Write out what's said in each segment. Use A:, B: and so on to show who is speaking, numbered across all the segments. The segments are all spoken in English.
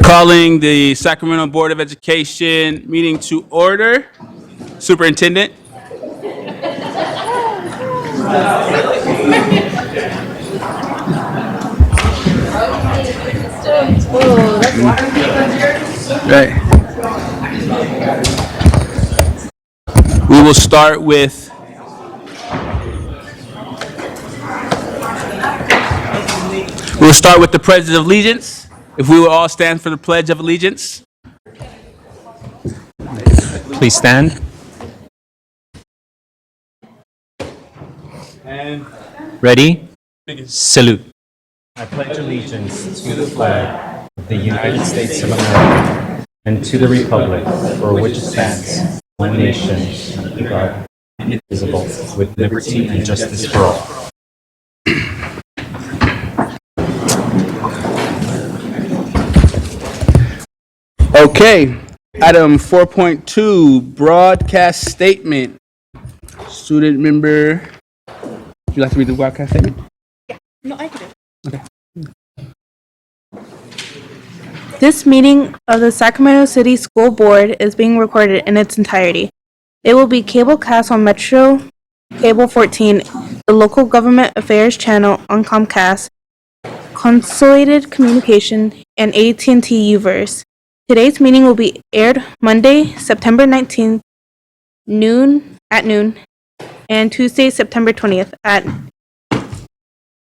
A: Calling the Sacramento Board of Education meeting to order. Superintendent. Right. We will start with the Pledge of Allegiance. If we will all stand for the Pledge of Allegiance.
B: Please stand.
A: And
B: ready? Salute. I pledge allegiance to the flag of the United States of America and to the republic for which it stands, one nation, under God, indivisible, with liberty and justice for all.
A: Okay, item 4.2, broadcast statement. Student member, would you like to read the broadcast statement?
C: Yeah, no, I can do it.
A: Okay.
C: This meeting of the Sacramento City School Board is being recorded in its entirety. It will be cablecast on Metro Cable 14, the local government affairs channel on Comcast, Consolidated Communication, and AT&T Uverse. Today's meeting will be aired Monday, September 19th, at noon, and Tuesday, September 20th at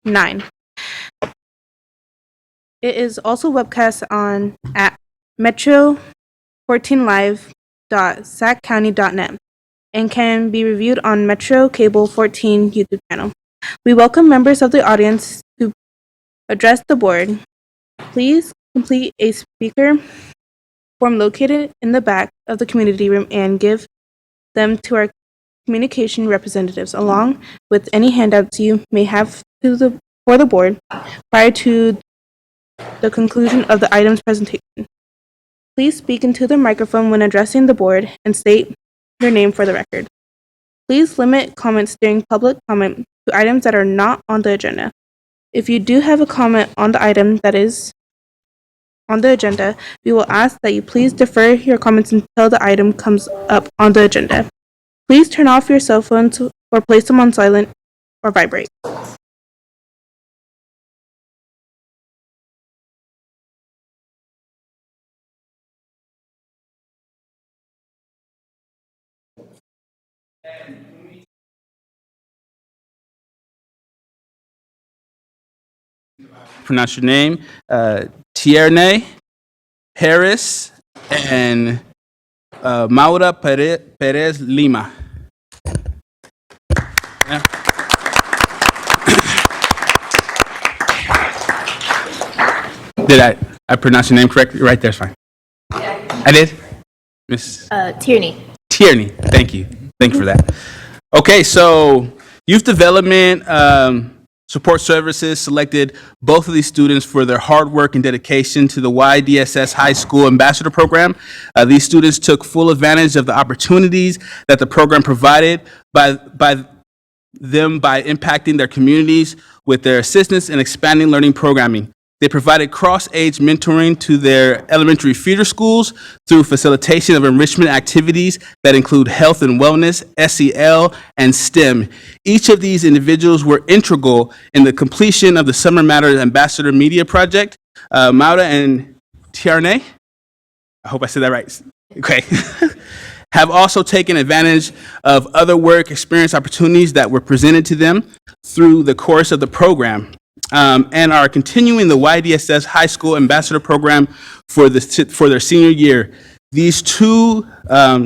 C: 9. It is also webcast at metro14live.saccounty.net and can be reviewed on Metro Cable 14 YouTube channel. We welcome members of the audience to address the board. Please complete a speaker form located in the back of the community room and give them to our communication representatives along with any handouts you may have for the board prior to the conclusion of the item's presentation. Please speak into the microphone when addressing the board and state your name for the record. Please limit comments during public comment to items that are not on the agenda. If you do have a comment on the item that is on the agenda, we will ask that you please defer your comments until the item comes up on the agenda. Please turn off your cell phones or place them on silent or vibrate.
A: Pronounce your name. Tierney Harris and Maura Perez Lima. Yeah. Did I pronounce your name correctly? Right there's fine. I did? Miss
D: Tierney.
A: Tierney, thank you. Thank you for that. Okay, so youth development support services selected both of these students for their hard work and dedication to the YDSS High School Ambassador Program. These students took full advantage of the opportunities that the program provided by impacting their communities with their assistance in expanding learning programming. They provided cross-age mentoring to their elementary feeder schools through facilitation of enrichment activities that include health and wellness, SEL, and STEM. Each of these individuals were integral in the completion of the Summer Matters Ambassador Media Project. Maura and Tierney, I hope I said that right. Okay. Have also taken advantage of other work experience opportunities that were presented to them through the course of the program. And are continuing the YDSS High School Ambassador Program for their senior year. These two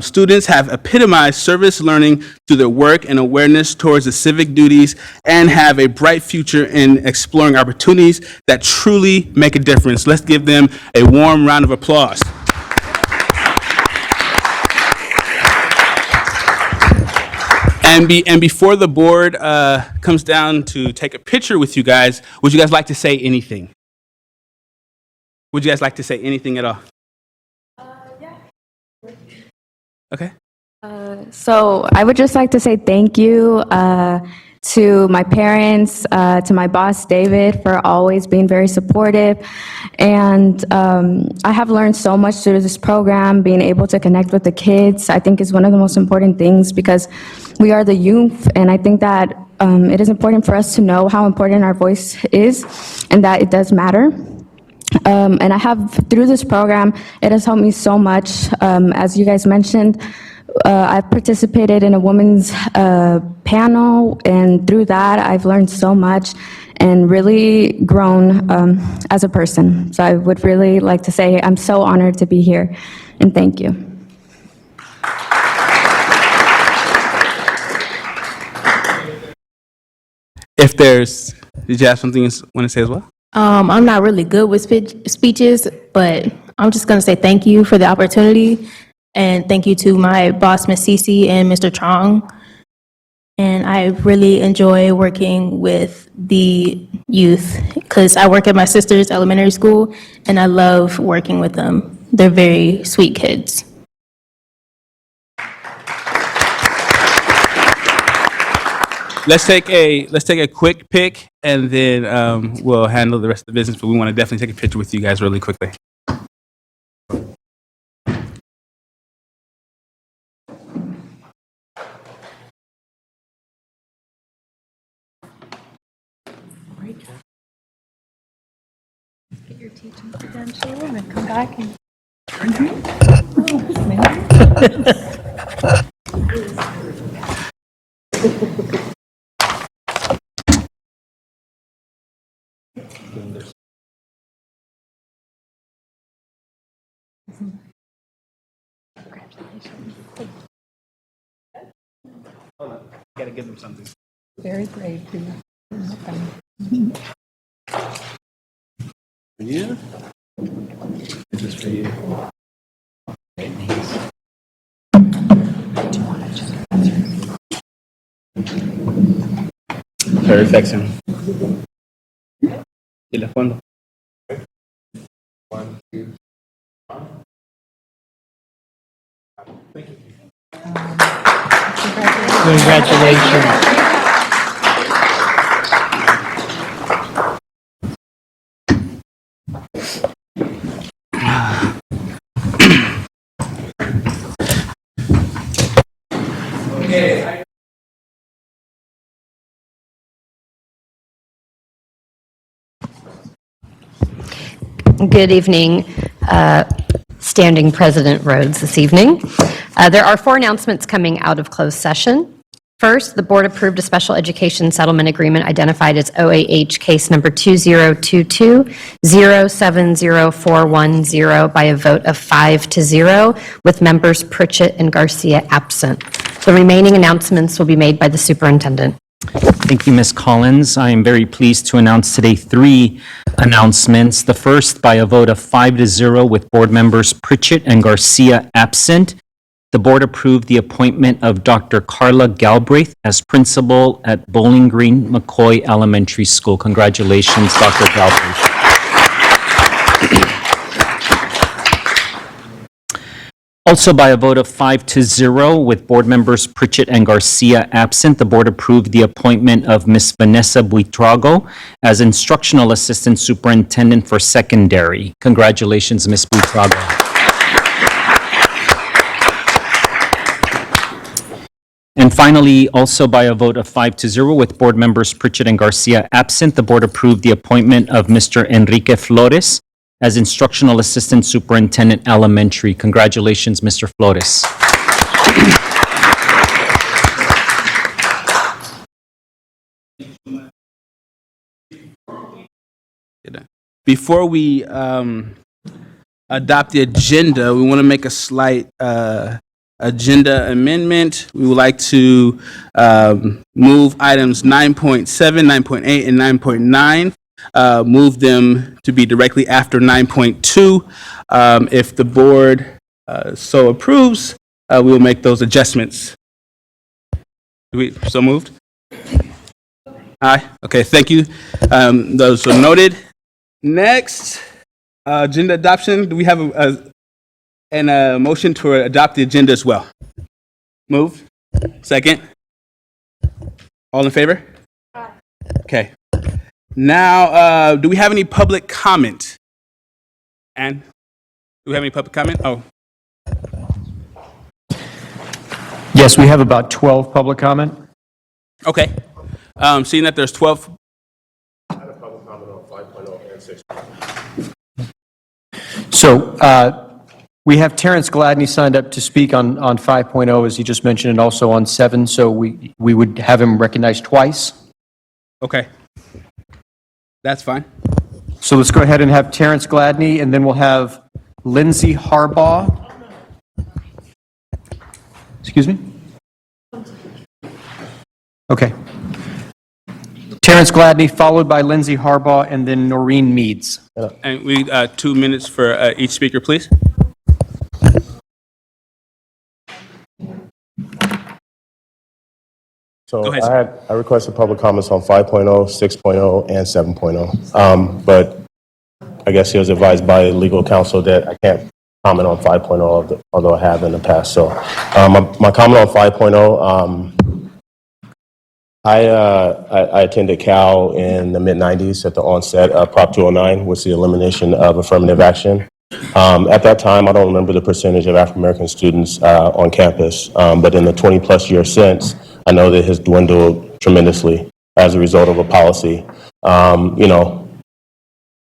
A: students have epitomized service learning through their work and awareness towards the civic duties and have a bright future in exploring opportunities that truly make a difference. Let's give them a warm round of applause. And before the board comes down to take a picture with you guys, would you guys like to say anything? Would you guys like to say anything at all? Yeah. Okay.
D: So I would just like to say thank you to my parents, to my boss, David, for always being very supportive. And I have learned so much through this program, being able to connect with the kids, I think is one of the most important things because we are the youth, and I think that it is important for us to know how important our voice is and that it does matter. And I have, through this program, it has helped me so much. As you guys mentioned, I've participated in a women's panel, and through that, I've learned so much and really grown as a person. So I would really like to say I'm so honored to be here, and thank you.
A: If there's, did you have something you want to say as well?
E: I'm not really good with speeches, but I'm just going to say thank you for the opportunity. And thank you to my boss, Ms. Cece, and Mr. Chong. And I really enjoy working with the youth because I work at my sister's elementary school, and I love working with them. They're very sweet kids.
A: Let's take a quick pic, and then we'll handle the rest of the business. But we want to definitely take a picture with you guys really quickly.
F: Get your teaching credential and come back and.
A: Hold on, gotta give them something.
F: Very brave.
A: For you? This is for you. Perfection. Y la fondo. 1, 2. Thank you.
G: Congratulations.
H: Good evening, Standing President Rhodes this evening. There are 4 announcements coming out of closed session. First, the board approved a special education settlement agreement identified as OAH case number 2022-070410 by a vote of 5-0 with members Pritchett and Garcia absent. The remaining announcements will be made by the superintendent.
B: Thank you, Ms. Collins. I am very pleased to announce today 3 announcements. The first, by a vote of 5-0 with board members Pritchett and Garcia absent, the board approved the appointment of Dr. Carla Galbraith as principal at Bowling Green McCoy Elementary School. Congratulations, Dr. Galbraith. Also, by a vote of 5-0 with board members Pritchett and Garcia absent, the board approved the appointment of Ms. Vanessa Buitrago as instructional assistant superintendent for secondary. Congratulations, Ms. Buitrago. And finally, also by a vote of 5-0 with board members Pritchett and Garcia absent, the board approved the appointment of Mr. Enrique Flores as instructional assistant superintendent elementary. Congratulations, Mr. Flores.
A: Before we adopt the agenda, we want to make a slight agenda amendment. We would like to move items 9.7, 9.8, and 9.9. Move them to be directly after 9.2. If the board so approves, we will make those adjustments. So moved? Aye. Okay, thank you. Those are noted. Next, agenda adoption. Do we have a motion to adopt the agenda as well? Move. Second. All in favor? Okay. Now, do we have any public comment? Ann, do we have any public comment? Oh,
G: Yes, we have about 12 public comment.
A: okay. Seeing that there's 12.
G: So we have Terrence Gladney signed up to speak on 5.0, as you just mentioned, and also on 7, so we would have him recognized twice.
A: Okay. That's fine.
G: So let's go ahead and have Terrence Gladney, and then we'll have Lindsay Harbaugh. Excuse me? Okay. Terrence Gladney, followed by Lindsay Harbaugh, and then Noreen Meads.
A: And we 2 minutes for each speaker, please.
I: So
A: Go ahead,
I: I requested public comments on 5.0, 6.0, and 7.0. But I guess he was advised by legal counsel that I can't comment on 5.0, although I have in the past. So my comment on 5.0, I attended Cal in the mid-90s at the onset of Prop 209, which is the elimination of affirmative action. At that time, I don't remember the percentage of African-American students on campus, but in the 20-plus years since, I know that it has dwindled tremendously as a result of a policy.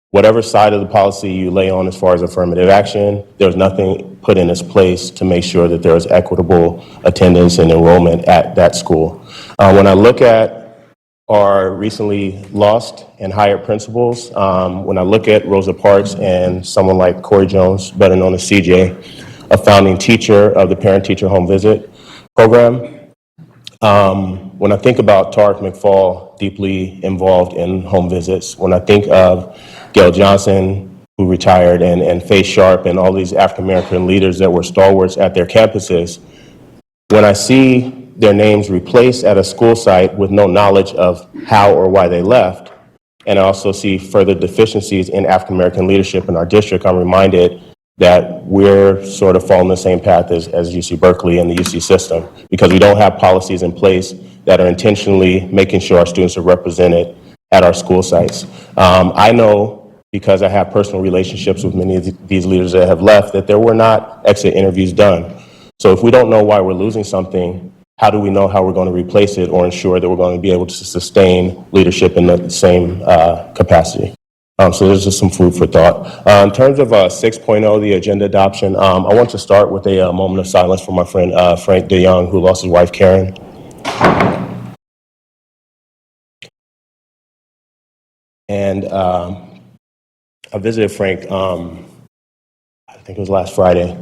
I: Whatever side of the policy you lay on as far as affirmative action, there's nothing put in its place to make sure that there is equitable attendance and enrollment at that school. When I look at our recently lost and hired principals, when I look at Rosa Parks and someone like Corey Jones, better known as CJ, a founding teacher of the Parent-Teacher Home Visit program, when I think about Tarek McFall, deeply involved in home visits, when I think of Gail Johnson, who retired, and Faye Sharp, and all these African-American leaders that were stalwarts at their campuses, when I see their names replaced at a school site with no knowledge of how or why they left, and I also see further deficiencies in African-American leadership in our district, I'm reminded that we're sort of following the same path as UC Berkeley and the UC system, because we don't have policies in place that are intentionally making sure our students are represented at our school sites. I know, because I have personal relationships with many of these leaders that have left, that there were not exit interviews done. So if we don't know why we're losing something, how do we know how we're going to replace it or ensure that we're going to be able to sustain leadership in the same capacity? So there's just some food for thought. In terms of 6.0, the agenda adoption, I want to start with a moment of silence for my friend Frank DeYoung, who lost his wife, Karen. And I visited Frank, I think it was last Friday.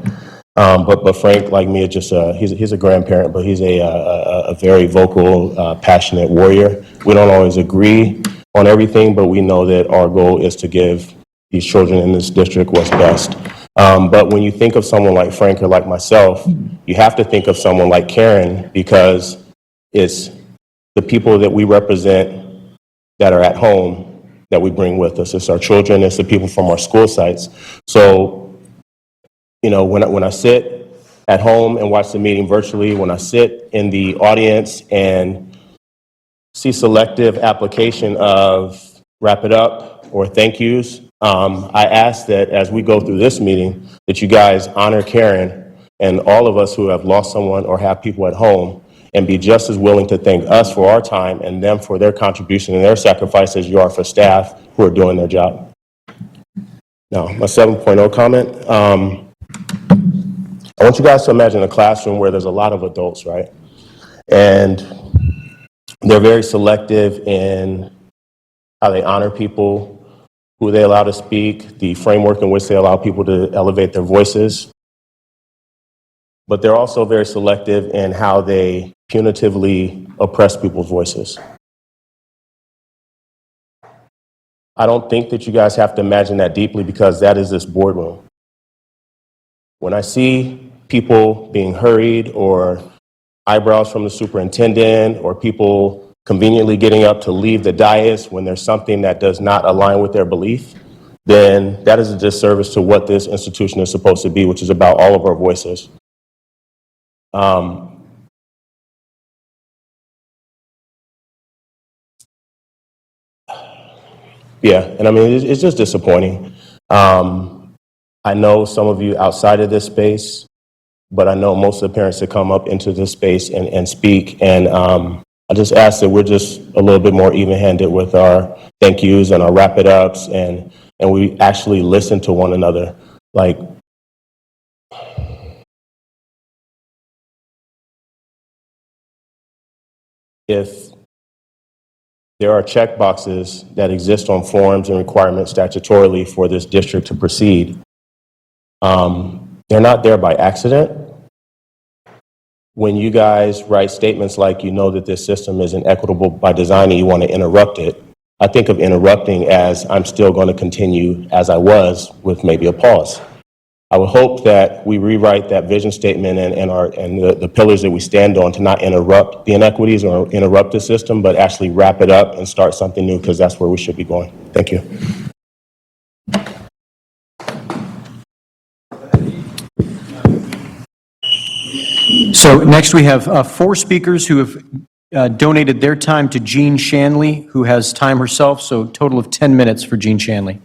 I: But Frank, like me, is just he's a grandparent, but he's a very vocal, passionate warrior. We don't always agree on everything, but we know that our goal is to give these children in this district what's best. But when you think of someone like Frank or like myself, you have to think of someone like Karen, because it's the people that we represent that are at home that we bring with us. It's our children, it's the people from our school sites. So, when I sit at home and watch the meeting virtually, when I sit in the audience and see selective application of wrap it up or thank yous, I ask that as we go through this meeting, that you guys honor Karen and all of us who have lost someone or have people at home, and be just as willing to thank us for our time and them for their contribution and their sacrifice as you are for staff who are doing their job. Now, my 7.0 comment. I want you guys to imagine a classroom where there's a lot of adults, right? And they're very selective in how they honor people, who they allow to speak, the framework in which they allow people to elevate their voices. But they're also very selective in how they punitively oppress people's voices. I don't think that you guys have to imagine that deeply, because that is this boardroom. When I see people being hurried, or eyebrows from the superintendent, or people conveniently getting up to leave the dais when there's something that does not align with their belief, then that is a disservice to what this institution is supposed to be, which is about all of our voices. Yeah, and I mean, it's just disappointing. I know some of you outside of this space, but I know most of the parents that come up into this space and speak. And I just ask that we're just a little bit more even-handed with our thank yous and our wrap-it-ups, and we actually listen to one another. Like, if there are check boxes that exist on forms and requirements statutorily for this district to proceed, they're not there by accident. When you guys write statements like, you know that this system isn't equitable by design and you want to interrupt it, I think of interrupting as I'm still going to continue as I was, with maybe a pause. I would hope that we rewrite that vision statement and the pillars that we stand on to not interrupt the inequities or interrupt the system, but actually wrap it up and start something new, because that's where we should be going. Thank you.
G: So next we have 4 speakers who have donated their time to Jean Shanley, who has time herself, so a total of 10 minutes for Jean Shanley.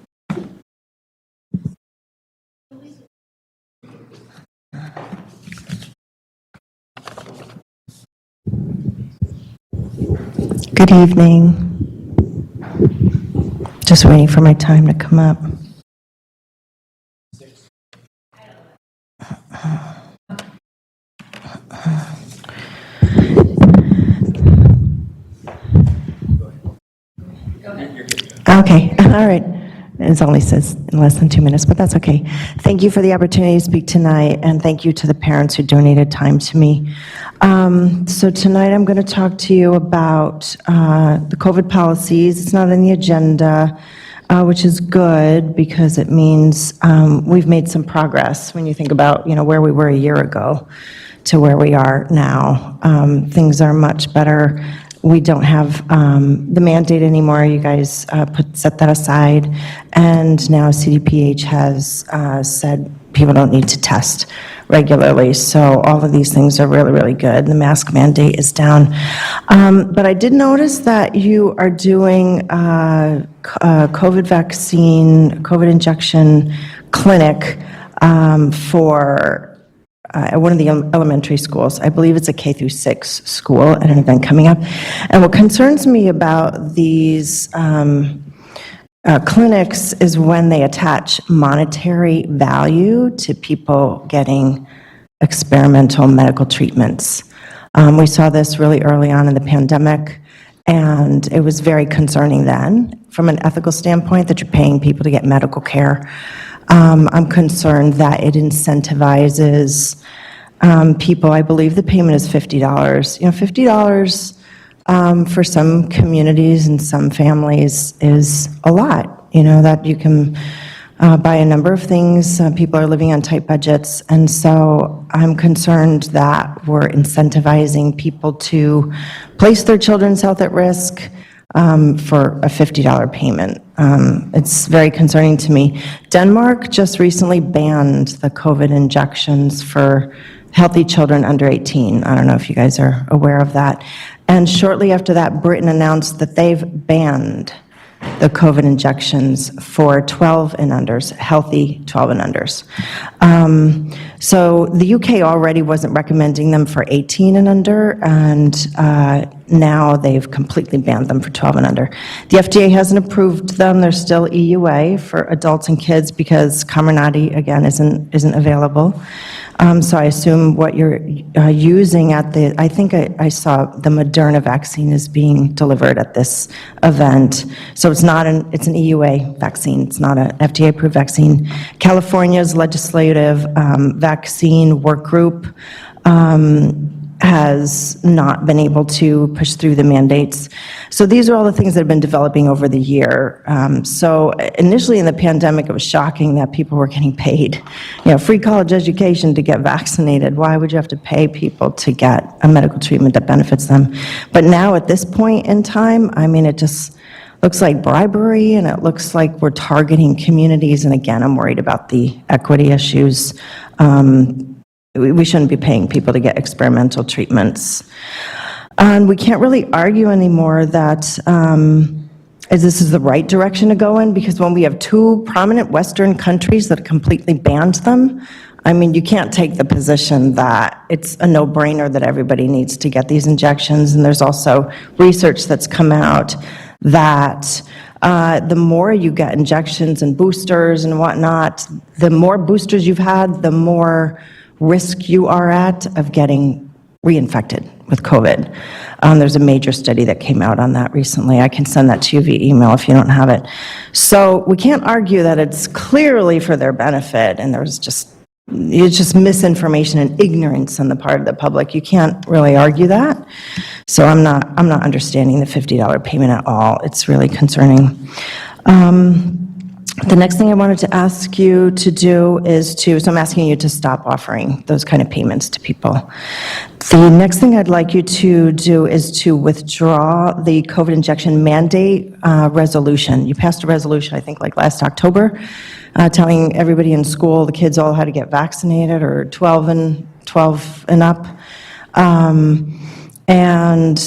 J: Good evening. Just waiting for my time to come up. Okay, all right. It only says in less than 2 minutes, but that's okay. Thank you for the opportunity to speak tonight, and thank you to the parents who donated time to me. So tonight I'm going to talk to you about the COVID policies. It's not on the agenda, which is good because it means we've made some progress when you think about, where we were a year ago to where we are now. Things are much better. We don't have the mandate anymore. You guys set that aside. And now CDPH has said people don't need to test regularly. So all of these things are really, really good. The mask mandate is down. But I did notice that you are doing a COVID vaccine, COVID injection clinic for at one of the elementary schools. I believe it's a K through 6 school at an event coming up. And what concerns me about these clinics is when they attach monetary value to people getting experimental medical treatments. We saw this really early on in the pandemic, and it was very concerning then from an ethical standpoint that you're paying people to get medical care. I'm concerned that it incentivizes people. I believe the payment is $50. $50 for some communities and some families is a lot. That you can buy a number of things. People are living on tight budgets. And so I'm concerned that we're incentivizing people to place their children's health at risk for a $50 payment. It's very concerning to me. Denmark just recently banned the COVID injections for healthy children under 18. I don't know if you guys are aware of that. And shortly after that, Britain announced that they've banned the COVID injections for 12 and unders, healthy 12 and unders. So the UK already wasn't recommending them for 18 and under, and now they've completely banned them for 12 and under. The FDA hasn't approved them. They're still EUA for adults and kids because Comirnaty, again, isn't available. So I assume what you're using at I think I saw the Moderna vaccine is being delivered at this event. So it's an EUA vaccine. It's not an FDA-approved vaccine. California's legislative vaccine work group has not been able to push through the mandates. So these are all the things that have been developing over the year. So initially in the pandemic, it was shocking that people were getting paid, free college education to get vaccinated. Why would you have to pay people to get a medical treatment that benefits them? But now at this point in time, it just looks like bribery, and it looks like we're targeting communities. And again, I'm worried about the equity issues. We shouldn't be paying people to get experimental treatments. And we can't really argue anymore that this is the right direction to go in, because when we have two prominent Western countries that completely banned them, I mean, you can't take the position that it's a no-brainer that everybody needs to get these injections, and there's also research that's come out that the more you get injections and boosters and whatnot, the more boosters you've had, the more risk you are at of getting reinfected with COVID. There's a major study that came out on that recently. I can send that to you via email if you don't have it. So we can't argue that it's clearly for their benefit, and it's just misinformation and ignorance on the part of the public. You can't really argue that. So I'm not understanding the $50 payment at all. It's really concerning. The next thing I wanted to ask you to do is so I'm asking you to stop offering those kind of payments to people. The next thing I'd like you to do is to withdraw the COVID injection mandate resolution. You passed a resolution, I think, like last October, telling everybody in school, the kids all had to get vaccinated, or 12 and up. And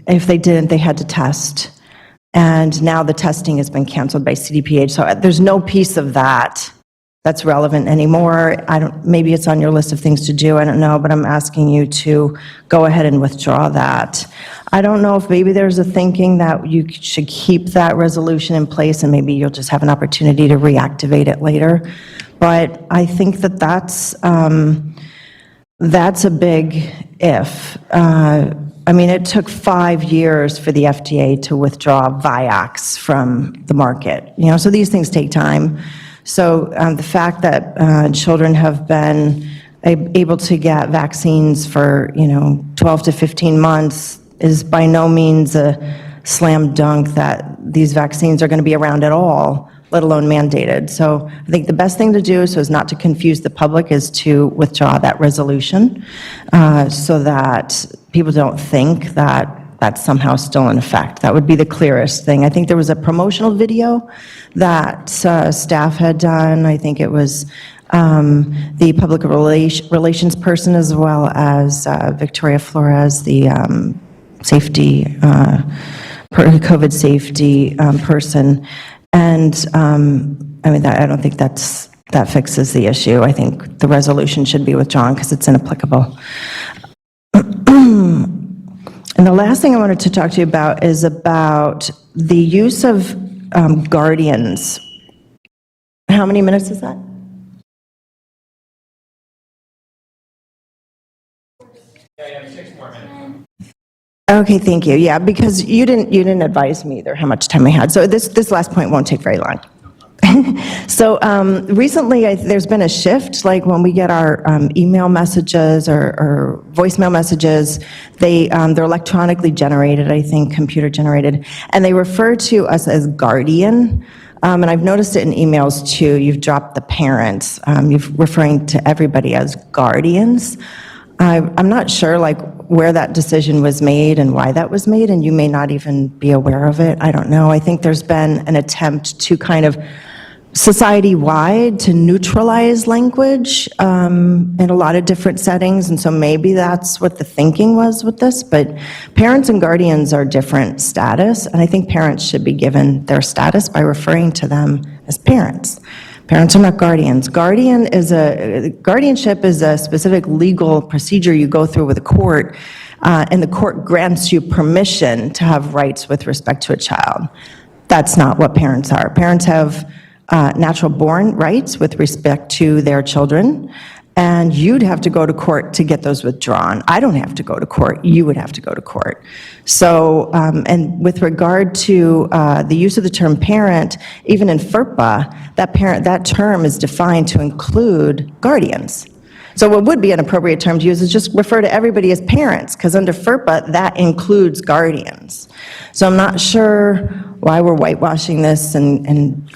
J: if they didn't, they had to test. And now the testing has been canceled by CDPH, so there's no piece of that that's relevant anymore. Maybe it's on your list of things to do, I don't know, but I'm asking you to go ahead and withdraw that. I don't know if maybe there's a thinking that you should keep that resolution in place, and maybe you'll just have an opportunity to reactivate it later. But I think that that's a big if. I mean, it took 5 years for the FDA to withdraw Vioxx from the market, so these things take time. So the fact that children have been able to get vaccines for, 12 to 15 months is by no means a slam dunk that these vaccines are going to be around at all, let alone mandated. So I think the best thing to do, so as not to confuse the public, is to withdraw that resolution so that people don't think that that's somehow still in effect. That would be the clearest thing. I think there was a promotional video that staff had done. I think it was the public relations person, as well as Victoria Flores, the COVID safety person. And I mean, I don't think that fixes the issue. I think the resolution should be withdrawn because it's inapplicable. And the last thing I wanted to talk to you about is about the use of guardians. How many minutes is that? Yeah, 6 more minutes. Okay, thank you. Yeah, because you didn't advise me either how much time I had. So this last point won't take very long. So recently, there's been a shift, like when we get our email messages or voicemail messages, they're electronically generated, I think, computer generated, and they refer to us as guardian. And I've noticed it in emails too. You've dropped the parents. You're referring to everybody as guardians. I'm not sure where that decision was made and why that was made, and you may not even be aware of it. I don't know. I think there's been an attempt to kind of society-wide to neutralize language in a lot of different settings, and so maybe that's what the thinking was with this, but parents and guardians are different status, and I think parents should be given their status by referring to them as parents. Parents are not guardians. Guardianship is a specific legal procedure you go through with a court, and the court grants you permission to have rights with respect to a child. That's not what parents are. Parents have natural-born rights with respect to their children, and you'd have to go to court to get those withdrawn. I don't have to go to court. You would have to go to court. So, and with regard to the use of the term parent, even in FERPA, that term is defined to include guardians. So what would be an appropriate term to use is just refer to everybody as parents, because under FERPA, that includes guardians. So I'm not sure why we're whitewashing this and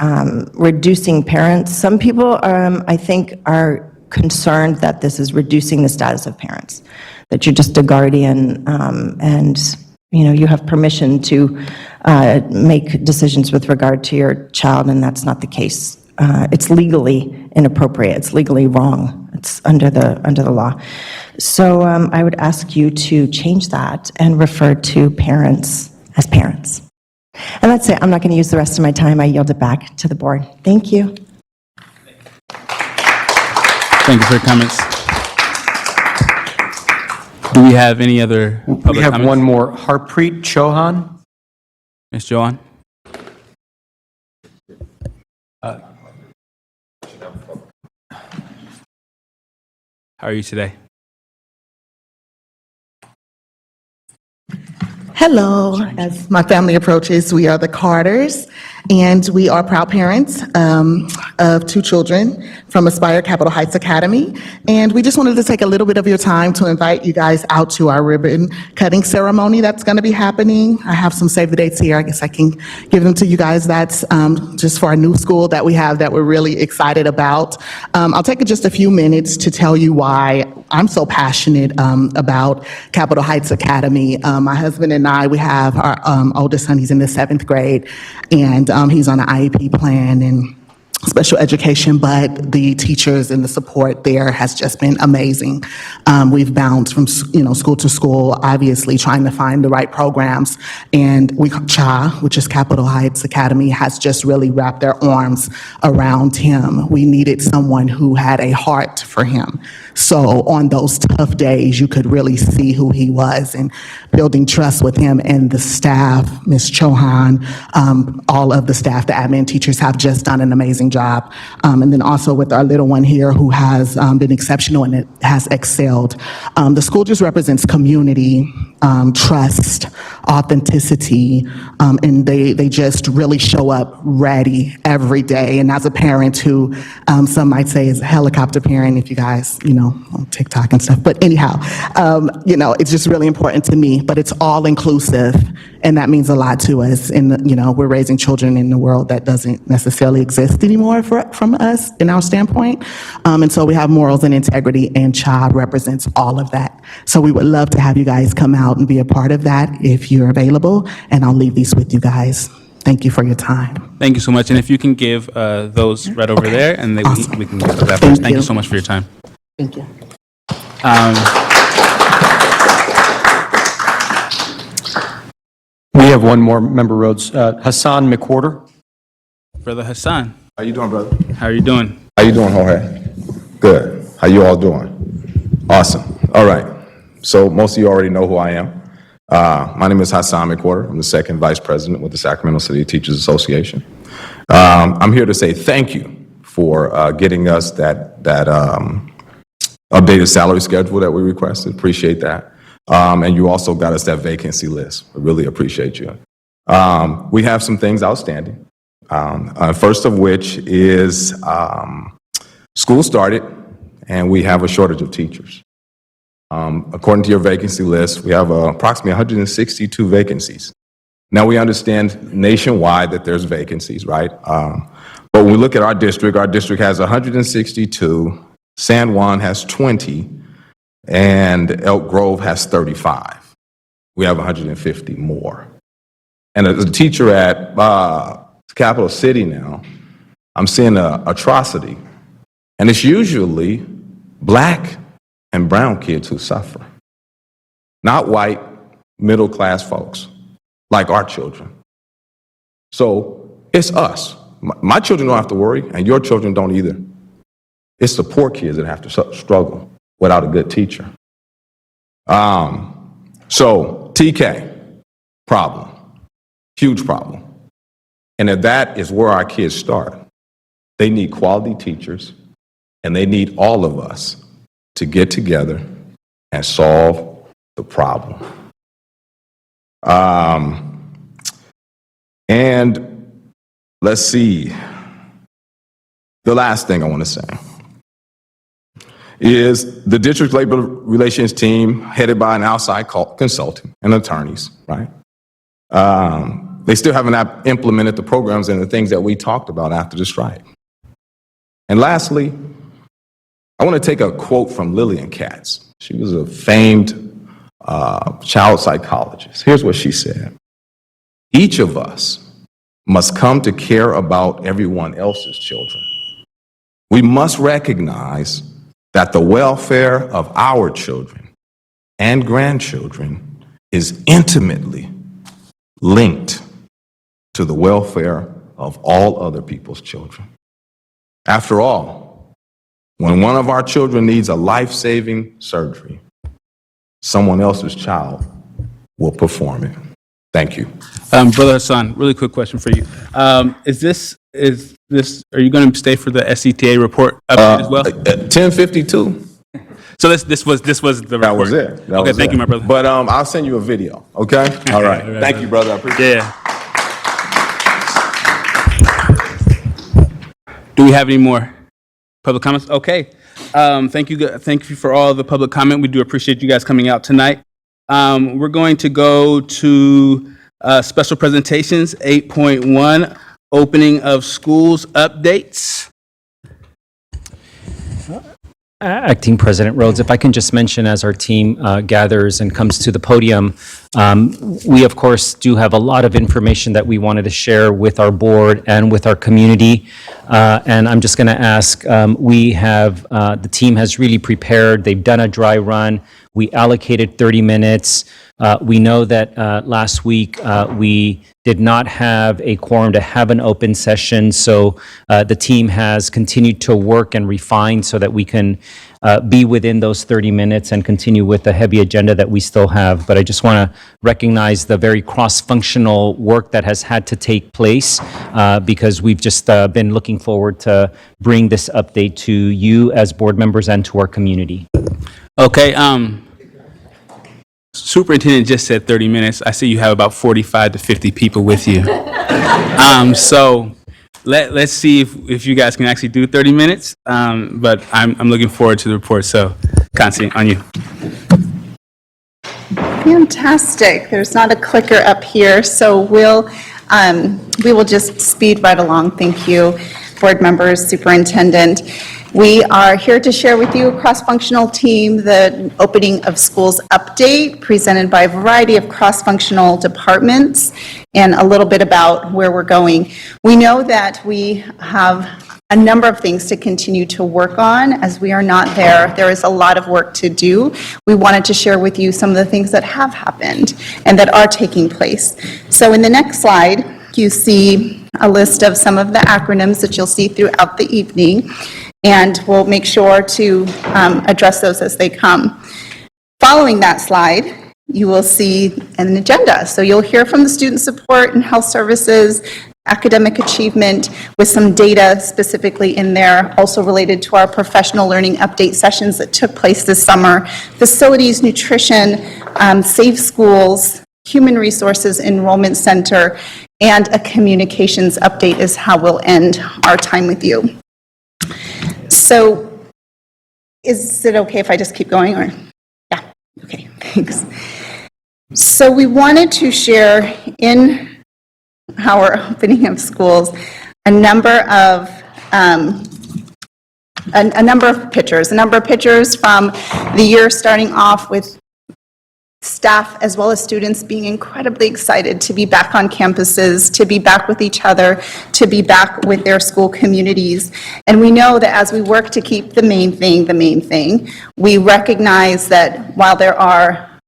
J: reducing parents. Some people, I think, are concerned that this is reducing the status of parents, that you're just a guardian and you have permission to make decisions with regard to your child, and that's not the case. It's legally inappropriate. It's legally wrong. It's under the law. So I would ask you to change that and refer to parents as parents. And And that's it. I'm not going to use the rest of my time. I yield it back to the board. Thank you.
A: Thank you for your comments. Do we have any other public
G: We have
A: comments?
G: one more. Harpreet Chauhan.
A: Ms. Johan? How are you today?
K: Hello, as my family approaches, we are the Carters, and we are proud parents of 2 children from Aspire Capitol Heights Academy. And we just wanted to take a little bit of your time to invite you guys out to our ribbon cutting ceremony that's going to be happening. I have some save the dates here. I guess I can give them to you guys. That's just for our new school that we have that we're really excited about. I'll take just a few minutes to tell you why I'm so passionate about Capitol Heights Academy. My husband and I, we have our oldest son, he's in the 7th grade, and he's on an IEP plan and special education, but the teachers and the support there has just been amazing. We've bounced from school to school, obviously trying to find the right programs, and CHA, which is Capitol Heights Academy, has just really wrapped their arms around him. We needed someone who had a heart for him. So on those tough days, you could really see who he was, and building trust with him and the staff, Ms. Chauhan, all of the staff, the admin teachers have just done an amazing job. And then also with our little one here who has been exceptional and it has excelled. The school just represents community, trust, authenticity, and they just really show up ready every day. And as a parent who some might say is a helicopter parent, if you guys, on TikTok and stuff. But anyhow, it's just really important to me, but it's all inclusive. And that means a lot to us. And, we're raising children in a world that doesn't necessarily exist anymore from us in our standpoint. And so we have morals and integrity, and CHA represents all of that. So we would love to have you guys come out and be a part of that if you're available. And I'll leave these with you guys. Thank you for your time.
A: Thank you so much. And if you can give those right over there, and then we can get to that first. Thank you so much for your time.
K: Thank you.
G: We have one more member Rhodes. Hassan McWhorter.
A: Brother Hassan,
L: How you doing, brother?
A: how are you doing?
L: How you doing, Jorge? Good. How you all doing? Awesome. All right. So most of you already know who I am. My name is Hassan McWhorter. I'm the 2nd Vice President with the Sacramento City Teachers Association. I'm here to say thank you for getting us that updated salary schedule that we requested. Appreciate that. And you also got us that vacancy list. I really appreciate you. We have some things outstanding. First of which is school started and we have a shortage of teachers. According to your vacancy list, we have approximately 162 vacancies. Now we understand nationwide that there's vacancies, right? But when we look at our district has 162, San Juan has 20, and Elk Grove has 35. We have 150 more. And as a teacher at Capital City now, I'm seeing an atrocity. And it's usually Black and brown kids who suffer, not white, middle-class folks like our children. So it's us. My children don't have to worry, and your children don't either. It's the poor kids that have to struggle without a good teacher. So TK, problem, huge problem. And if that is where our kids start, they need quality teachers, and they need all of us to get together and solve the problem. And let's see, the last thing I want to say is the district labor relations team headed by an outside consultant and attorneys, right? They still haven't implemented the programs and the things that we talked about after the strike. And lastly, I want to take a quote from Lillian Katz. She was a famed child psychologist. Here's what she said. Each of us must come to care about everyone else's children. We must recognize that the welfare of our children and grandchildren is intimately linked to the welfare of all other people's children. After all, when one of our children needs a life-saving surgery, someone else's child will perform it. Thank you.
A: Brother Hassan, really quick question for you. Are you going to stay for the SCTA report update as well?
L: 10:52.
A: So this was the report.
L: That was it.
A: Okay, thank you, my brother.
L: But I'll send you a video, okay? All right. Thank you, brother. I appreciate it.
A: Yeah. Do we have any more public comments? Okay. Thank you for all the public comment. We do appreciate you guys coming out tonight. We're going to go to special presentations, 8.1, opening of schools updates.
B: Acting President Rhodes, if I can just mention as our team gathers and comes to the podium, we of course do have a lot of information that we wanted to share with our board and with our community. And I'm just going to ask, the team has really prepared. They've done a dry run. We allocated 30 minutes. We know that last week we did not have a quorum to have an open session, so the team has continued to work and refine so that we can be within those 30 minutes and continue with the heavy agenda that we still have. But I just want to recognize the very cross-functional work that has had to take place because we've just been looking forward to bring this update to you as board members and to our community.
A: Okay. Superintendent just said 30 minutes. I see you have about 45 to 50 people with you. So let's see if you guys can actually do 30 minutes. But I'm looking forward to the report. So, Kansi, on you.
M: Fantastic. There's not a clicker up here, so we will just speed right along. Thank you, board members, superintendent. We are here to share with you, a cross-functional team, the opening of schools update presented by a variety of cross-functional departments and a little bit about where we're going. We know that we have a number of things to continue to work on as we are not there. There is a lot of work to do. We wanted to share with you some of the things that have happened and that are taking place. So in the next slide, you see a list of some of the acronyms that you'll see throughout the evening, and we'll make sure to address those as they come. Following that slide, you will see an agenda. So you'll hear from the student support and health services, academic achievement, with some data specifically in there, also related to our professional learning update sessions that took place this summer, facilities, nutrition, safe schools, human resources enrollment center, and a communications update is how we'll end our time with you. So is it okay if I just keep going, or? Yeah, okay, thanks. So we wanted to share in our opening of schools a number of pictures from the year, starting off with staff as well as students being incredibly excited to be back on campuses, to be back with each other, to be back with their school communities. And we know that as we work to keep the main thing, we recognize that while there are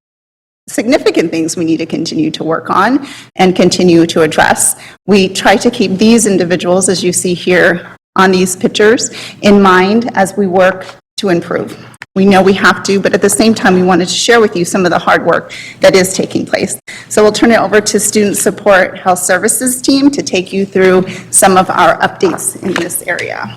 M: significant things we need to continue to work on and continue to address, we try to keep these individuals, as you see here on these pictures, in mind as we work to improve. We know we have to, but at the same time, we wanted to share with you some of the hard work that is taking place. So we'll turn it over to Student Support Health Services team to take you through some of our updates in this area.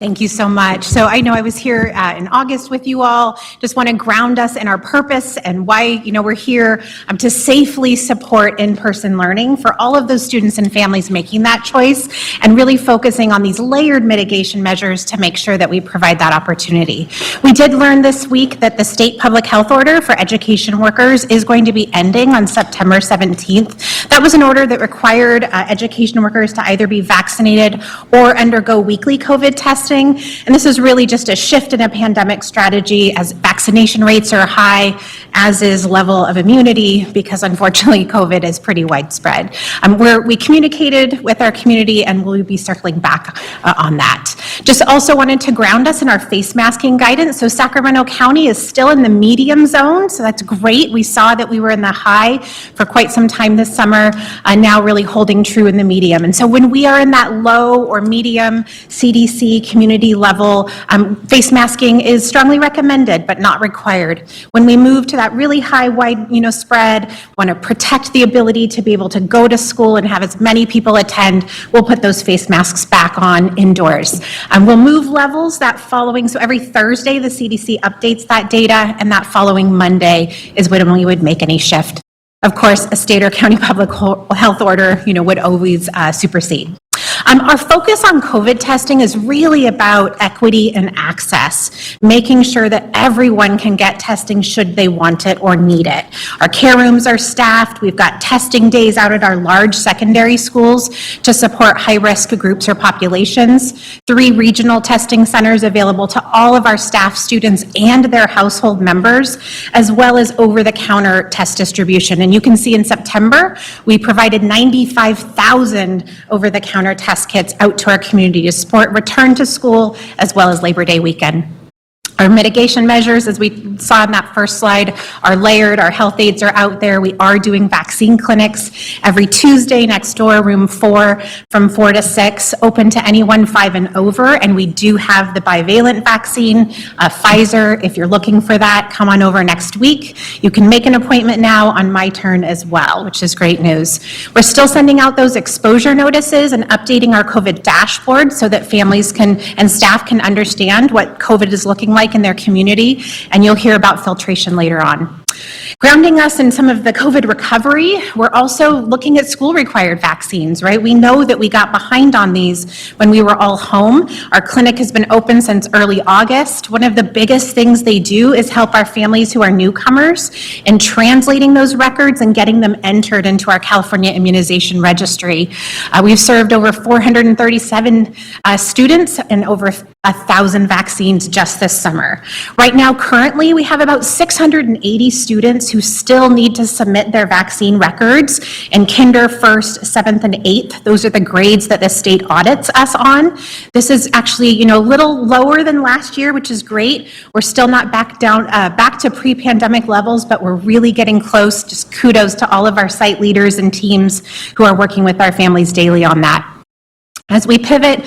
N: Thank you so much. So I know I was here in August with you all. Just want to ground us in our purpose and why, we're here to safely support in-person learning for all of those students and families making that choice, and really focusing on these layered mitigation measures to make sure that we provide that opportunity. We did learn this week that the state public health order for education workers is going to be ending on September 17th. That was an order that required education workers to either be vaccinated or undergo weekly COVID testing testing. And this is really just a shift in a pandemic strategy as vaccination rates are high, as is level of immunity, because unfortunately COVID is pretty widespread. We communicated with our community and we'll be circling back on that. Just also wanted to ground us in our face masking guidance. So Sacramento County is still in the medium zone, so that's great. We saw that we were in the high for quite some time this summer, now really holding true in the medium. And so when we are in that low or medium CDC community level, face masking is strongly recommended but not required. When we move to that really high, wide, spread, want to protect the ability to be able to go to school and have as many people attend, we'll put those face masks back on indoors. We'll move levels that following, so every Thursday the CDC updates that data, and that following Monday is when we would make any shift. Of course, a state or county public health order, would always supersede. Our focus on COVID testing is really about equity and access, making sure that everyone can get testing should they want it or need it. Our care rooms are staffed. We've got testing days out at our large secondary schools to support high-risk groups or populations. 3 regional testing centers available to all of our staff, students, and their household members, as well as over-the-counter test distribution. And you can see in September, we provided 95,000 over-the-counter test kits out to our community to support return to school as well as Labor Day weekend. Our mitigation measures, as we saw in that first slide, are layered. Our health aides are out there. We are doing vaccine clinics every Tuesday next door, room 4, from 4 to 6, open to anyone 5 and over. And we do have the bivalent vaccine, Pfizer. If you're looking for that, come on over next week. You can make an appointment now on my turn as well, which is great news. We're still sending out those exposure notices and updating our COVID dashboard so that families and staff can understand what COVID is looking like in their community, and you'll hear about filtration later on. Grounding us in some of the COVID recovery, we're also looking at school-required vaccines, right? We know that we got behind on these when we were all home. Our clinic has been open since early August. One of the biggest things they do is help our families who are newcomers in translating those records and getting them entered into our California Immunization Registry. We've served over 437 students and over 1,000 vaccines just this summer. Right now, currently, we have about 680 students who still need to submit their vaccine records in kinder, 1st, 7th, and 8th. Those are the grades that the state audits us on. This is actually, a little lower than last year, which is great. We're still not back to pre-pandemic levels, but we're really getting close. Just kudos to all of our site leaders and teams who are working with our families daily on that. As we pivot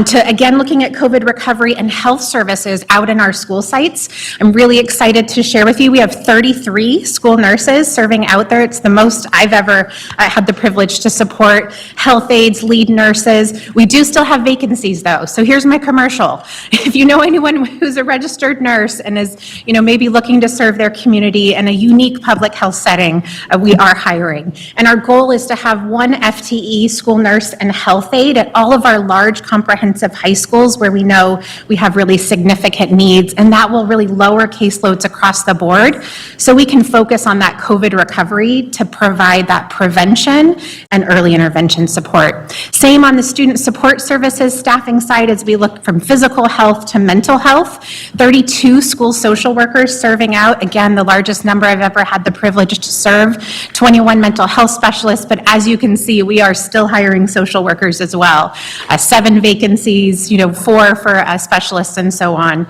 N: to, again, looking at COVID recovery and health services out in our school sites, I'm really excited to share with you, we have 33 school nurses serving out there. It's the most I've ever had the privilege to support. Health aides, lead nurses. We do still have vacancies, though. So here's my commercial. If you know anyone who's a registered nurse and is, maybe looking to serve their community in a unique public health setting, we are hiring. And our goal is to have 1 FTE school nurse and health aide at all of our large comprehensive high schools where we know we have really significant needs, and that will really lower caseloads across the board so we can focus on that COVID recovery to provide that prevention and early intervention support. Same on the student support services staffing side as we look from physical health to mental health. 32 school social workers serving out, again, the largest number I've ever had the privilege to serve, 21 mental health specialists, but as you can see, we are still hiring social workers as well. 7 vacancies, 4 for specialists and so on.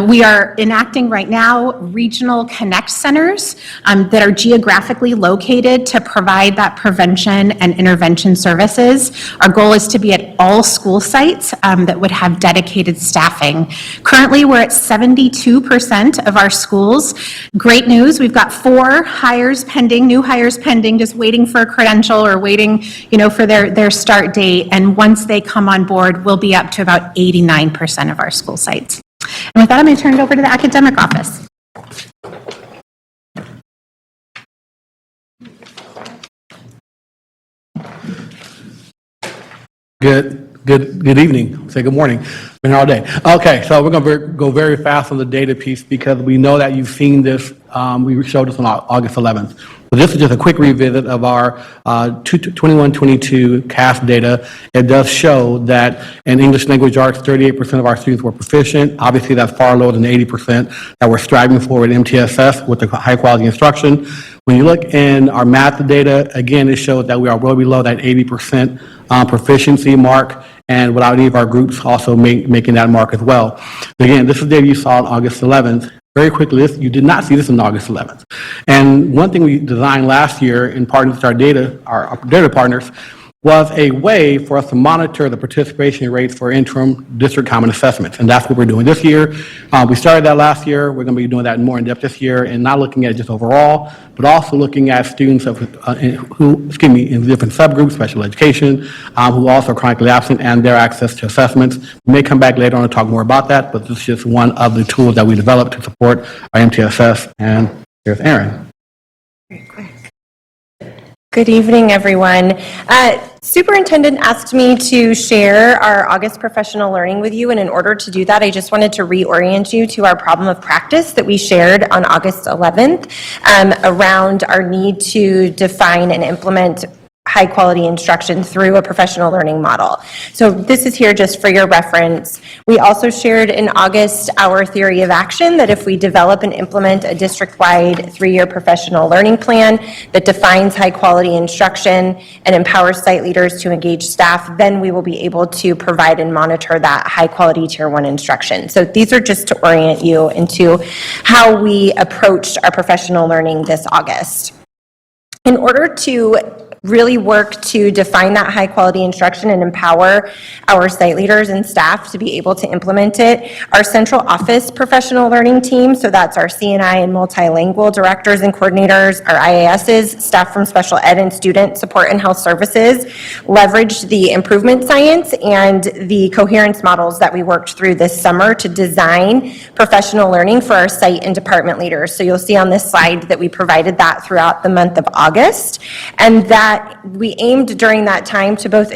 N: We are enacting right now regional connect centers that are geographically located to provide that prevention and intervention services. Our goal is to be at all school sites that would have dedicated staffing. Currently, we're at 72% of our schools. Great news, we've got 4 hires pending, new hires pending, just waiting for a credential or waiting, for their start date. And once they come on board, we'll be up to about 89% of our school sites. And with that, I'm going to turn it over to the academic office.
O: good evening, say good morning, been here all day. Okay, so we're going to go very fast on the data piece because we know that you've seen this, we showed this on August 11th. But this is just a quick revisit of our 21-22 CAS data. It does show that in English language arts, 38% of our students were proficient. Obviously, that's far lower than the 80% that we're striving for at MTSS with the high quality instruction. When you look in our math data, again, it shows that we are well below that 80% proficiency mark, and without any of our groups also making that mark as well. But again, this is data you saw on August 11th. Very quickly, you did not see this on August 11th. And one thing we designed last year in partnership with our data partners, was a way for us to monitor the participation rates for interim district common assessments. And that's what we're doing this year. We started that last year. We're going to be doing that more in depth this year, and not looking at just overall, but also looking at students in different subgroups, special education, who also are chronically absent, and their access to assessments. We may come back later on and talk more about that, but this is just one of the tools that we developed to support our MTSS. And here's Erin.
P: Good evening, everyone. Superintendent asked me to share our August professional learning with you, and in order to do that, I just wanted to reorient you to our problem of practice that we shared on August 11th around our need to define and implement high quality instruction through a professional learning model. So this is here just for your reference. We also shared in August our theory of action that if we develop and implement a district-wide 3-year professional learning plan that defines high quality instruction and empowers site leaders to engage staff, then we will be able to provide and monitor that high quality tier 1 instruction. So these are just to orient you into how we approached our professional learning this August. In order to really work to define that high quality instruction and empower our site leaders and staff to be able to implement it, our central office professional learning team, so that's our CNI and multilingual directors and coordinators, our IASs, staff from special ed and student support and health services, leveraged the improvement science and the coherence models that we worked through this summer to design professional learning for our site and department leaders. So you'll see on this slide that we provided that throughout the month of August, and that we aimed during that time to both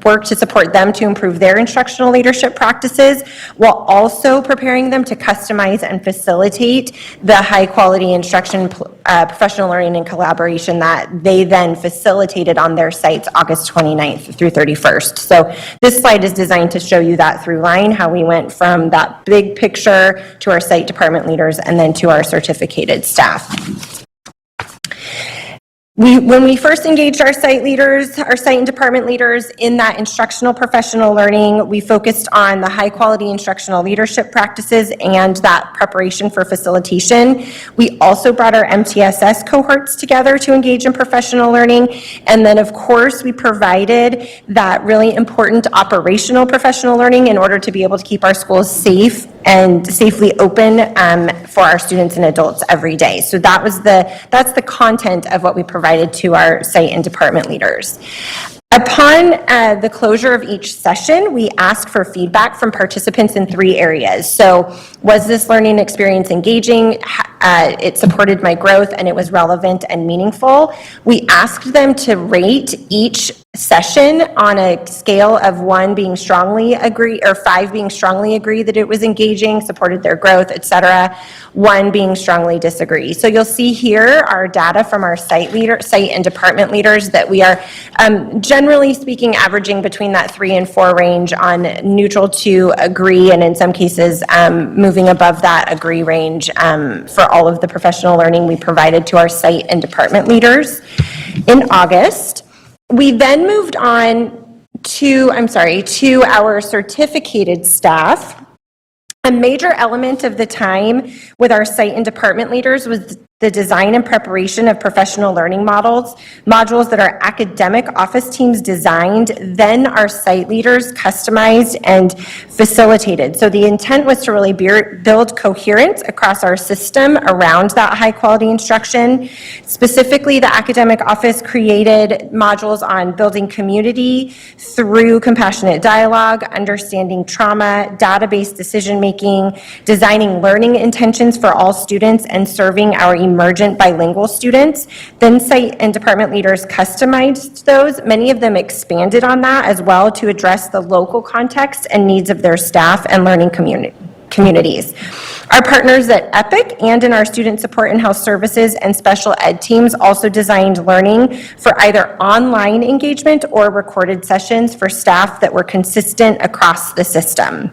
P: work to support them to improve their instructional leadership practices, while also preparing them to customize and facilitate the high quality instruction, professional learning and collaboration that they then facilitated on their sites August 29th through 31st. So this slide is designed to show you that through line, how we went from that big picture to our site department leaders and then to our certificated staff. When we first engaged our site leaders, our site and department leaders in that instructional professional learning, we focused on the high quality instructional leadership practices and that preparation for facilitation. We also brought our MTSS cohorts together to engage in professional learning. And then of course, we provided that really important operational professional learning in order to be able to keep our schools safe and safely open for our students and adults every day. So that's the content of what we provided to our site and department leaders. Upon the closure of each session, we asked for feedback from participants in 3 areas. So, was this learning experience engaging? It supported my growth and it was relevant and meaningful. We asked them to rate each session on a scale of 1 being strongly agree or 5 being strongly agree that it was engaging, supported their growth, etc. 1 being strongly disagree. So you'll see here our data from our site and department leaders that we are generally speaking averaging between that 3 and 4 range on neutral to agree, and in some cases moving above that agree range for all of the professional learning we provided to our site and department leaders. In August, we then moved on to our certificated staff. A major element of the time with our site and department leaders was the design and preparation of professional learning modules that our academic office teams designed, then our site leaders customized and facilitated. So the intent was to really build coherence across our system around that high quality instruction. Specifically, the academic office created modules on building community through compassionate dialogue, understanding trauma, database decision making, designing learning intentions for all students, and serving our emergent bilingual students. Then site and department leaders customized those. Many of them expanded on that as well to address the local context and needs of their staff and learning communities. Our partners at EPIC and in our student support and health services and special ed teams also designed learning for either online engagement or recorded sessions for staff that were consistent across the system.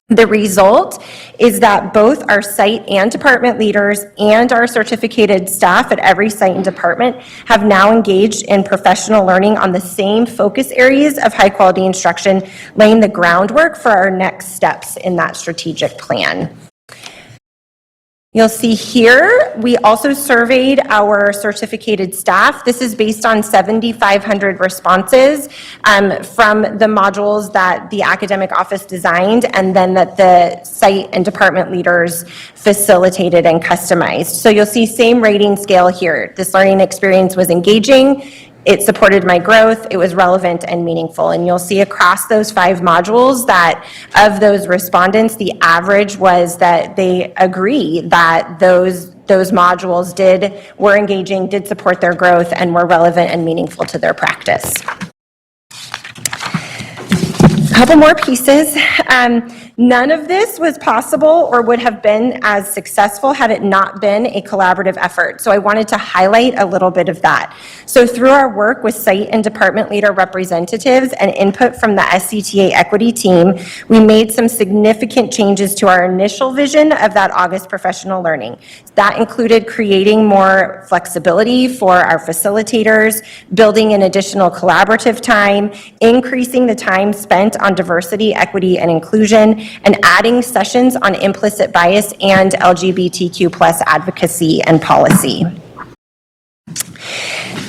P: The result is that both our site and department leaders and our certificated staff at every site and department have now engaged in professional learning on the same focus areas of high quality instruction, laying the groundwork for our next steps in that strategic plan. You'll see here, we also surveyed our certificated staff. This is based on 7,500 responses from the modules that the academic office designed and then that the site and department leaders facilitated and customized. So you'll see same rating scale here. This learning experience was engaging, it supported my growth, it was relevant and meaningful. And you'll see across those 5 modules that of those respondents, the average was that they agree that those modules were engaging, did support their growth, and were relevant and meaningful to their practice. A couple more pieces. None of this was possible or would have been as successful had it not been a collaborative effort. So I wanted to highlight a little bit of that. So through our work with site and department leader representatives and input from the SCTA equity team, we made some significant changes to our initial vision of that August professional learning. That included creating more flexibility for our facilitators, building in additional collaborative time, increasing the time spent on diversity, equity, and inclusion, and adding sessions on implicit bias and LGBTQ+ advocacy and policy.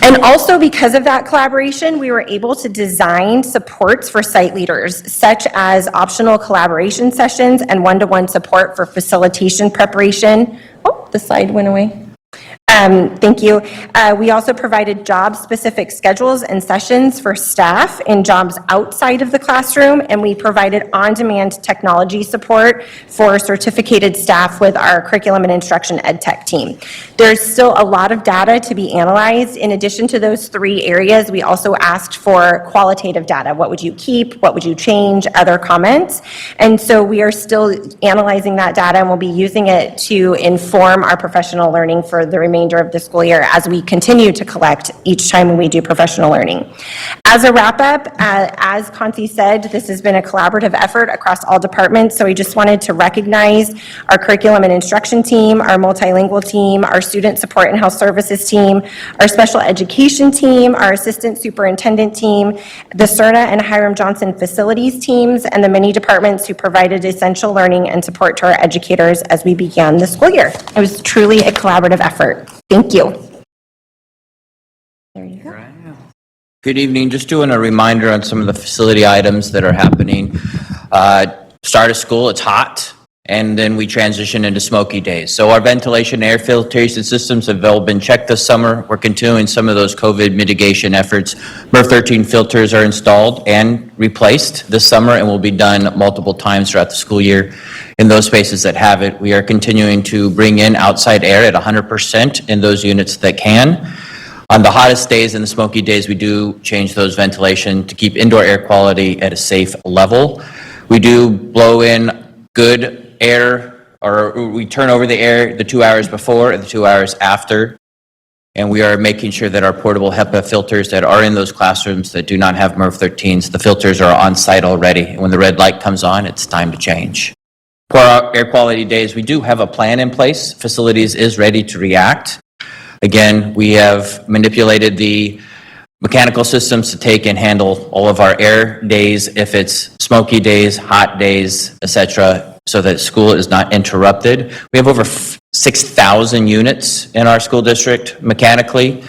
P: And also because of that collaboration, we were able to design supports for site leaders, such as optional collaboration sessions and one-to-one support for facilitation preparation. Oh, the slide went away. Thank you. We also provided job-specific schedules and sessions for staff in jobs outside of the classroom, and we provided on-demand technology support for certificated staff with our curriculum and instruction ed tech team. There's still a lot of data to be analyzed. In addition to those 3 areas, we also asked for qualitative data. What would you keep? What would you change? Other comments. And so we are still analyzing that data, and we'll be using it to inform our professional learning for the remainder of the school year as we continue to collect each time when we do professional learning. As a wrap-up, as Concy said, this has been a collaborative effort across all departments, so we just wanted to recognize our curriculum and instruction team, our multilingual team, our student support and health services team, our special education team, our assistant superintendent team, the Cerna and Hiram Johnson facilities teams, and the many departments who provided essential learning and support to our educators as we began the school year. It was truly a collaborative effort. Thank you. There you go.
Q: Good evening. Just doing a reminder on some of the facility items that are happening. Start of school, it's hot, and then we transition into smoky days. So our ventilation air filtration systems have all been checked this summer. We're continuing some of those COVID mitigation efforts. MERV 13 filters are installed and replaced this summer and will be done multiple times throughout the school year. In those spaces that have it, we are continuing to bring in outside air at 100% in those units that can. On the hottest days and the smoky days, we do change those ventilation to keep indoor air quality at a safe level. We do blow in good air, or we turn over the air the 2 hours before and the 2 hours after. And we are making sure that our portable HEPA filters that are in those classrooms that do not have MERV 13s, the filters are on site already. And when the red light comes on, it's time to change. For our air quality days, we do have a plan in place. Facilities is ready to react. Again, we have manipulated the mechanical systems to take and handle all of our air days, if it's smoky days, hot days, etc., so that school is not interrupted. We have over 6,000 units in our school district mechanically.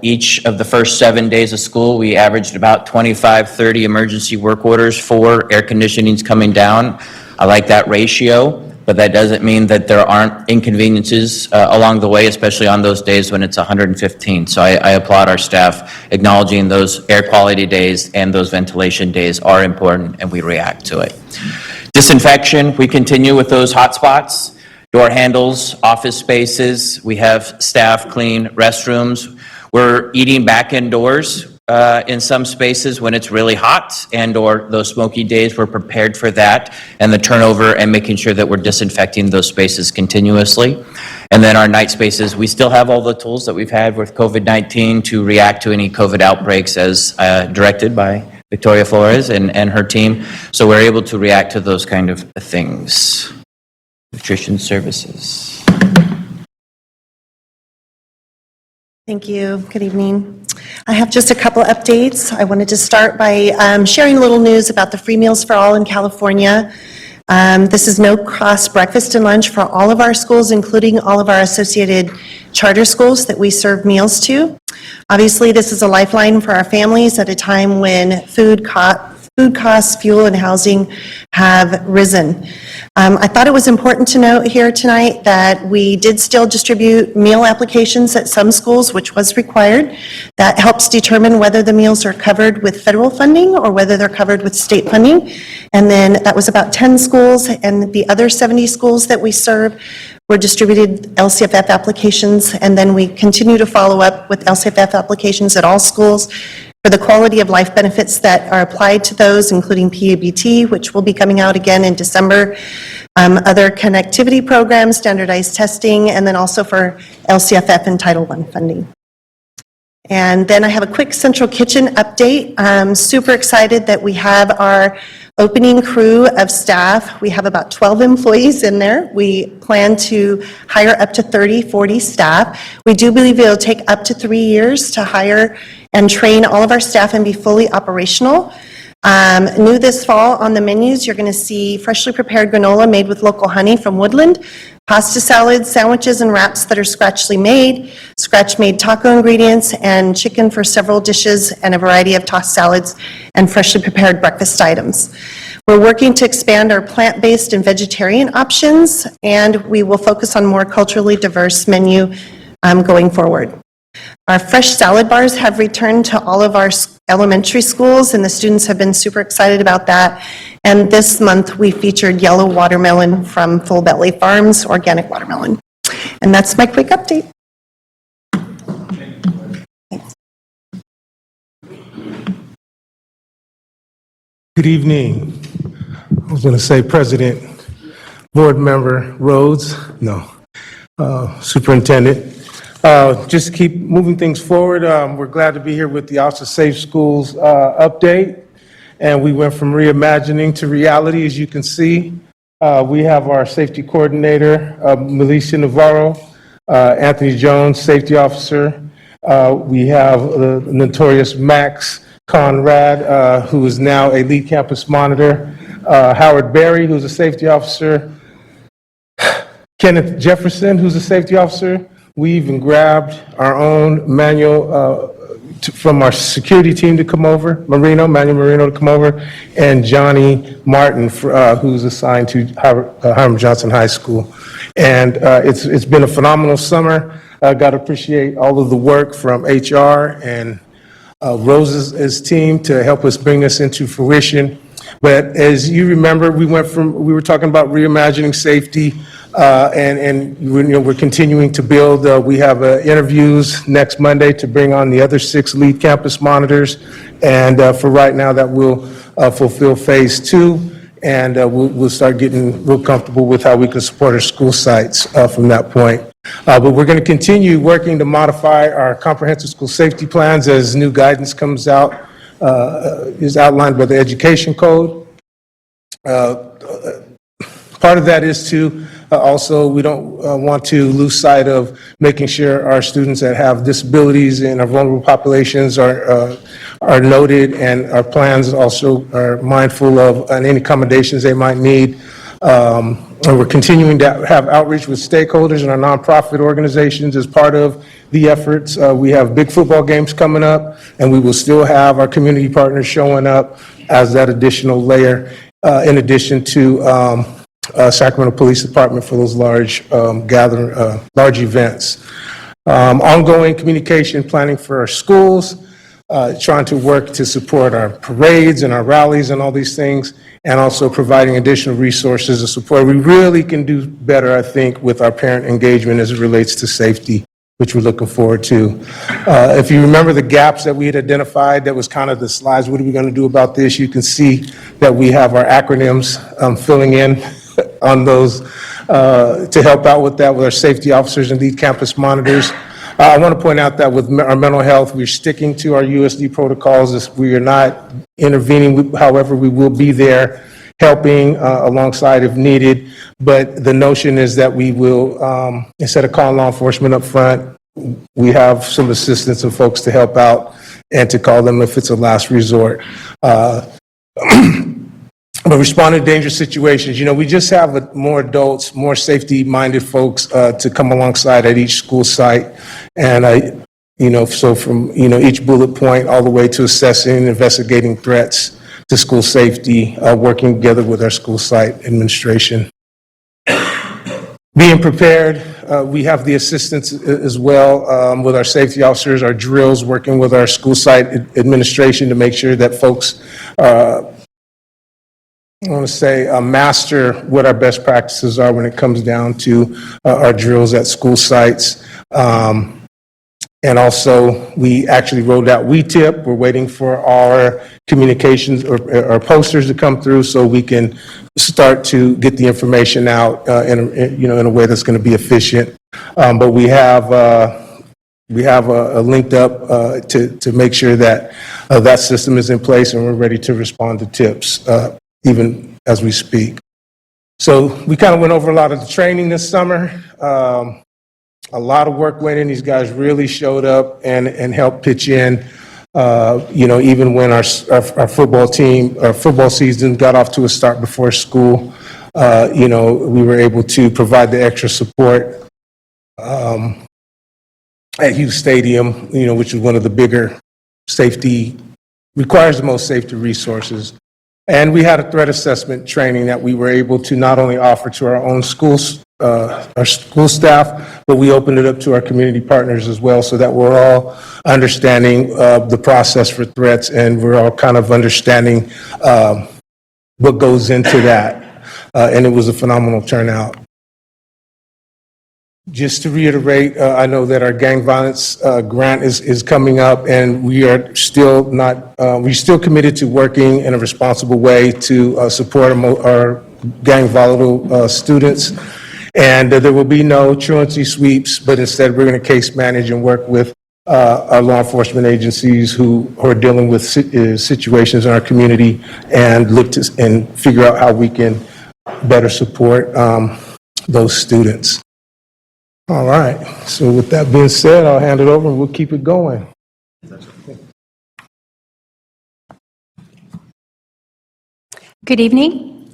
Q: Each of the first 7 days of school, we averaged about 25, 30 emergency work orders for air conditionings coming down. I like that ratio, but that doesn't mean that there aren't inconveniences along the way, especially on those days when it's 115. So I applaud our staff acknowledging those air quality days and those ventilation days are important, and we react to it. Disinfection, we continue with those hot spots. door handles, office spaces. We have staff clean restrooms. We're eating back indoors in some spaces when it's really hot and/or those smoky days. We're prepared for that and the turnover and making sure that we're disinfecting those spaces continuously. And then our night spaces, we still have all the tools that we've had with COVID-19 to react to any COVID outbreaks as directed by Victoria Flores and her team. So we're able to react to those kind of things. Nutrition services.
R: Thank you. Good evening. I have just a couple updates. I wanted to start by sharing a little news about the free meals for all in California. This is no-cost breakfast and lunch for all of our schools, including all of our associated charter schools that we serve meals to. Obviously, this is a lifeline for our families at a time when food costs, fuel, and housing have risen. I thought it was important to note here tonight that we did still distribute meal applications at some schools, which was required. That helps determine whether the meals are covered with federal funding or whether they're covered with state funding. And then that was about 10 schools, and the other 70 schools that we serve were distributed LCFF applications, and then we continue to follow up with LCFF applications at all schools for the quality of life benefits that are applied to those, including PABT, which will be coming out again in December, other connectivity programs, standardized testing, and then also for LCFF and Title I funding. And then I have a quick central kitchen update. I'm super excited that we have our opening crew of staff. We have about 12 employees in there. We plan to hire up to 30, 40 staff. We do believe it'll take up to 3 years to hire and train all of our staff and be fully operational. New this fall on the menus, you're going to see freshly prepared granola made with local honey from Woodland, pasta salads, sandwiches, and wraps that are scratch-made taco ingredients, and chicken for several dishes, and a variety of tossed salads and freshly prepared breakfast items. We're working to expand our plant-based and vegetarian options, and we will focus on more culturally diverse menu going forward. Our fresh salad bars have returned to all of our elementary schools, and the students have been super excited about that. And this month, we featured yellow watermelon from Full Belly Farms, organic watermelon. And that's my quick update.
S: Good evening. I was going to say President, Board Member Rhodes, no, Superintendent. Just keep moving things forward. We're glad to be here with the Office of Safe Schools update. And we went from reimagining to reality, as you can see. We have our safety coordinator, Melissa Navarro, Anthony Jones, safety officer. We have the notorious Max Conrad, who is now a lead campus monitor. Howard Berry, who's a safety officer. Kenneth Jefferson, who's a safety officer. We even grabbed our own manual from our security team to come over, Manuel Marino to come over, and Johnny Martin, who's assigned to Hiram Johnson High School. And it's been a phenomenal summer. I got to appreciate all of the work from HR and Rose's team to help us bring this into fruition. But as you remember, we were talking about reimagining safety, and we're continuing to build. We have interviews next Monday to bring on the other 6 lead campus monitors, and for right now, that will fulfill phase 2, and we'll start getting real comfortable with how we can support our school sites from that point. But we're going to continue working to modify our comprehensive school safety plans as new guidance comes out, is outlined by the Education Code. Part of that is to also, we don't want to lose sight of making sure our students that have disabilities and our vulnerable populations are noted, and our plans also are mindful of any accommodations they might need. And we're continuing to have outreach with stakeholders and our nonprofit organizations as part of the efforts. We have big football games coming up, and we will still have our community partners showing up as that additional layer, in addition to Sacramento Police Department for those large large events. Ongoing communication planning for our schools. trying to work to support our parades and our rallies and all these things, and also providing additional resources and support. We really can do better, I think, with our parent engagement as it relates to safety, which we're looking forward to. If you remember the gaps that we had identified, that was kind of the slides, what are we going to do about this? You can see that we have our acronyms filling in on those to help out with that with our safety officers and lead campus monitors. I want to point out that with our mental health, we're sticking to our USD protocols. We are not intervening. However, we will be there helping alongside if needed. But the notion is that we will, instead of calling law enforcement up front, we have some assistance and folks to help out and to call them if it's a last resort. But responding to dangerous situations, we just have more adults, more safety-minded folks to come alongside at each school site. And so from, each bullet point all the way to assessing and investigating threats to school safety, working together with our school site administration. Being prepared, we have the assistance as well with our safety officers, our drills, working with our school site administration to make sure that folks master what our best practices are when it comes down to our drills at school sites. And also, we actually rolled out WeTip. We're waiting for our communications or our posters to come through so we can start to get the information out in a way that's going to be efficient. But we have a linked up to make sure that that system is in place and we're ready to respond to tips even as we speak. So we kind of went over a lot of the training this summer. A lot of work went in. These guys really showed up and helped pitch in. Even when our football team, our football season got off to a start before school, we were able to provide the extra support at Hughes Stadium, which is one of the bigger requires the most safety resources. And we had a threat assessment training that we were able to not only offer to our own schools, our school staff, but we opened it up to our community partners as well so that we're all understanding the process for threats and we're all kind of understanding what goes into that. And it was a phenomenal turnout. Just to reiterate, I know that our gang violence grant is coming up, and we are still we're still committed to working in a responsible way to support our gang volatile students. And there will be no truancy sweeps, but instead we're going to case manage and work with our law enforcement agencies who are dealing with situations in our community and look to and figure out how we can better support those students. All right, so with that being said, I'll hand it over and we'll keep it going.
N: Good evening.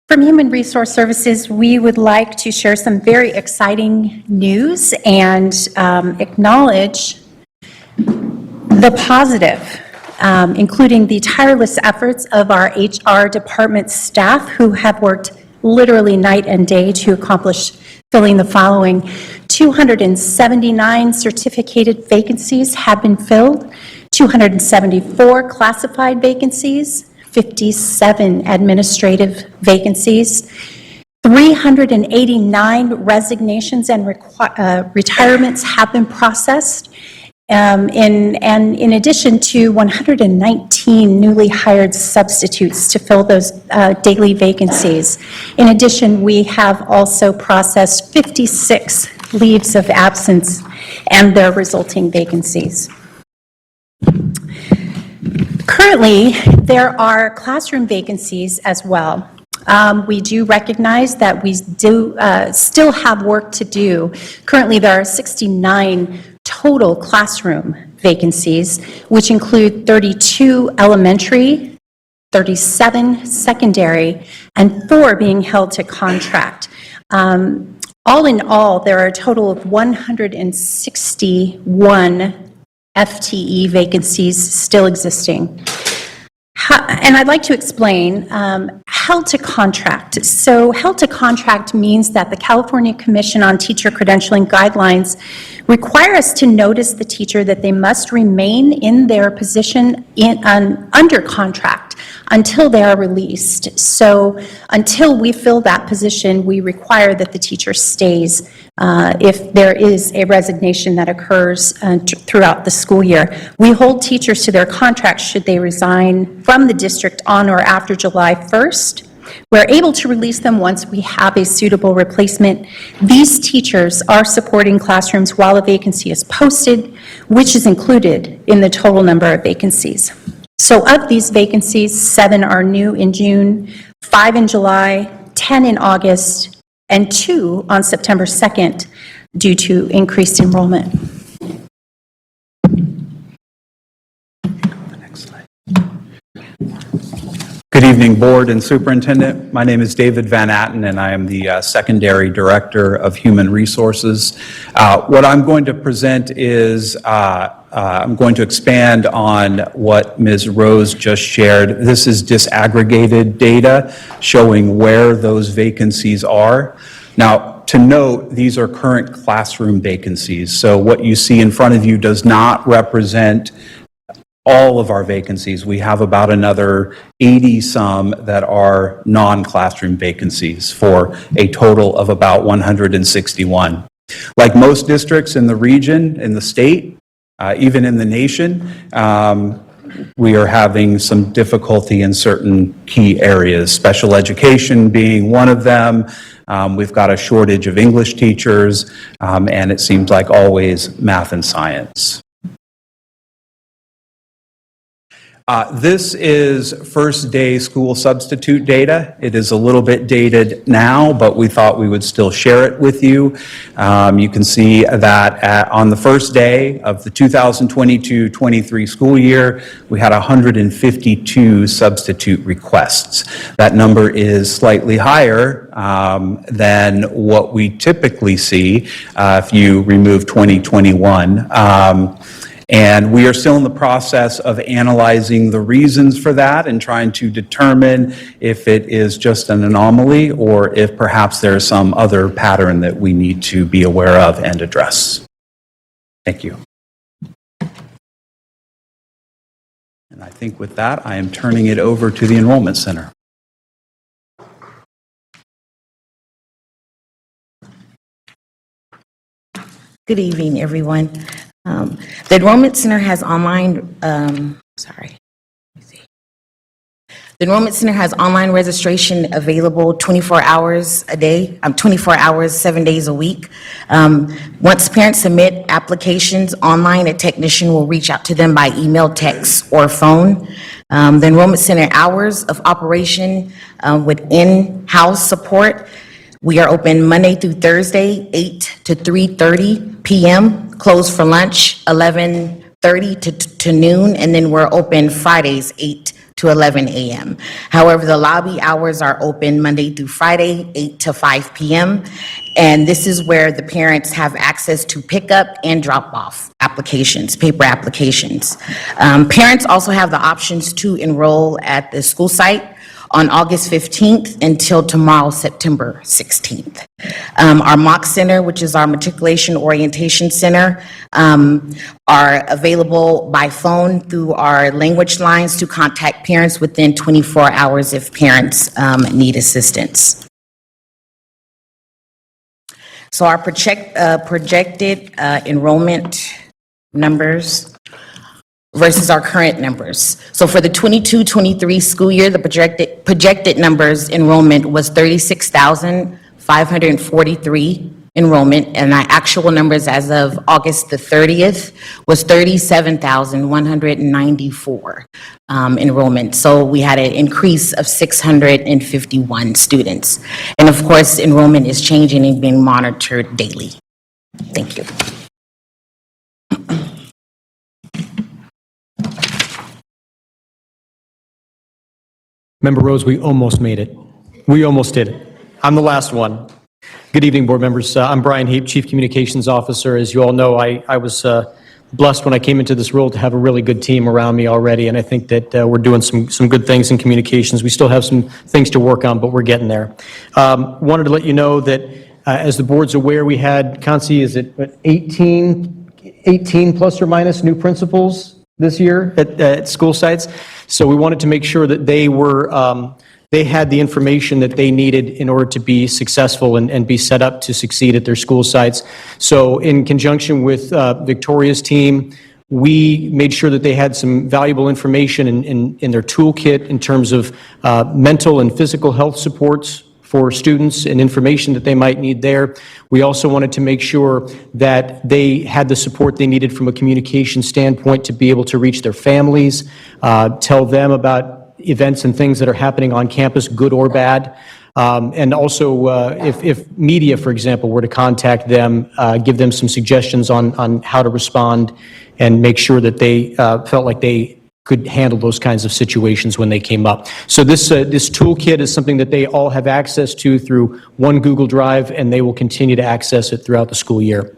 N: From Human Resource Services, we would like to share some very exciting news and acknowledge the positive, including the tireless efforts of our HR department staff who have worked literally night and day to accomplish filling the following. 279 certificated vacancies have been filled, 274 classified vacancies, 57 administrative vacancies, 389 resignations and retirements have been processed, and in addition to 119 newly hired substitutes to fill those daily vacancies. In addition, we have also processed 56 leaves of absence and their resulting vacancies. Currently, there are classroom vacancies as well. We do recognize that we do still have work to do. Currently, there are 69 total classroom vacancies, which include 32 elementary, 37 secondary, and 4 being held to contract. All in all, there are a total of 161 FTE vacancies still existing. And I'd like to explain held to contract. So held to contract means that the California Commission on Teacher Credentialing Guidelines require us to notice the teacher that they must remain in their position under contract until they are released. So until we fill that position, we require that the teacher stays if there is a resignation that occurs throughout the school year. We hold teachers to their contracts should they resign from the district on or after July 1st. We're able to release them once we have a suitable replacement. These teachers are supporting classrooms while a vacancy is posted, which is included in the total number of vacancies. So of these vacancies, 7 are new in June, 5 in July, 10 in August, and 2 on September 2nd due to increased enrollment.
T: Good evening, Board and Superintendent. My name is David Van Atten, and I am the Secondary Director of Human Resources. What I'm going to present is I'm going to expand on what Ms. Rose just shared. This is disaggregated data showing where those vacancies are. Now, to note, these are current classroom vacancies. So what you see in front of you does not represent all of our vacancies. We have about another 80-some that are non-classroom vacancies for a total of about 161. Like most districts in the region, in the state, even in the nation, we are having some difficulty in certain key areas, special education being one of them. We've got a shortage of English teachers, and it seems like always math and science. This is first day school substitute data. It is a little bit dated now, but we thought we would still share it with you. You can see that on the first day of the 2022-23 school year, we had 152 substitute requests. That number is slightly higher than what we typically see if you remove 2021. And we are still in the process of analyzing the reasons for that and trying to determine if it is just an anomaly or if perhaps there is some other pattern that we need to be aware of and address. Thank you. And I think with that, I am turning it over to the Enrollment Center.
U: Good evening, everyone. The Enrollment Center has online, The Enrollment Center has online registration available 24 hours a day, 24 hours, 7 days a week. Once parents submit applications online, a technician will reach out to them by email, text, or phone. The Enrollment Center hours of operation with in-house support. We are open Monday through Thursday, 8 to 3:30 p.m., closed for lunch, 11:30 to noon, and then we're open Fridays, 8 to 11 a.m. However, the lobby hours are open Monday through Friday, 8 to 5 p.m., and this is where the parents have access to pick up and drop off applications, paper applications. Parents also have the options to enroll at the school site on August 15th until tomorrow, September 16th. Our mock center, which is our matriculation orientation center, are available by phone through our language lines to contact parents within 24 hours if parents need assistance. So our projected enrollment numbers versus our current numbers. So for the 22-23 school year, the projected numbers enrollment was 36,543 enrollment, and our actual numbers as of August the 30th was 37,194 enrollment. So we had an increase of 651 students. And of course, enrollment is changing and being monitored daily. Thank you.
G: Member Rose, we almost made it. We almost did it. I'm the last one. Good evening, board members. I'm Brian Heap, Chief Communications Officer. As you all know, I was blessed when I came into this role to have a really good team around me already, and I think that we're doing some good things in communications. We still have some things to work on, but we're getting there. Wanted to let you know that, as the board's aware, we had, Kansi, is it 18 plus or minus new principals this year at school sites? So we wanted to make sure that they were, they had the information that they needed in order to be successful and be set up to succeed at their school sites. So in conjunction with Victoria's team, we made sure that they had some valuable information in their toolkit in terms of mental and physical health supports for students and information that they might need there. We also wanted to make sure that they had the support they needed from a communication standpoint to be able to reach their families, tell them about events and things that are happening on campus, good or bad. And also, if media, for example, were to contact them, give them some suggestions on how to respond and make sure that they felt like they could handle those kinds of situations when they came up. So this toolkit is something that they all have access to through one Google Drive, and they will continue to access it throughout the school year.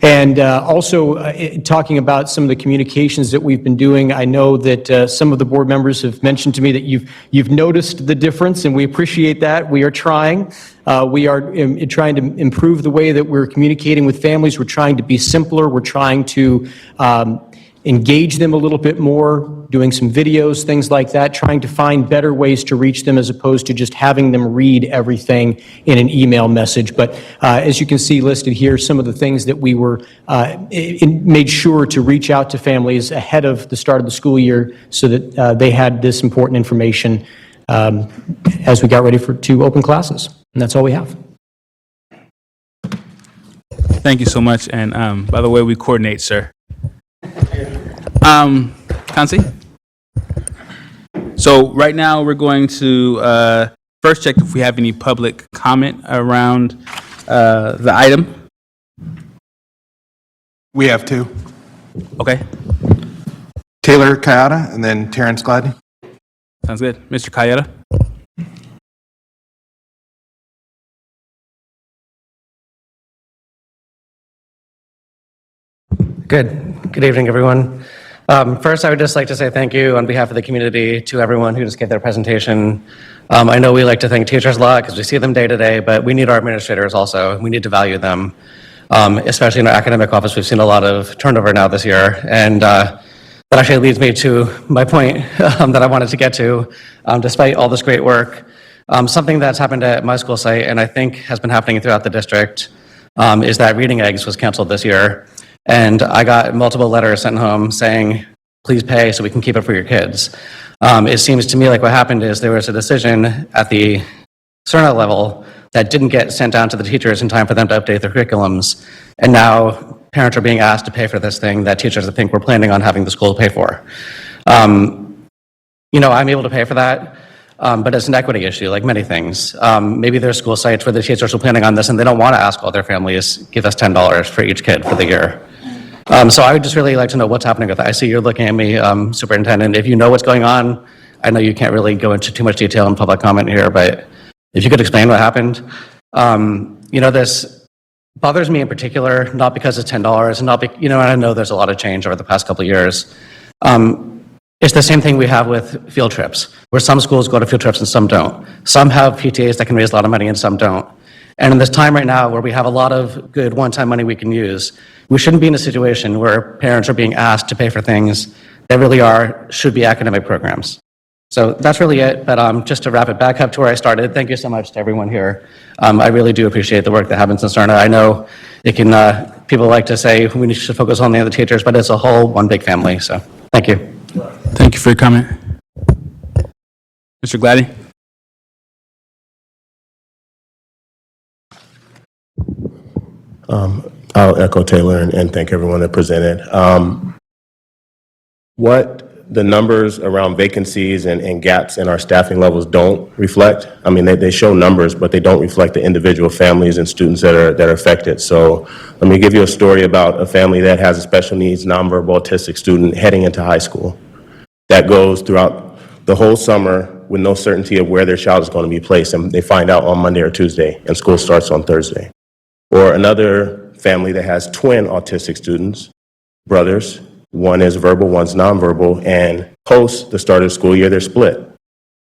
G: And also, talking about some of the communications that we've been doing, I know that some of the board members have mentioned to me that you've noticed the difference, and we appreciate that. We are trying. We are trying to improve the way that we're communicating with families. We're trying to be simpler. We're trying to engage them a little bit more, doing some videos, things like that, trying to find better ways to reach them as opposed to just having them read everything in an email message. But as you can see listed here, some of the things that we were made sure to reach out to families ahead of the start of the school year so that they had this important information as we got ready to open classes. And that's all we have.
A: Thank you so much. And by the way, we coordinate, sir. Kansi? So right now we're going to first check if we have any public comment around the item.
C: We have two.
A: Okay,
C: Taylor Kayada and then Terrence Gladney.
A: sounds good. Mr. Kayeda?
V: Good evening, everyone. First, I would just like to say thank you on behalf of the community to everyone who just gave their presentation. I know we like to thank teachers a lot because we see them day to day, but we need our administrators also. We need to value them. Especially in our academic office, we've seen a lot of turnover now this year. And that actually leads me to my point that I wanted to get to. Despite all this great work, something that's happened at my school site, and I think has been happening throughout the district, is that Reading Eggs was canceled this year. And I got multiple letters sent home saying, please pay so we can keep it for your kids. It seems to me like what happened is there was a decision at the CERNA level that didn't get sent down to the teachers in time for them to update their curriculums. And now parents are being asked to pay for this thing that teachers I think were planning on having the school pay for. I'm able to pay for that. But it's an equity issue, like many things. Maybe there's school sites where the teachers are planning on this and they don't want to ask all their families, give us $10 for each kid for the year. So I would just really like to know what's happening with that. I see you're looking at me, Superintendent. If you know what's going on, I know you can't really go into too much detail in public comment here, but if you could explain what happened. This bothers me in particular, not because it's $10, and not and I know there's a lot of change over the past couple of years. It's the same thing we have with field trips, where some schools go to field trips and some don't. Some have PTAs that can raise a lot of money and some don't. And in this time right now where we have a lot of good one-time money we can use, we shouldn't be in a situation where parents are being asked to pay for things that really should be academic programs. So that's really it, but just to wrap it back up to where I started, thank you so much to everyone here. I really do appreciate the work that happens in CERNA. I know it can, people like to say we should focus on the other teachers, but it's a whole one big family, so thank you.
A: Thank you for your comment. Mr. Gladney?
I: I'll echo Taylor and thank everyone that presented. What the numbers around vacancies and gaps in our staffing levels don't reflect, I mean, they show numbers, but they don't reflect the individual families and students that are affected. So let me give you a story about a family that has a special needs nonverbal autistic student heading into high school that goes throughout the whole summer with no certainty of where their child is going to be placed, and they find out on Monday or Tuesday, and school starts on Thursday. Or another family that has twin autistic students brothers. One is verbal, one's nonverbal, and post the start of the school year, they're split.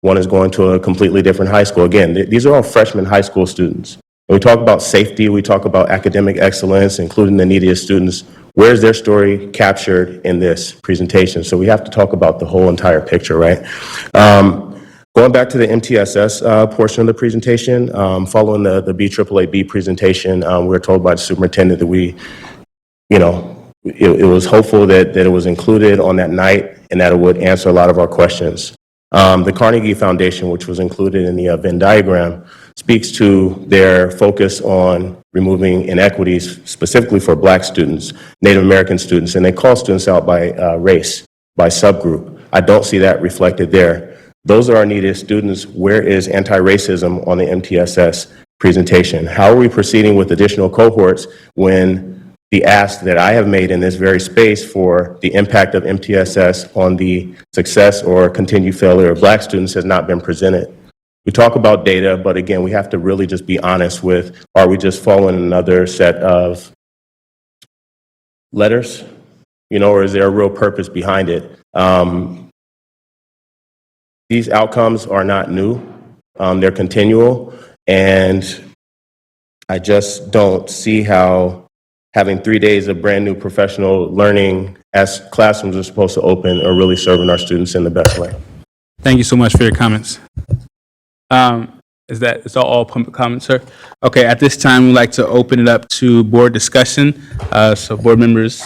I: One is going to a completely different high school. Again, these are all freshman high school students. When we talk about safety, we talk about academic excellence, including the neediest students. Where's their story captured in this presentation? So we have to talk about the whole entire picture, right? Going back to the MTSS portion of the presentation, following the BAAB presentation, we were told by the superintendent that it was hopeful that it was included on that night and that it would answer a lot of our questions. The Carnegie Foundation, which was included in the Venn diagram, speaks to their focus on removing inequities, specifically for Black students, Native American students, and they call students out by race, by subgroup. I don't see that reflected there. Those are our neediest students. Where is anti-racism on the MTSS presentation? How are we proceeding with additional cohorts when the ask that I have made in this very space for the impact of MTSS on the success or continued failure of Black students has not been presented? We talk about data, but again, we have to really just be honest with, are we just following another set of letters, or is there a real purpose behind it? These outcomes are not new, they're continual, and I just don't see how having 3 days of brand new professional learning as classrooms are supposed to open are really serving our students in the best way.
A: Thank you so much for your comments. Is that all public comments, sir? Okay, at this time, we'd like to open it up to board discussion. So board members,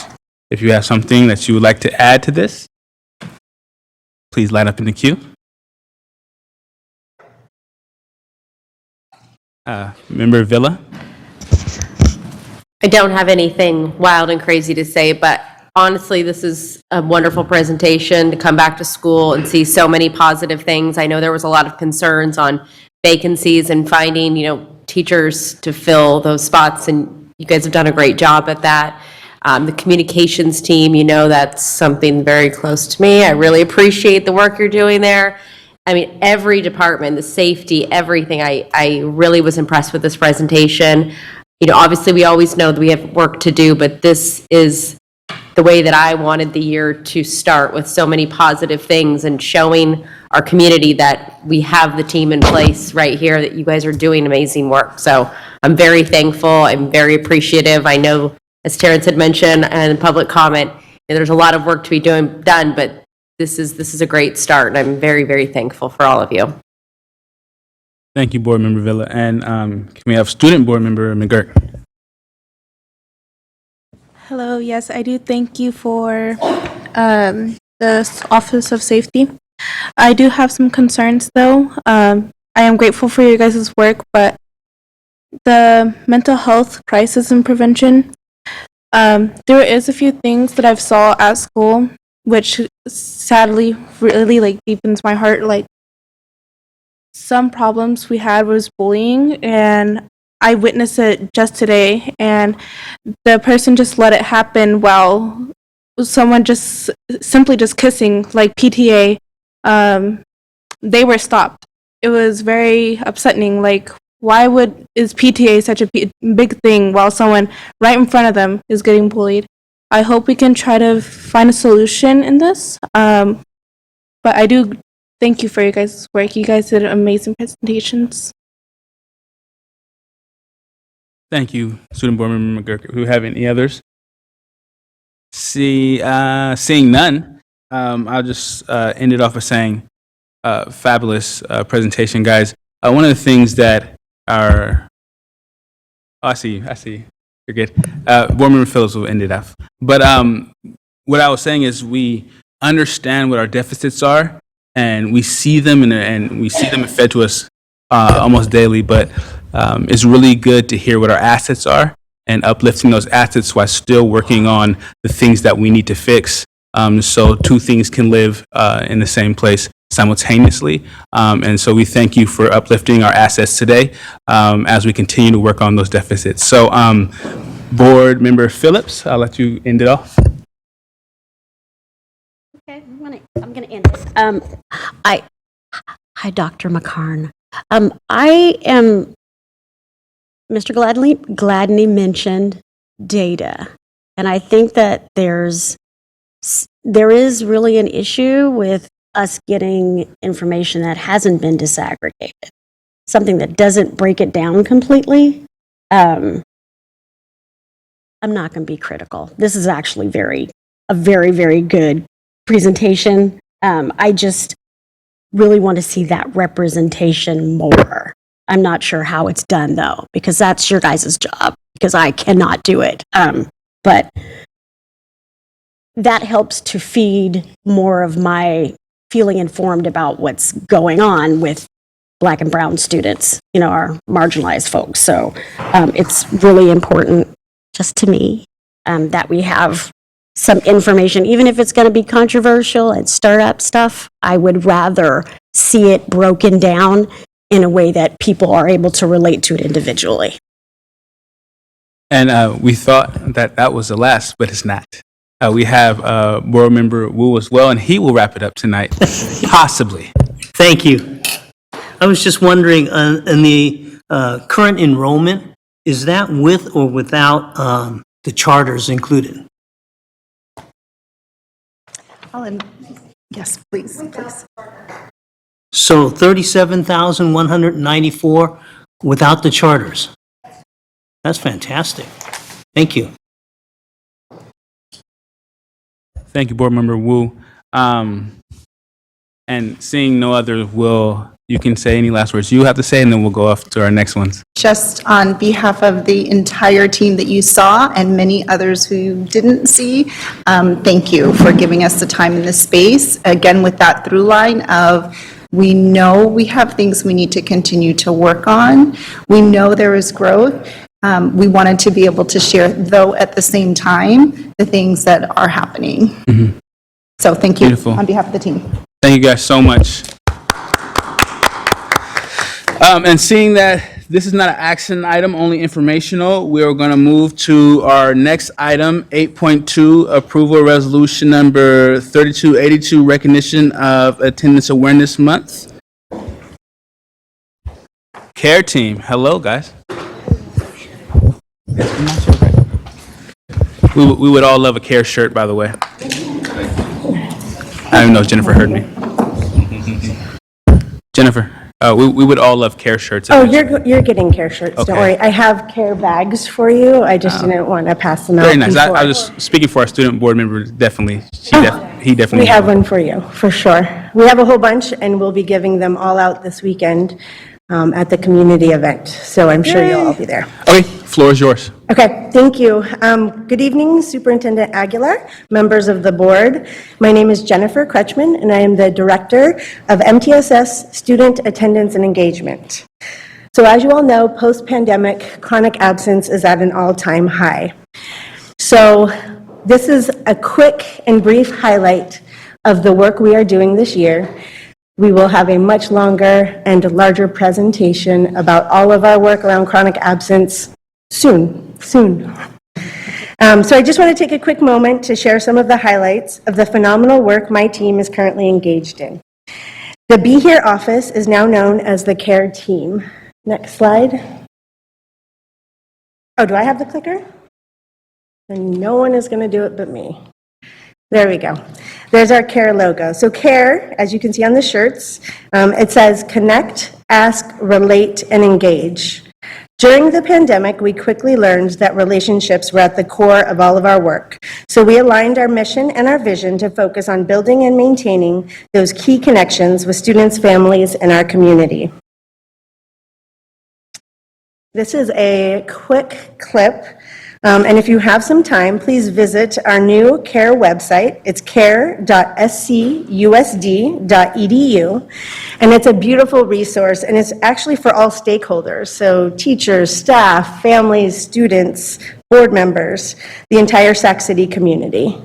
A: if you have something that you would like to add to this, please line up in the queue. Member Villa?
D: I don't have anything wild and crazy to say, but honestly, this is a wonderful presentation to come back to school and see so many positive things. I know there was a lot of concerns on vacancies and finding, teachers to fill those spots, and you guys have done a great job at that. The communications team, that's something very close to me. I really appreciate the work you're doing there. I mean, every department, the safety, everything, I really was impressed with this presentation. Obviously, we always know that we have work to do, but this is the way that I wanted the year to start, with so many positive things and showing our community that we have the team in place right here, that you guys are doing amazing work. So I'm very thankful. I'm very appreciative. I know, as Terrence had mentioned in public comment, there's a lot of work to be done, but this is a great start, and I'm very, very thankful for all of you.
A: Thank you, Board Member Villa. And can we have Student Board Member McGurk?
E: Hello, yes, I do thank you for the Office of Safety. I do have some concerns, though. I am grateful for your guys' work, but the mental health crisis and prevention, there is a few things that I've saw at school, which sadly really deepens my heart. Some problems we had was bullying, and I witnessed it just today, and the person just let it happen while someone just simply just kissing, like PTA, they were stopped. It was very upsetting. Why is PTA such a big thing while someone right in front of them is getting bullied? I hope we can try to find a solution in this, but I do thank you for your guys' work. You guys did amazing presentations.
A: Thank you, Student Board Member McGurk. Do we have any others? Seeing none, I'll just end it off by saying fabulous presentation, guys. One of the things that are... Oh, I see you. You're good. Board Member Phillips will end it off. But what I was saying is we understand what our deficits are, and we see them, and we see them fed to us almost daily, but it's really good to hear what our assets are and uplifting those assets while still working on the things that we need to fix, so two things can live in the same place simultaneously. And so we thank you for uplifting our assets today as we continue to work on those deficits. So Board Member Phillips, I'll let you end it off.
W: Okay, I'm going to end it. Hi, Dr. McCarn. Mr. Gladney mentioned data. And I think that there is really an issue with us getting information that hasn't been disaggregated, something that doesn't break it down completely. I'm not going to be critical. This is actually a very, very good presentation. I just really want to see that representation more. I'm not sure how it's done though, because that's your guys' job, because I cannot do it. But that helps to feed more of my feeling informed about what's going on with Black and brown students, our marginalized folks. So it's really important just to me that we have some information, even if it's going to be controversial and stir up stuff. I would rather see it broken down in a way that people are able to relate to it individually.
A: And we thought that was the last, but it's not. We have board member Wu as well, and he will wrap it up tonight, possibly.
F: Thank you. I was just wondering, in the current enrollment, is that with or without the charters included?
M: Yes, please.
F: So 37,194 without the charters. That's fantastic. Thank you.
A: Thank you, board member Wu. And seeing no others, you can say any last words you have to say, and then we'll go off to our next ones.
M: Just on behalf of the entire team that you saw and many others who you didn't see, thank you for giving us the time and the space. Again, with that through line of, we know we have things we need to continue to work on. We know there is growth. We wanted to be able to share, though, at the same time, the things that are happening.
A: Mm-hmm.
M: So thank you
A: Beautiful.
M: on behalf of the team.
A: Thank you guys so much. And seeing that this is not an action item, only informational, we are going to move to our next item, 8.2, approval resolution number 3282, recognition of Attendance Awareness Month. Care team, hello guys. We would all love a care shirt, by the way. I don't even know if Jennifer heard me. Jennifer, we would all love care shirts.
W: Oh, you're getting care shirts.
A: Okay.
W: Don't worry. I have care bags for you. I just didn't want to pass them out.
A: Very nice. I
W: before.
A: was just speaking for our student board member, definitely. He definitely.
W: We have one for you, for sure. We have a whole bunch, and we'll be giving them all out this weekend at the community event. So I'm sure you'll all be there.
A: Okay, floor is yours.
W: Okay, thank you. Good evening, Superintendent Aguilar, members of the board. My name is Jennifer Kretschmann, and I am the Director of MTSS Student Attendance and Engagement. So as you all know, post-pandemic, chronic absence is at an all-time high. So this is a quick and brief highlight of the work we are doing this year. We will have a much longer and larger presentation about all of our work around chronic absence soon. So I just want to take a quick moment to share some of the highlights of the phenomenal work my team is currently engaged in. The Be Here office is now known as the CARE team. Next slide. Oh, do I have the clicker? And no one is going to do it but me. There we go. There's our CARE logo. So CARE, as you can see on the shirts, it says connect, ask, relate, and engage. During the pandemic, we quickly learned that relationships were at the core of all of our work. So we aligned our mission and our vision to focus on building and maintaining those key connections with students, families, and our community. This is a quick clip, and if you have some time, please visit our new CARE website. It's care.scusd.edu, and it's a beautiful resource, and it's actually for all stakeholders, so teachers, staff, families, students, board members, the entire Sac City community.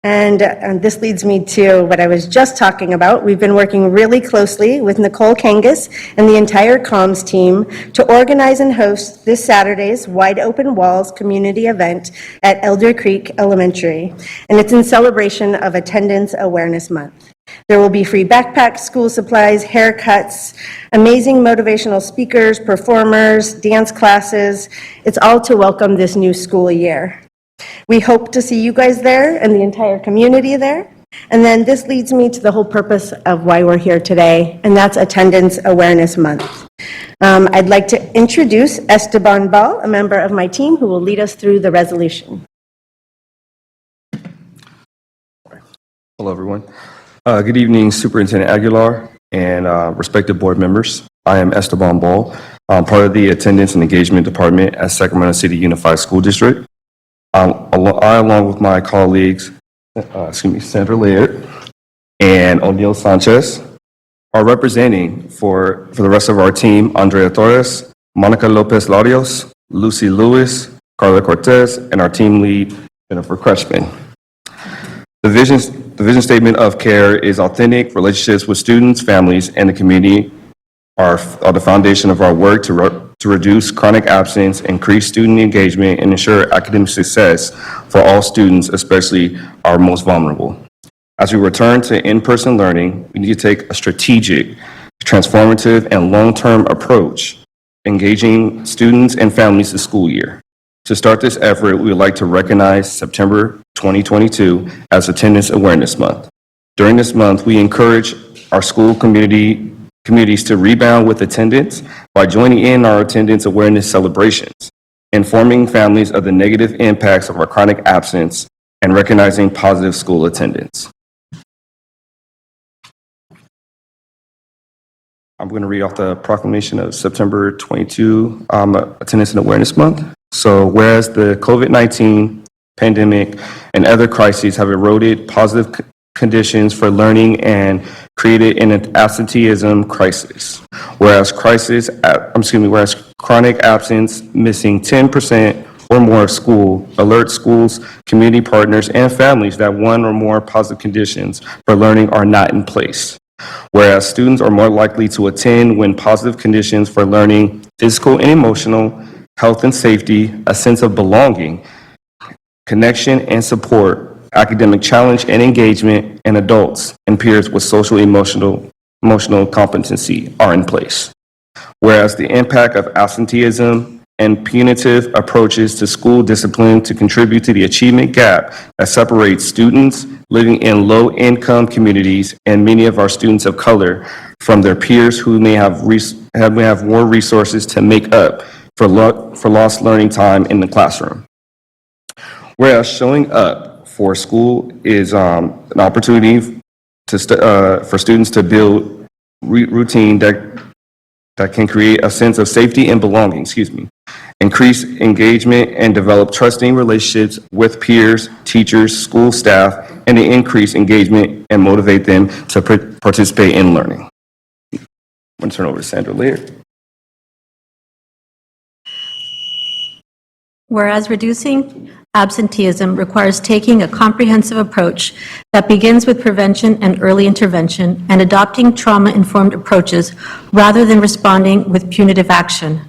W: And this leads me to what I was just talking about. We've been working really closely with Nicole Kangas and the entire comms team to organize and host this Saturday's Wide Open Walls community event at Elder Creek Elementary. And it's in celebration of Attendance Awareness Month. There will be free backpacks, school supplies, haircuts, amazing motivational speakers, performers, dance classes. It's all to welcome this new school year. We hope to see you guys there and the entire community there. And then this leads me to the whole purpose of why we're here today, and that's Attendance Awareness Month. I'd like to introduce Esteban Ball, a member of my team, who will lead us through the resolution.
H: Hello, everyone. Good evening, Superintendent Aguilar and respected board members. I am Esteban Ball. I'm part of the Attendance and Engagement Department at Sacramento City Unified School District. I, along with my colleagues, Sandra Laird and O'Neill Sanchez, are representing for the rest of our team, Andrea Torres, Monica Lopez Larios, Lucy Lewis, Carla Cortez, and our team lead, Jennifer Kretschmann. The vision statement of CARE is authentic relationships with students, families, and the community are the foundation of our work to reduce chronic absence, increase student engagement, and ensure academic success for all students, especially our most vulnerable. As we return to in-person learning, we need to take a strategic, transformative, and long-term approach, engaging students and families this school year. To start this effort, we would like to recognize September 2022 as Attendance Awareness Month. During this month, we encourage our school communities to rebound with attendance by joining in our attendance awareness celebrations, informing families of the negative impacts of our chronic absence, and recognizing positive school attendance. I'm going to read off the proclamation of September 22 Attendance and Awareness Month. So whereas the COVID-19 pandemic and other crises have eroded positive conditions for learning and created an absenteeism crisis, whereas chronic absence, missing 10% or more of school, alert schools, community partners, and families that one or more positive conditions for learning are not in place. Whereas students are more likely to attend when positive conditions for learning, physical and emotional, health and safety, a sense of belonging, connection and support, academic challenge and engagement, and adults and peers with social emotional competency are in place. Whereas the impact of absenteeism and punitive approaches to school discipline to contribute to the achievement gap that separates students living in low-income communities and many of our students of color from their peers who may have more resources to make up for lost learning time in the classroom. Whereas showing up for school is an opportunity for students to build routine that can create a sense of safety and belonging, increase engagement and develop trusting relationships with peers, teachers, school staff, and to increase engagement and motivate them to participate in learning. I'm going to turn over to Sandra Laird.
J: Whereas reducing absenteeism requires taking a comprehensive approach that begins with prevention and early intervention and adopting trauma-informed approaches rather than responding with punitive action.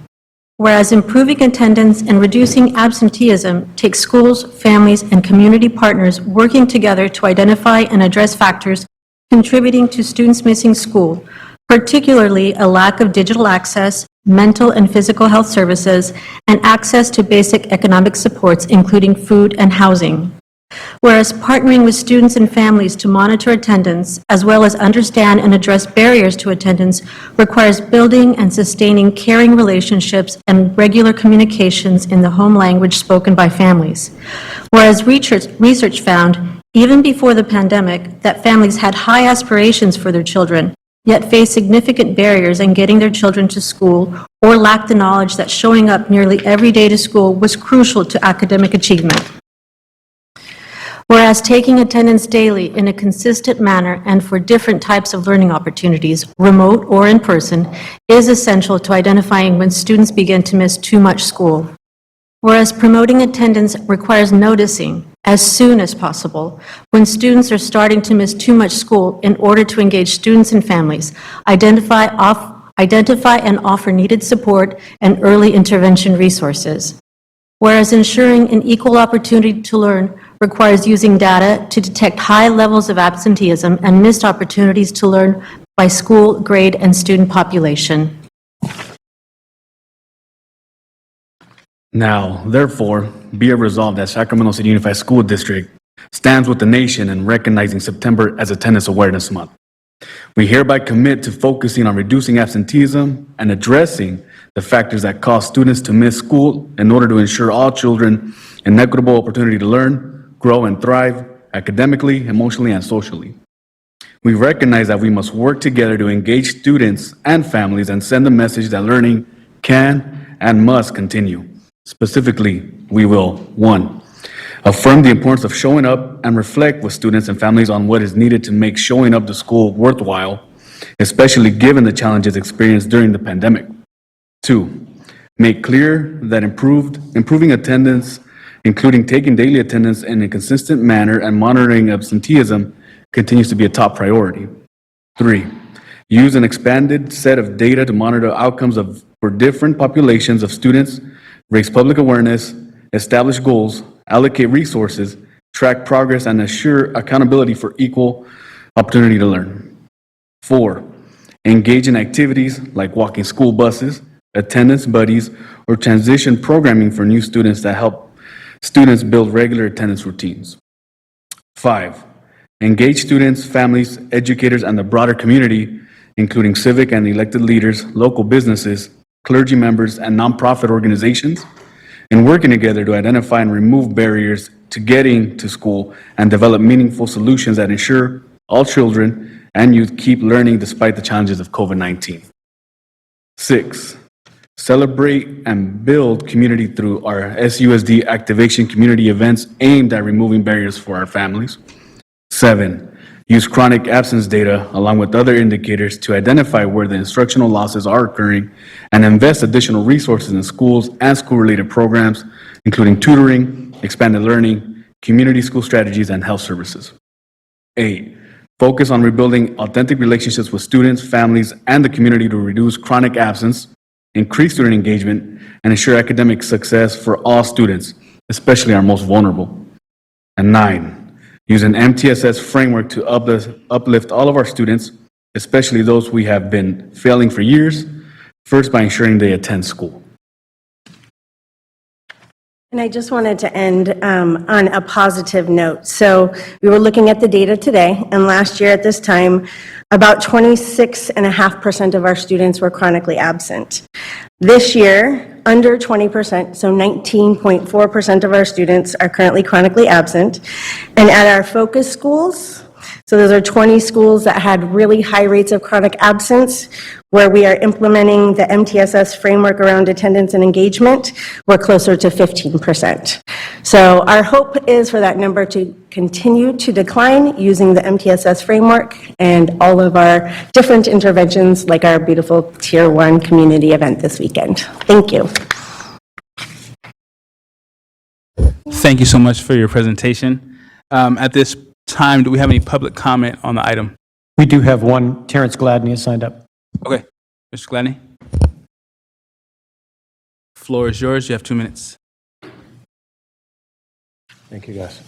J: Whereas improving attendance and reducing absenteeism takes schools, families, and community partners working together to identify and address factors contributing to students missing school, particularly a lack of digital access, mental and physical health services, and access to basic economic supports, including food and housing. Whereas partnering with students and families to monitor attendance, as well as understand and address barriers to attendance, requires building and sustaining caring relationships and regular communications in the home language spoken by families. Whereas research found, even before the pandemic, that families had high aspirations for their children, yet face significant barriers in getting their children to school or lack the knowledge that showing up nearly every day to school was crucial to academic achievement. Whereas taking attendance daily in a consistent manner and for different types of learning opportunities, remote or in person, is essential to identifying when students begin to miss too much school. Whereas promoting attendance requires noticing as soon as possible when students are starting to miss too much school in order to engage students and families, identify and offer needed support and early intervention resources. Whereas ensuring an equal opportunity to learn requires using data to detect high levels of absenteeism and missed opportunities to learn by school, grade, and student population.
B: Now, therefore, be it resolved that Sacramento City Unified School District stands with the nation in recognizing September as Attendance Awareness Month. We hereby commit to focusing on reducing absenteeism and addressing the factors that cause students to miss school in order to ensure all children an equitable opportunity to learn, grow, and thrive academically, emotionally, and socially. We recognize that we must work together to engage students and families and send a message that learning can and must continue. Specifically, we will, 1, affirm the importance of showing up and reflect with students and families on what is needed to make showing up to school worthwhile, especially given the challenges experienced during the pandemic. 2, make clear that improving attendance, including taking daily attendance in a consistent manner and monitoring absenteeism, continues to be a top priority. 3, use an expanded set of data to monitor outcomes for different populations of students, raise public awareness, establish goals, allocate resources, track progress, and assure accountability for equal opportunity to learn. 4, engage in activities like walking school buses, attendance buddies, or transition programming for new students that help students build regular attendance routines. 5, engage students, families, educators, and the broader community, including civic and elected leaders, local businesses, clergy members, and nonprofit organizations, in working together to identify and remove barriers to getting to school and develop meaningful solutions that ensure all children and youth keep learning despite the challenges of COVID-19. 6, celebrate and build community through our SUSD activation community events aimed at removing barriers for our families. 7, use chronic absence data along with other indicators to identify where the instructional losses are occurring and invest additional resources in schools and school-related programs, including tutoring, expanded learning, community school strategies, and health services. 8, focus on rebuilding authentic relationships with students, families, and the community to reduce chronic absence, increase student engagement, and ensure academic success for all students, especially our most vulnerable. And 9, use an MTSS framework to uplift all of our students, especially those we have been failing for years, first by ensuring they attend school.
W: And I just wanted to end on a positive note. So we were looking at the data today, and last year at this time, about 26.5% of our students were chronically absent. This year, under 20%, so 19.4% of our students are currently chronically absent. And at our focus schools, so those are 20 schools that had really high rates of chronic absence, where we are implementing the MTSS framework around attendance and engagement, we're closer to 15%. So our hope is for that number to continue to decline using the MTSS framework and all of our different interventions like our beautiful Tier 1 community event this weekend. Thank you.
A: Thank you so much for your presentation. At this time, do we have any public comment on the item?
G: We do have one. Terrence Gladney has signed up.
A: Okay, Mr. Gladney. Floor is yours. You have 2 minutes.
I: Thank you, guys.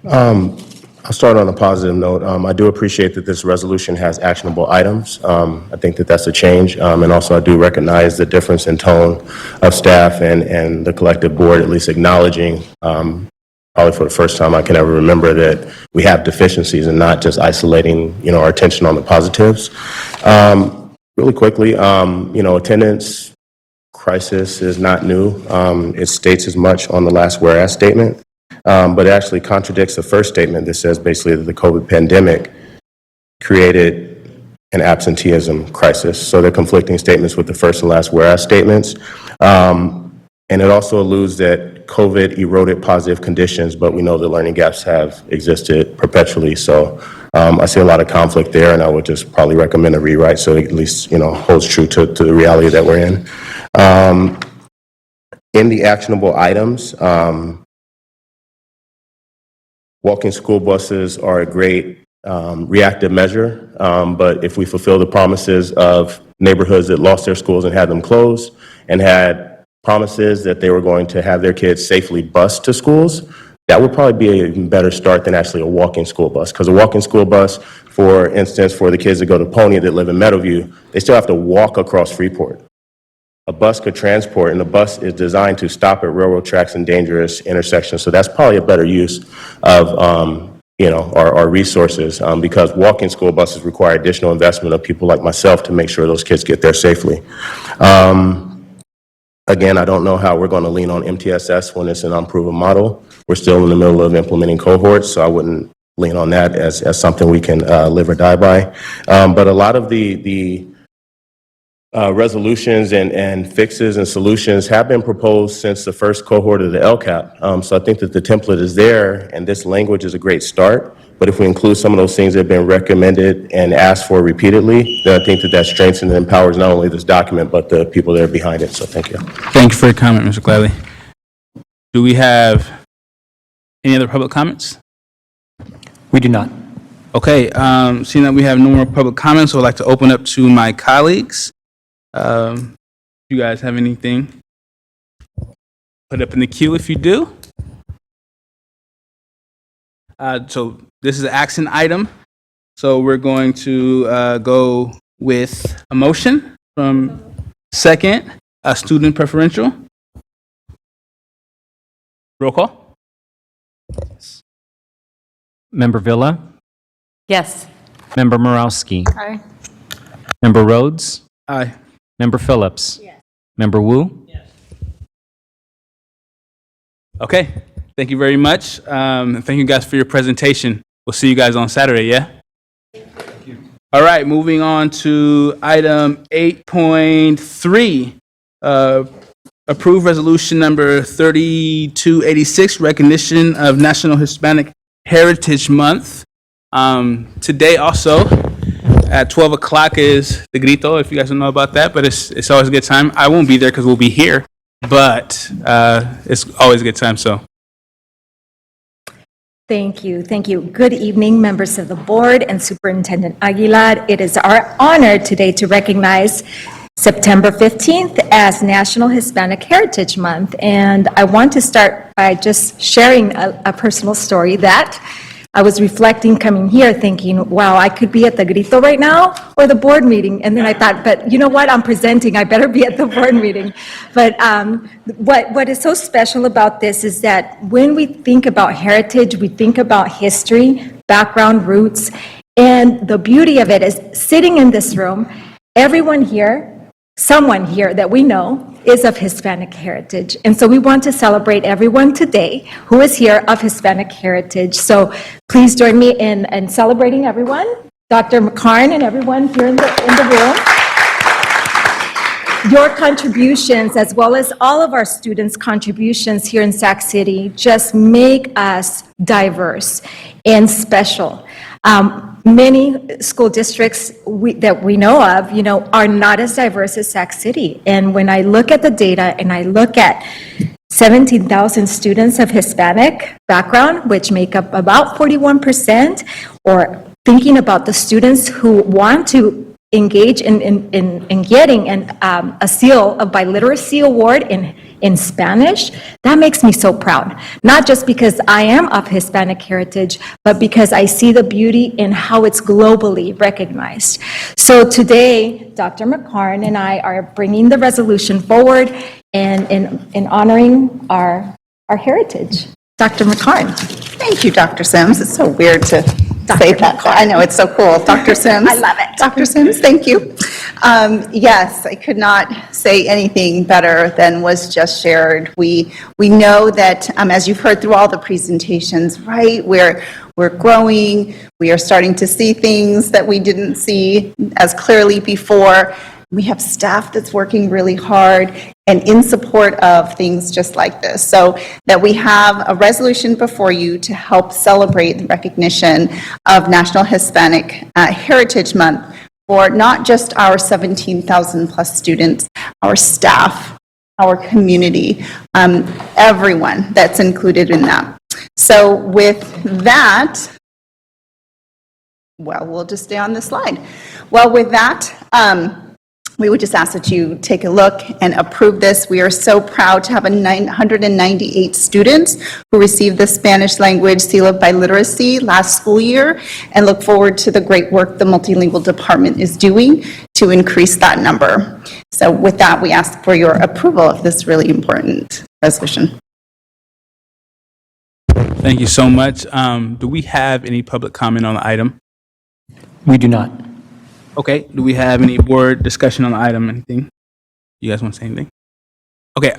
I: I'll start on a positive note. I do appreciate that this resolution has actionable items. I think that that's a change. And also I do recognize the difference in tone of staff and the collective board, at least acknowledging, probably for the first time I can ever remember, that we have deficiencies and not just isolating, our attention on the positives. Really quickly, attendance crisis is not new. It states as much on the last whereas statement. But it actually contradicts the first statement that says basically that the COVID pandemic created an absenteeism crisis. So they're conflicting statements with the first and last whereas statements. And it also alludes that COVID eroded positive conditions, but we know the learning gaps have existed perpetually. So I see a lot of conflict there, and I would just probably recommend a rewrite so it at least, holds true to the reality that we're in. In the actionable items, walking school buses are a great reactive measure, but if we fulfill the promises of neighborhoods that lost their schools and had them closed and had promises that they were going to have their kids safely bused to schools, that would probably be an even better start than actually a walking school bus. Because a walking school bus, for instance, for the kids that go to Pony that live in Meadowview, they still have to walk across Freeport. A bus could transport, and the bus is designed to stop at railroad tracks and dangerous intersections. So that's probably a better use of our resources, because walking school buses require additional investment of people like myself to make sure those kids get there safely. Again, I don't know how we're going to lean on MTSS when it's an unproven model. We're still in the middle of implementing cohorts, so I wouldn't lean on that as something we can live or die by. But a lot of the resolutions and fixes and solutions have been proposed since the first cohort of the LCAP. So I think that the template is there, and this language is a great start. But if we include some of those things that have been recommended and asked for repeatedly, then I think that strengthens and empowers not only this document, but the people that are behind it. So thank you.
A: Thank you for your comment, Mr. Gladley. Do we have any other public comments?
G: We do not.
A: Okay, seeing that we have no more public comments, I would like to open up to my colleagues. You guys have anything? Put up in the queue if you do. So this is an action item. So we're going to go with a motion from second, a student preferential. Roll call.
K: Member Villa,
D: Yes.
K: Member Morowski,
D: Aye.
K: Member Rhodes,
A: Aye.
K: Member Phillips, Member Wu.
A: Okay, thank you very much. Thank you guys for your presentation. We'll see you guys on Saturday, yeah? All right, moving on to item 8.3. Approve resolution number 3286, recognition of National Hispanic Heritage Month. Today also at 12 o'clock is the grito, if you guys don't know about that, but it's always a good time. I won't be there because we'll be here, but it's always a good time, so.
L: Thank you. Thank you. Good evening, members of the board and Superintendent Aguilar. It is our honor today to recognize September 15th as National Hispanic Heritage Month. And I want to start by just sharing a personal story that I was reflecting coming here thinking, wow, I could be at the grito right now or the board meeting. And then I thought, but you know what? I'm presenting. I better be at the board meeting. But what is so special about this is that when we think about heritage, we think about history, background, roots. And the beauty of it is sitting in this room, everyone here, someone here that we know is of Hispanic heritage. And so we want to celebrate everyone today who is here of Hispanic heritage. So please join me in celebrating everyone, Dr. McCarn and everyone here in the room. Your contributions, as well as all of our students' contributions here in Sac City, just make us diverse and special. Many school districts that we know of, are not as diverse as Sac City. And when I look at the data and I look at 17,000 students of Hispanic background, which make up about 41%, or thinking about the students who want to engage in getting a seal of biliteracy award in Spanish, that makes me so proud. Not just because I am of Hispanic heritage, but because I see the beauty in how it's globally recognized. So today, Dr. McCarn and I are bringing the resolution forward and in honoring our heritage. Dr. McCarn.
M: Thank you, Dr. Sims. It's so weird to say that. I know, it's so cool. Dr. Sims.
L: I love it.
M: Dr. Sims, thank you. Yes, I could not say anything better than was just shared. We know that, as you've heard through all the presentations, right, we're growing, we are starting to see things that we didn't see as clearly before. We have staff that's working really hard and in support of things just like this. So that we have a resolution before you to help celebrate the recognition of National Hispanic Heritage Month for not just our 17,000 plus students, our staff, our community, everyone that's included in that. So with that, well, we'll just stay on this slide. Well, with that, we would just ask that you take a look and approve this. We are so proud to have 998 students who received the Spanish language seal of biliteracy last school year, and look forward to the great work the multilingual department is doing to increase that number. So with that, we ask for your approval of this really important resolution.
A: Thank you so much. Do we have any public comment on the item?
G: We do not.
A: Okay, do we have any board discussion on the item, anything? You guys want to say anything? Okay,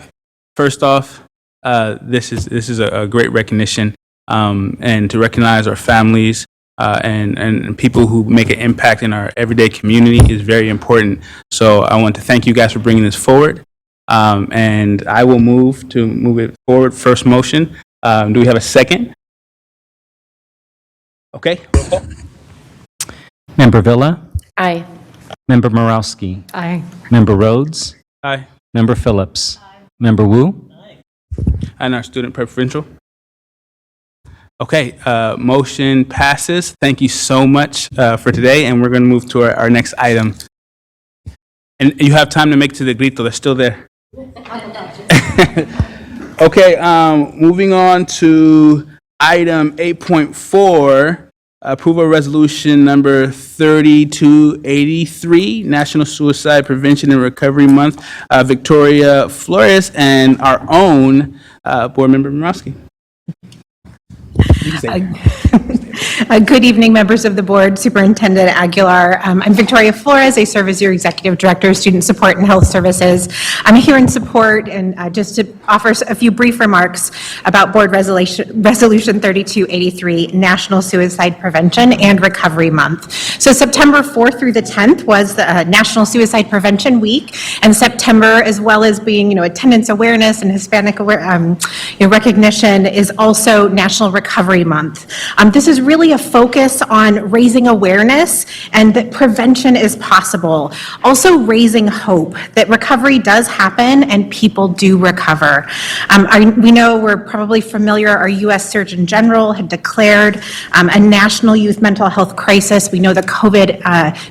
A: first off, this is a great recognition, and to recognize our families and people who make an impact in our everyday community is very important. So I want to thank you guys for bringing this forward, and I will move it forward. First motion. Do we have a second? Okay.
K: Member Villa?
D: Aye.
K: Member Morowski?
D: Aye.
K: Member Rhodes?
A: Aye.
K: Member Phillips? Member Wu?
A: And our student preferential. Okay, motion passes. Thank you so much for today, and we're going to move to our next item. And you have time to make it to the grito. They're still there. Okay, moving on to item 8.4, approval of resolution number 3283, National Suicide Prevention and Recovery Month. Victoria Flores and our own board member Morowski.
N: Good evening, members of the board, Superintendent Aguilar. I'm Victoria Flores. I serve as your Executive Director of Student Support and Health Services. I'm here in support and just to offer a few brief remarks about Board Resolution 3283, National Suicide Prevention and Recovery Month. So September 4th through the 10th was the National Suicide Prevention Week, and September, as well as being, attendance awareness and Hispanic recognition, is also National Recovery Month. This is really a focus on raising awareness and that prevention is possible. Also raising hope that recovery does happen and people do recover. We know, we're probably familiar, our U.S. Surgeon General had declared a national youth mental health crisis. We know the COVID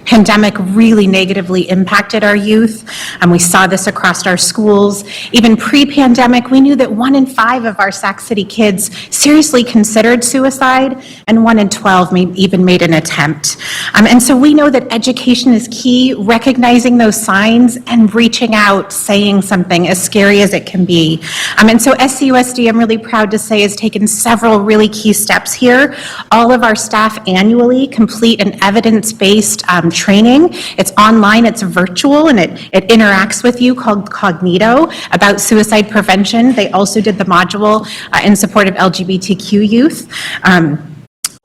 N: pandemic really negatively impacted our youth. We saw this across our schools. Even pre-pandemic, we knew that 1 in 5 of our Sac City kids seriously considered suicide, and 1 in 12 even made an attempt. And so we know that education is key, recognizing those signs and reaching out, saying something, as scary as it can be. And so SCUSD, I'm really proud to say, has taken several really key steps here. All of our staff annually complete an evidence-based training. It's online, it's virtual, and it interacts with you, called Cognito, about suicide prevention. They also did the module in support of LGBTQ youth.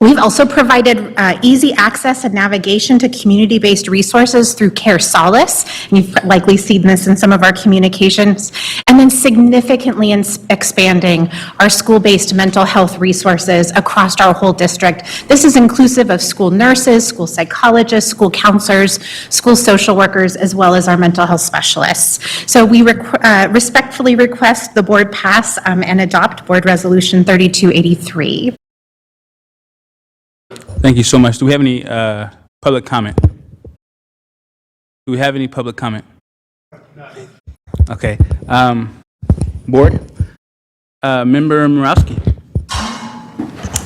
N: We've also provided easy access and navigation to community-based resources through Care Solace, and you've likely seen this in some of our communications, and then significantly expanding our school-based mental health resources across our whole district. This is inclusive of school nurses, school psychologists, school counselors, school social workers, as well as our mental health specialists. So we respectfully request the board pass and adopt Board Resolution 3283.
A: Thank you so much. Do we have any public comment? Do we have any public comment? Okay. Board? Member Morowski.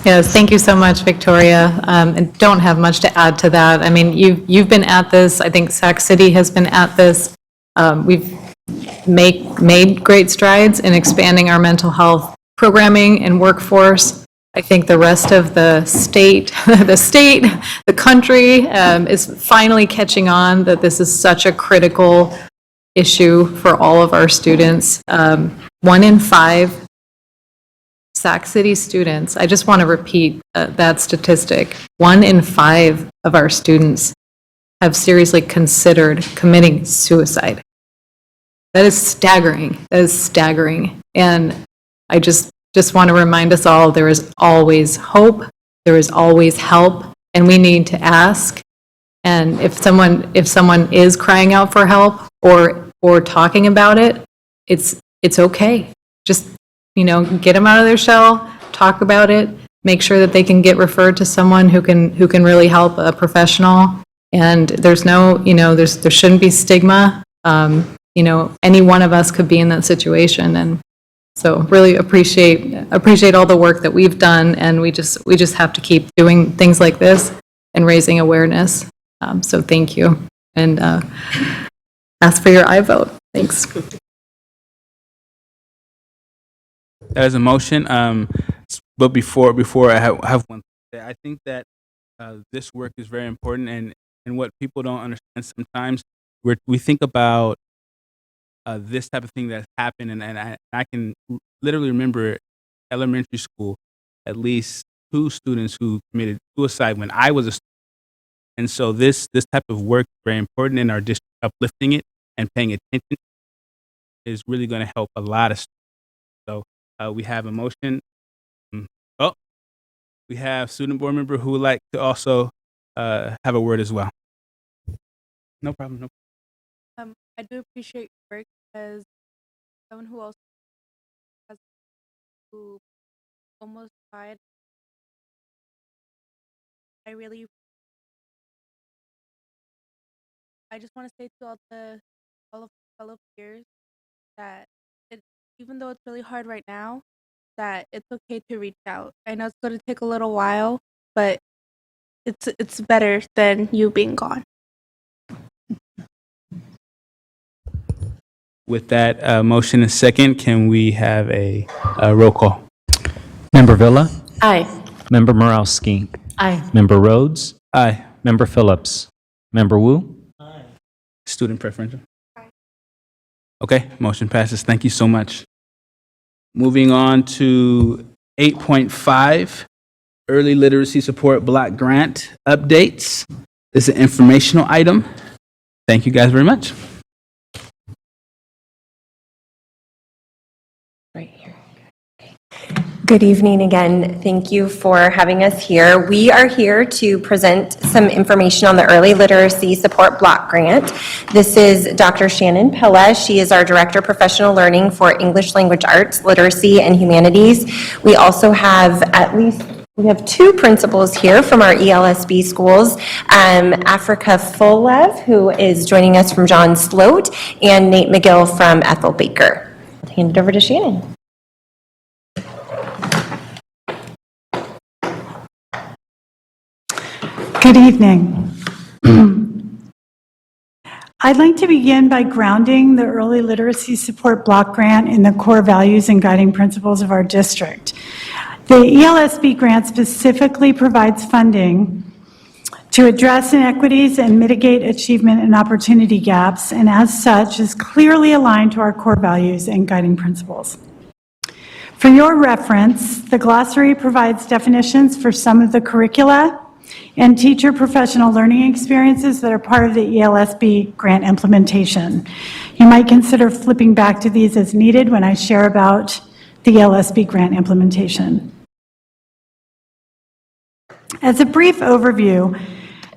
O: Yes, thank you so much, Victoria. And don't have much to add to that. I mean, you've been at this. I think Sac City has been at this. We've made great strides in expanding our mental health programming and workforce. I think the rest of the state, the country is finally catching on that this is such a critical issue for all of our students. 1 in 5 Sac City students, I just want to repeat that statistic. 1 in 5 of our students have seriously considered committing suicide. That is staggering. That is staggering. And I just want to remind us all, there is always hope, there is always help, and we need to ask. And if someone is crying out for help or talking about it, it's okay. Just, get them out of their shell, talk about it, make sure that they can get referred to someone who can really help, a professional. And there's no, there shouldn't be stigma. Any one of us could be in that situation. And so really appreciate all the work that we've done. And we just have to keep doing things like this and raising awareness. So thank you. And ask for your aye vote. Thanks.
A: That is a motion. But before I have one, I think that this work is very important, and what people don't understand sometimes, we think about this type of thing that's happened, and I can literally remember elementary school, at least 2 students who committed suicide when I was a student. And so this type of work is very important in our district. Uplifting it and paying attention is really going to help a lot of students. So we have a motion. Oh, we have student board member who would like to also have a word as well. No problem. No.
E: I do appreciate your work as someone who also who almost died. I just want to say to all of fellow peers that even though it's really hard right now, that it's okay to reach out. I know it's going to take a little while, but it's better than you being gone.
A: With that motion and second, can we have a roll call?
K: Member Villa?
D: Aye.
K: Member Morowski?
O: Aye.
K: Member Rhodes?
A: Aye.
K: Member Phillips? Member Wu?
A: Student preferential? Okay, motion passes. Thank you so much. Moving on to 8.5, Early Literacy Support Block Grant Updates. This is an informational item. Thank you guys very much.
D: Right here. Good evening again. Thank you for having us here. We are here to present some information on the Early Literacy Support Block Grant. This is Dr. Shannon Pella. She is our Director of Professional Learning for English Language Arts, Literacy, and Humanities. We also have we have 2 principals here from our ELSB schools, Africa Fulev, who is joining us from John Sloat, and Nate McGill from Ethel Baker. I'll hand it over to Shannon.
P: Good evening. I'd like to begin by grounding the Early Literacy Support Block Grant in the core values and guiding principles of our district. The ELSB grant specifically provides funding to address inequities and mitigate achievement and opportunity gaps, and as such is clearly aligned to our core values and guiding principles. For your reference, the glossary provides definitions for some of the curricula and teacher professional learning experiences that are part of the ELSB grant implementation. You might consider flipping back to these as needed when I share about the ELSB grant implementation. As a brief overview,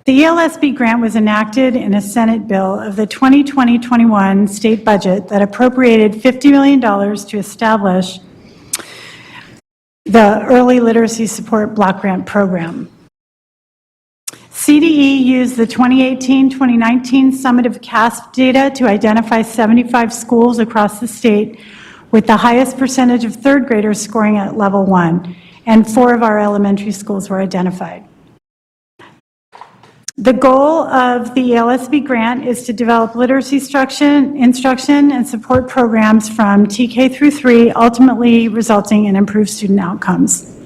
P: the ELSB grant was enacted in a Senate bill of the 2020-21 state budget that appropriated $50 million to establish the Early Literacy Support Block Grant Program. CDE used the 2018-2019 summative CASP data to identify 75 schools across the state with the highest percentage of third graders scoring at level 1, and 4 of our elementary schools were identified. The goal of the ELSB grant is to develop literacy instruction and support programs from TK through 3, ultimately resulting in improved student outcomes.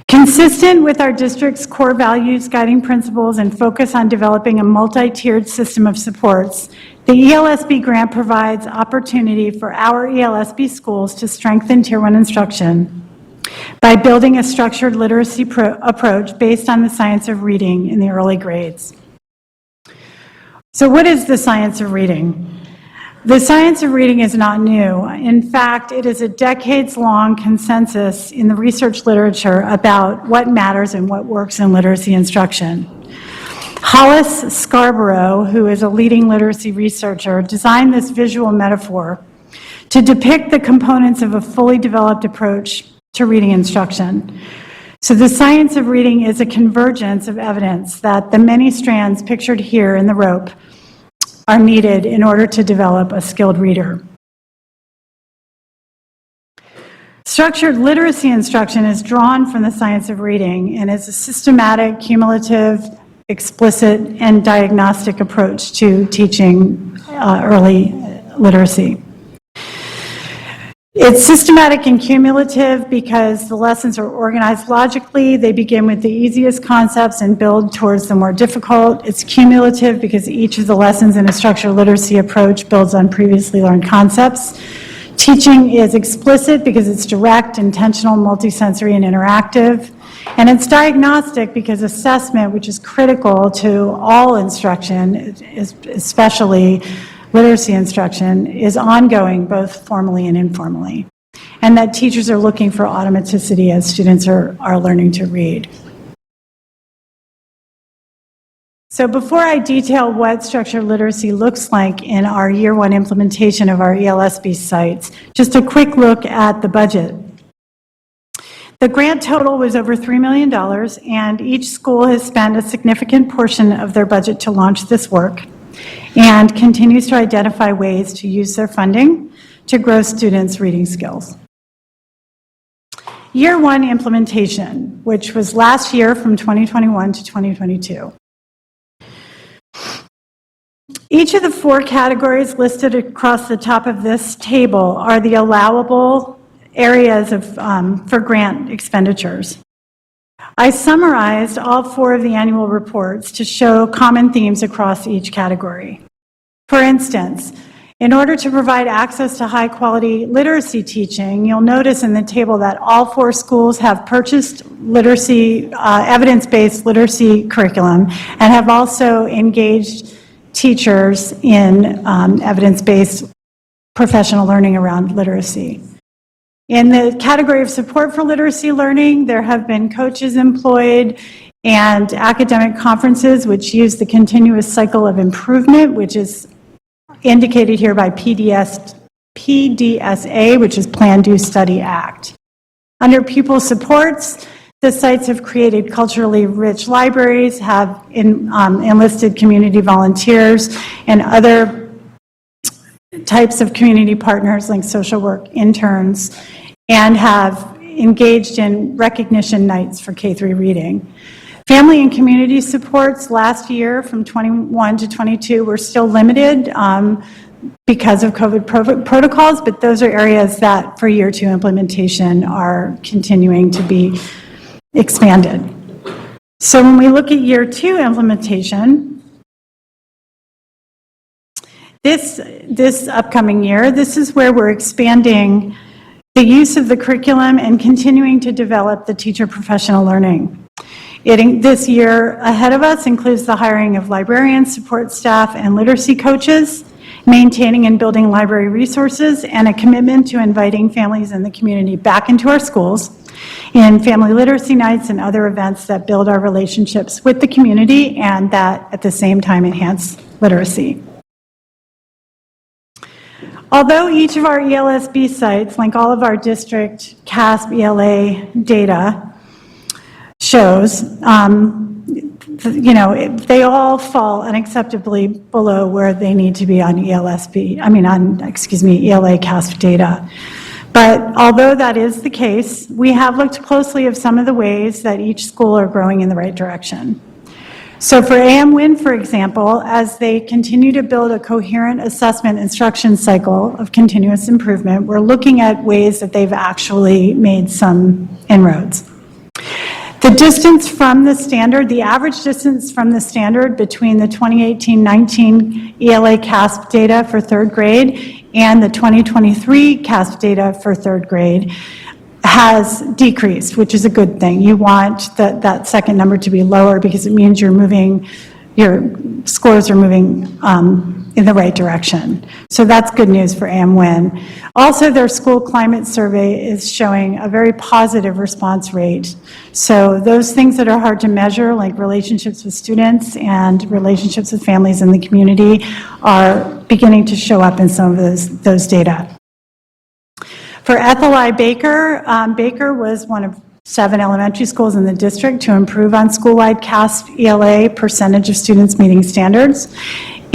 P: Consistent with our district's core values, guiding principles, and focus on developing a multi-tiered system of supports, the ELSB grant provides opportunity for our ELSB schools to strengthen Tier 1 instruction by building a structured literacy approach based on the science of reading in the early grades. So what is the science of reading? The science of reading is not new. In fact, it is a decades-long consensus in the research literature about what matters and what works in literacy instruction. Hollis Scarborough, who is a leading literacy researcher, designed this visual metaphor to depict the components of a fully developed approach to reading instruction. So the science of reading is a convergence of evidence that the many strands pictured here in the rope are needed in order to develop a skilled reader. Structured literacy instruction is drawn from the science of reading and is a systematic, cumulative, explicit, and diagnostic approach to teaching early literacy. It's systematic and cumulative because the lessons are organized logically. They begin with the easiest concepts and build towards the more difficult. It's cumulative because each of the lessons in a structured literacy approach builds on previously learned concepts. Teaching is explicit because it's direct, intentional, multisensory, and interactive. And it's diagnostic because assessment, which is critical to all instruction, especially literacy instruction, is ongoing both formally and informally. And that teachers are looking for automaticity as students are learning to read. So before I detail what structured literacy looks like in our year one implementation of our ELSB sites, just a quick look at the budget. The grant total was over $3 million, and each school has spent a significant portion of their budget to launch this work and continues to identify ways to use their funding to grow students' reading skills. Year one implementation, which was last year from 2021 to 2022. Each of the 4 categories listed across the top of this table are the allowable areas of, for grant expenditures. I summarized all 4 of the annual reports to show common themes across each category. For instance, in order to provide access to high-quality literacy teaching, you'll notice in the table that all 4 schools have purchased literacy, evidence-based literacy curriculum and have also engaged teachers in evidence-based professional learning around literacy. In the category of support for literacy learning, there have been coaches employed and academic conferences which use the continuous cycle of improvement, which is indicated here by PDSA, which is Plan, Do, Study, Act. Under pupil supports, the sites have created culturally rich libraries, have enlisted community volunteers, and other types of community partners like social work interns, and have engaged in recognition nights for K-3 reading. Family and community supports last year from 21 to 22 were still limited because of COVID protocols, but those are areas that for year 2 implementation are continuing to be expanded. So when we look at year 2 implementation, this upcoming year, this is where we're expanding the use of the curriculum and continuing to develop the teacher professional learning. This year ahead of us includes the hiring of librarians, support staff, and literacy coaches, maintaining and building library resources, and a commitment to inviting families in the community back into our schools in family literacy nights and other events that build our relationships with the community and that at the same time enhance literacy. Although each of our ELSB sites, like all of our district CASP ELA data shows, they all fall unacceptably below where they need to be on ELA CASP data. But although that is the case, we have looked closely at some of the ways that each school are growing in the right direction. So for AM-WIN, for example, as they continue to build a coherent assessment instruction cycle of continuous improvement, we're looking at ways that they've actually made some inroads. The distance from the standard, the average distance from the standard between the 2018-19 ELA CASP data for 3rd grade and the 2023 CASP data for 3rd grade has decreased, which is a good thing. You want that second number to be lower because it means your scores are moving in the right direction. So that's good news for AM-WIN. Also, their school climate survey is showing a very positive response rate. So those things that are hard to measure, like relationships with students and relationships with families in the community, are beginning to show up in some of those data. For Ethel I. Baker, Baker was one of 7 elementary schools in the district to improve on school-wide CASP ELA percentage of students meeting standards.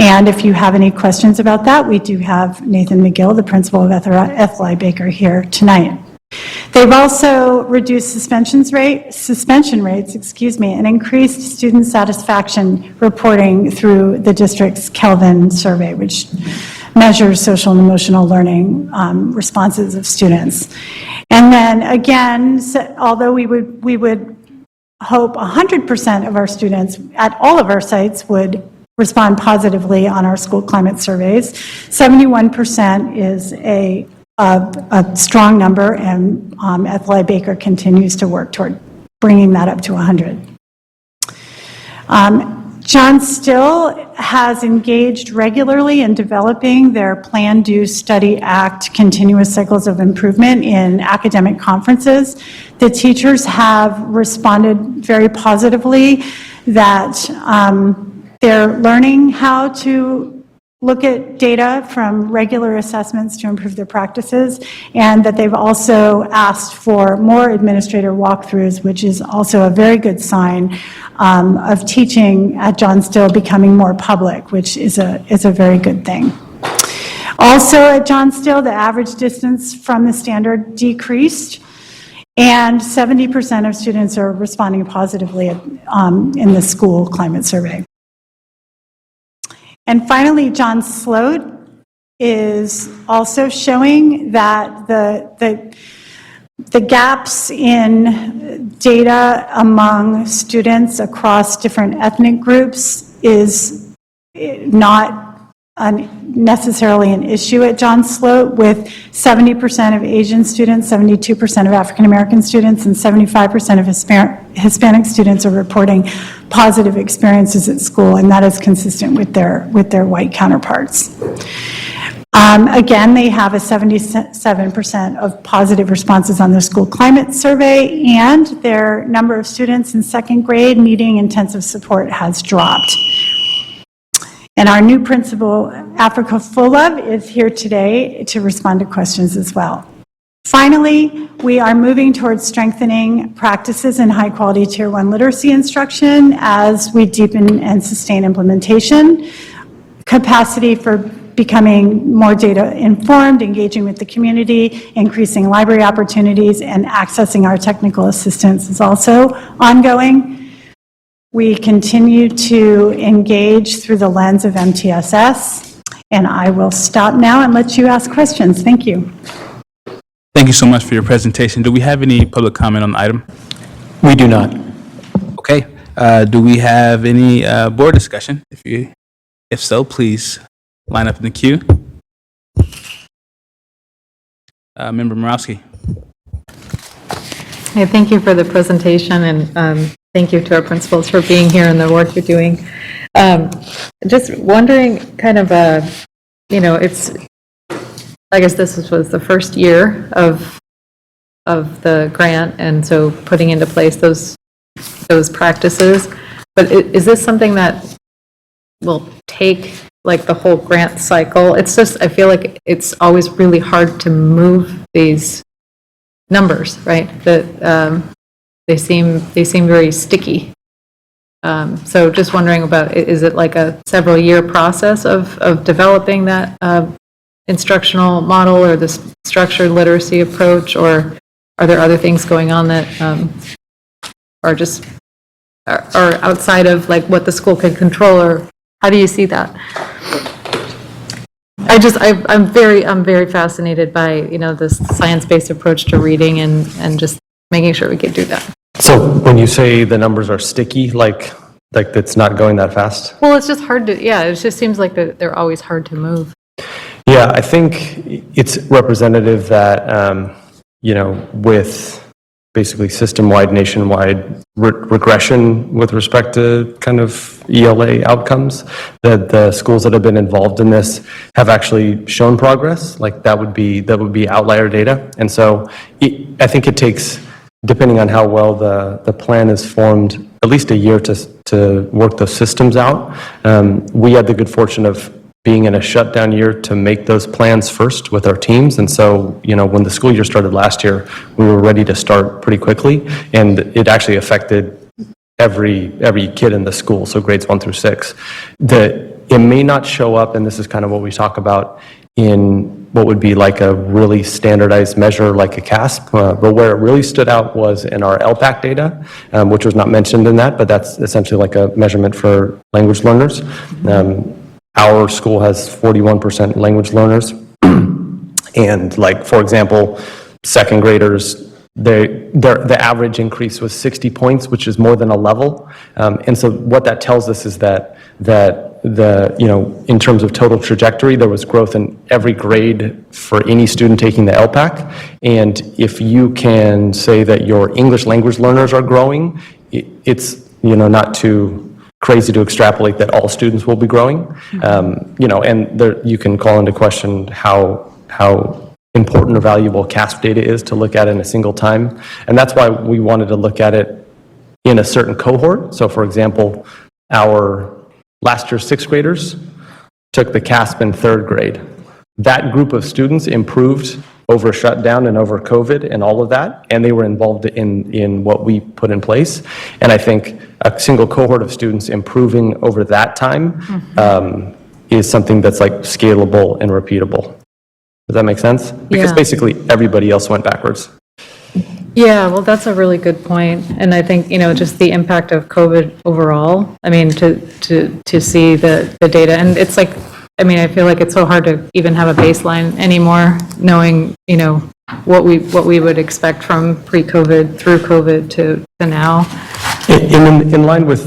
P: And if you have any questions about that, we do have Nathan McGill, the principal of Ethel Baker, here tonight. They've also reduced suspension rates, and increased student satisfaction reporting through the district's Kelvin survey, which measures social and emotional learning responses of students. And then again, although we would hope 100% of our students at all of our sites would respond positively on our school climate surveys, 71% is a strong number, and Ethel Baker continues to work toward bringing that up to 100. John Still has engaged regularly in developing their Plan, Do, Study, Act continuous cycles of improvement in academic conferences. The teachers have responded very positively that they're learning how to look at data from regular assessments to improve their practices, and that they've also asked for more administrator walkthroughs, which is also a very good sign of teaching at John Still becoming more public, which is a very good thing. Also at John Still, the average distance from the standard decreased, and 70% of students are responding positively in the school climate survey. And finally, John Sloat is also showing that the gaps in data among students across different ethnic groups is not necessarily an issue at John Sloat, with 70% of Asian students, 72% of African American students, and 75% of Hispanic students are reporting positive experiences at school, and that is consistent with their white counterparts. Again, they have a 77% of positive responses on their school climate survey, and their number of students in second grade needing intensive support has dropped. And our new principal, Africa Fullove, is here today to respond to questions as well. Finally, we are moving towards strengthening practices in high-quality Tier 1 literacy instruction as we deepen and sustain implementation, capacity for becoming more data-informed, engaging with the community, increasing library opportunities, and accessing our technical assistance is also ongoing. We continue to engage through the lens of MTSS, and I will stop now and let you ask questions. Thank you.
A: Thank you so much for your presentation. Do we have any public comment on the item?
G: We do not.
A: Okay. Do we have any board discussion? If so, please line up in the queue. Member Morowski.
O: Hey, thank you for the presentation, and thank you to our principals for being here and the work you're doing. Just wondering, kind of, I guess this was the first year of the grant, and so putting into place those practices. But is this something that will take like the whole grant cycle? It's just, I feel like it's always really hard to move these numbers, right? That they seem very sticky. So just wondering about, is it like a several year process of developing that instructional model or this structured literacy approach, or are there other things going on that are just are outside of like what the school can control, or how do you see that? I'm very fascinated by this science-based approach to reading and just making sure we can do that.
V: So when you say the numbers are sticky, like it's not going that fast?
O: Well, it's just hard to, it just seems like they're always hard to move.
V: Yeah, I think it's representative that, with basically system-wide, nationwide regression with respect to kind of ELA outcomes, that the schools that have been involved in this have actually shown progress. Like that would be outlier data. And so I think it takes, depending on how well the plan is formed, at least a year to work those systems out. We had the good fortune of being in a shutdown year to make those plans first with our teams. And so, when the school year started last year, we were ready to start pretty quickly, and it actually affected every kid in the school, so grades 1 through 6. It may not show up, and this is kind of what we talk about in what would be like a really standardized measure like a CASP, but where it really stood out was in our LPAC data, which was not mentioned in that, but that's essentially like a measurement for language learners. Our school has 41% language learners, and like, for example, second graders, the average increase was 60 points, which is more than a level. And so what that tells us is that in terms of total trajectory, there was growth in every grade for any student taking the LPAC. And if you can say that your English language learners are growing, it's, not too crazy to extrapolate that all students will be growing. And you can call into question how important or valuable CASP data is to look at in a single time. And that's why we wanted to look at it in a certain cohort. So for example, our last year's 6th graders took the CASP in 3rd grade. That group of students improved over shutdown and over COVID and all of that, and they were involved in what we put in place. And I think a single cohort of students improving over that time is something that's like scalable and repeatable. Does that make sense? Because
O: Yeah.
V: basically everybody else went backwards.
O: Yeah, well, that's a really good point. And I think, just the impact of COVID overall, I mean, to see the data. And it's like, I feel like it's so hard to even have a baseline anymore, knowing, what we would expect from pre-COVID through COVID to now.
V: In line with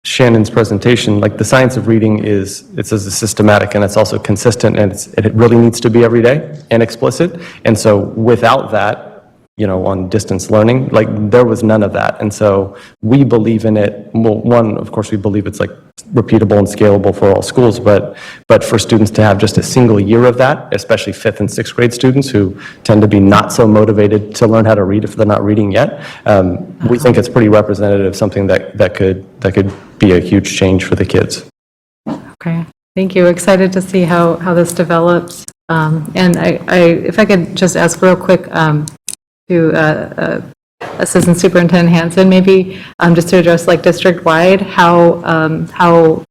V: Shannon's presentation, like the science of reading it's as systematic, and it's also consistent, and it really needs to be every day and explicit. And so without that, on distance learning, like there was none of that. And so we believe in it. Well, one, of course, we believe it's like repeatable and scalable for all schools, but for students to have just a single year of that, especially 5th and 6th grade students who tend to be not so motivated to learn how to read if they're not reading yet, we think it's pretty representative of something that could be a huge change for the kids.
O: Okay, thank you. Excited to see how this develops. And if I could just ask real quick, to Assistant Superintendent Hansen, maybe just to address like district-wide, how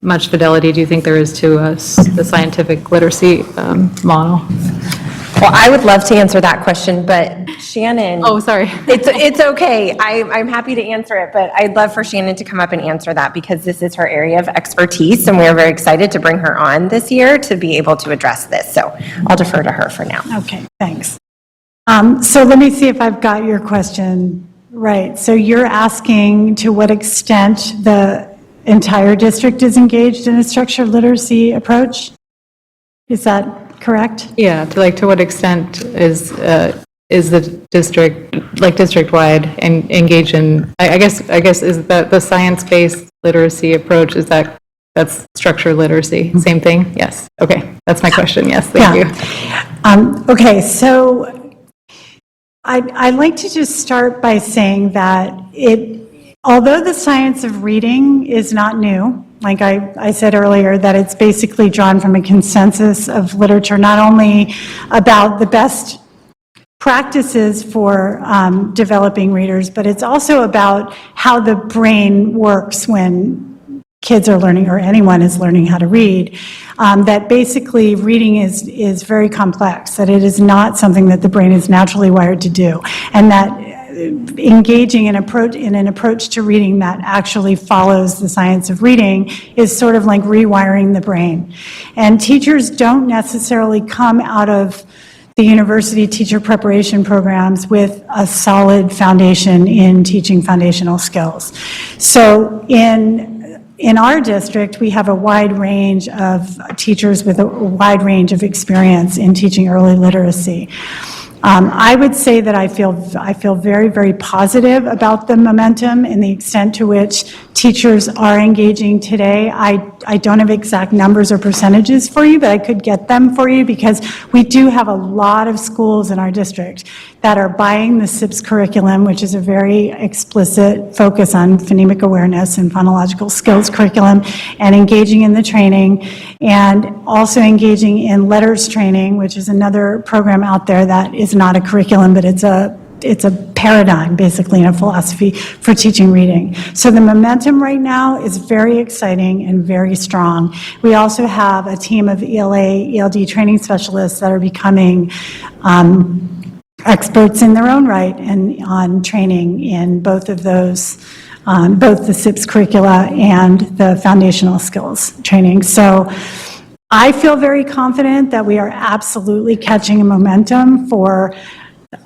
O: much fidelity do you think there is to the scientific literacy model?
D: Well, I would love to answer that question, but Shannon.
O: Oh, sorry.
D: It's okay. I'm happy to answer it, but I'd love for Shannon to come up and answer that because this is her area of expertise, and we are very excited to bring her on this year to be able to address this. So I'll defer to her for now.
P: Okay, thanks. So let me see if I've got your question right. So you're asking to what extent the entire district is engaged in a structured literacy approach? Is that correct?
O: Yeah, to what extent is the district, like district-wide, and engage in, I guess is that the science-based literacy approach, that's structured literacy, same thing? Yes, okay, that's my question, yes, thank you.
P: Okay, so I'd like to just start by saying that although the science of reading is not new, like I said earlier, that it's basically drawn from a consensus of literature, not only about the best practices for developing readers, but it's also about how the brain works when kids are learning, or anyone is learning how to read, that basically reading is very complex, that it is not something that the brain is naturally wired to do, and that engaging in an approach to reading that actually follows the science of reading is sort of like rewiring the brain. And teachers don't necessarily come out of the university teacher preparation programs with a solid foundation in teaching foundational skills. So in our district, we have a wide range of teachers with a wide range of experience in teaching early literacy. I would say that I feel very, very positive about the momentum and the extent to which teachers are engaging today. I don't have exact numbers or percentages for you, but I could get them for you because we do have a lot of schools in our district that are buying the SIPS curriculum, which is a very explicit focus on phonemic awareness and phonological skills curriculum, and engaging in the training, and also engaging in letters training, which is another program out there that is not a curriculum, but it's a paradigm, basically, and a philosophy for teaching reading. So the momentum right now is very exciting and very strong. We also have a team of ELA, ELD training specialists that are becoming experts in their own right and on training in both of those, both the SIPS curricula and the foundational skills training. So I feel very confident that we are absolutely catching a momentum for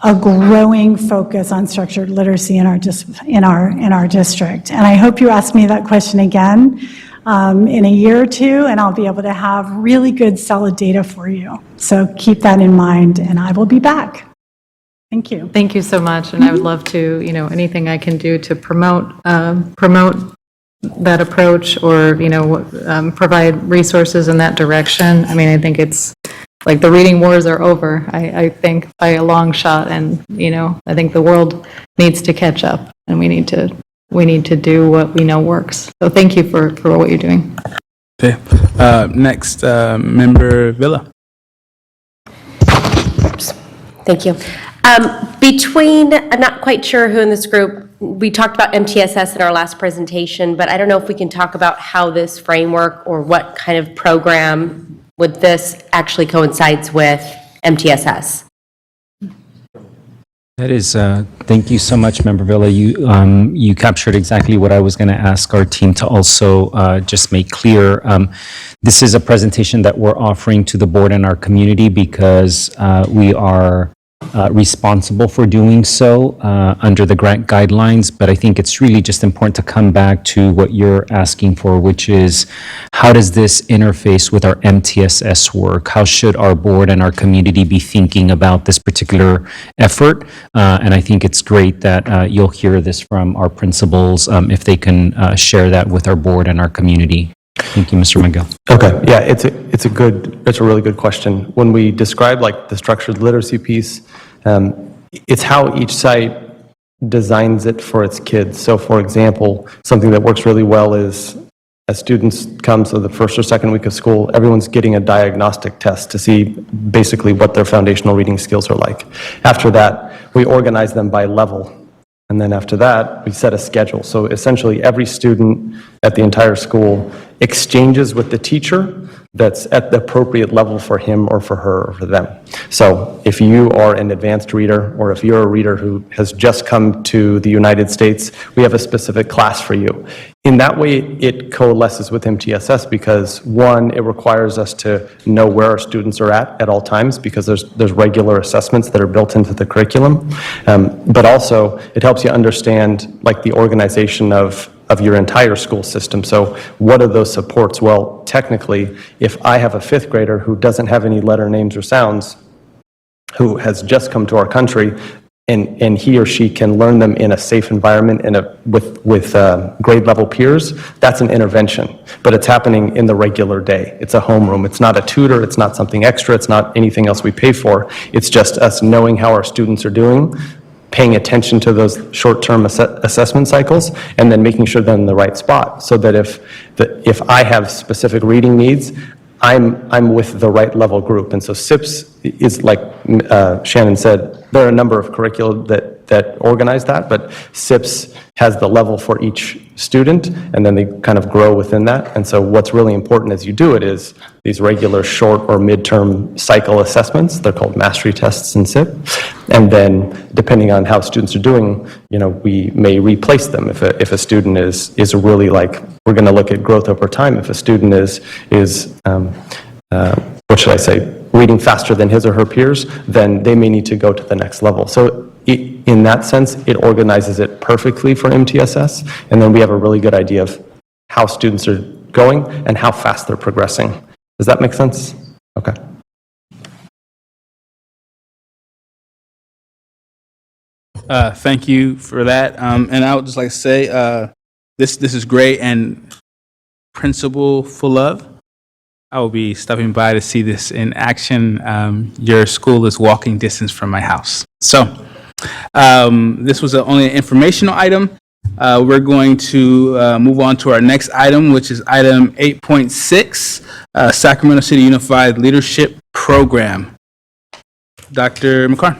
P: a growing focus on structured literacy in our district. And I hope you ask me that question again in a year or two, and I'll be able to have really good, solid data for you. So keep that in mind, and I will be back. Thank you.
O: Thank you so much, and I would love to, anything I can do to promote that approach, or, provide resources in that direction. I mean, I think it's like the reading wars are over, I think, by a long shot, and, I think the world needs to catch up, and we need to do what we know works. So thank you for what you're doing.
A: Okay. Next, Member Villa.
D: Thank you. I'm not quite sure who in this group, we talked about MTSS in our last presentation, but I don't know if we can talk about how this framework or what kind of program would this actually coincides with MTSS.
K: That is, thank you so much, Member Villa. You captured exactly what I was going to ask our team to also just make clear. This is a presentation that we're offering to the board and our community because we are responsible for doing so under the grant guidelines, but I think it's really just important to come back to what you're asking for, which is how does this interface with our MTSS work? How should our board and our community be thinking about this particular effort? And I think it's great that you'll hear this from our principals if they can share that with our board and our community. Thank you, Mr. Miguel.
V: Okay, yeah, it's a really good question. When we describe like the structured literacy piece, it's how each site designs it for its kids. So for example, something that works really well is as students come to the first or second week of school, everyone's getting a diagnostic test to see basically what their foundational reading skills are like. After that, we organize them by level. And then after that, we set a schedule. So essentially, every student at the entire school exchanges with the teacher that's at the appropriate level for him or for her or for them. So if you are an advanced reader, or if you're a reader who has just come to the United States, we have a specific class for you. In that way, it coalesces with MTSS because, one, it requires us to know where our students are at all times because there's regular assessments that are built into the curriculum. But also, it helps you understand like the organization of your entire school system. So what are those supports? Well, technically, if I have a fifth grader who doesn't have any letter names or sounds, who has just come to our country, and he or she can learn them in a safe environment and with grade level peers, that's an intervention. But it's happening in the regular day. It's a homeroom. It's not a tutor. It's not something extra. It's not anything else we pay for. It's just us knowing how our students are doing, paying attention to those short-term assessment cycles, and then making sure they're in the right spot so that if I have specific reading needs, I'm with the right level group. And so SIPS is, like Shannon said, there are a number of curricula that organize that, but SIPS has the level for each student, and then they kind of grow within that. And so what's really important as you do it is these regular short or midterm cycle assessments. They're called mastery tests in SIP. And then depending on how students are doing, we may replace them. If a student is really like, we're going to look at growth over time. If a student is what should I say, reading faster than his or her peers, then they may need to go to the next level. So in that sense, it organizes it perfectly for MTSS, and then we have a really good idea of how students are going and how fast they're progressing. Does that make sense? Okay.
A: Thank you for that. And I would just like to say, this is great. And Principal Fullove, I will be stopping by to see this in action. Your school is walking distance from my house. So this was only an informational item. We're going to move on to our next item, which is item 8.6, Sacramento City Unified Leadership Program. Dr. McCarn.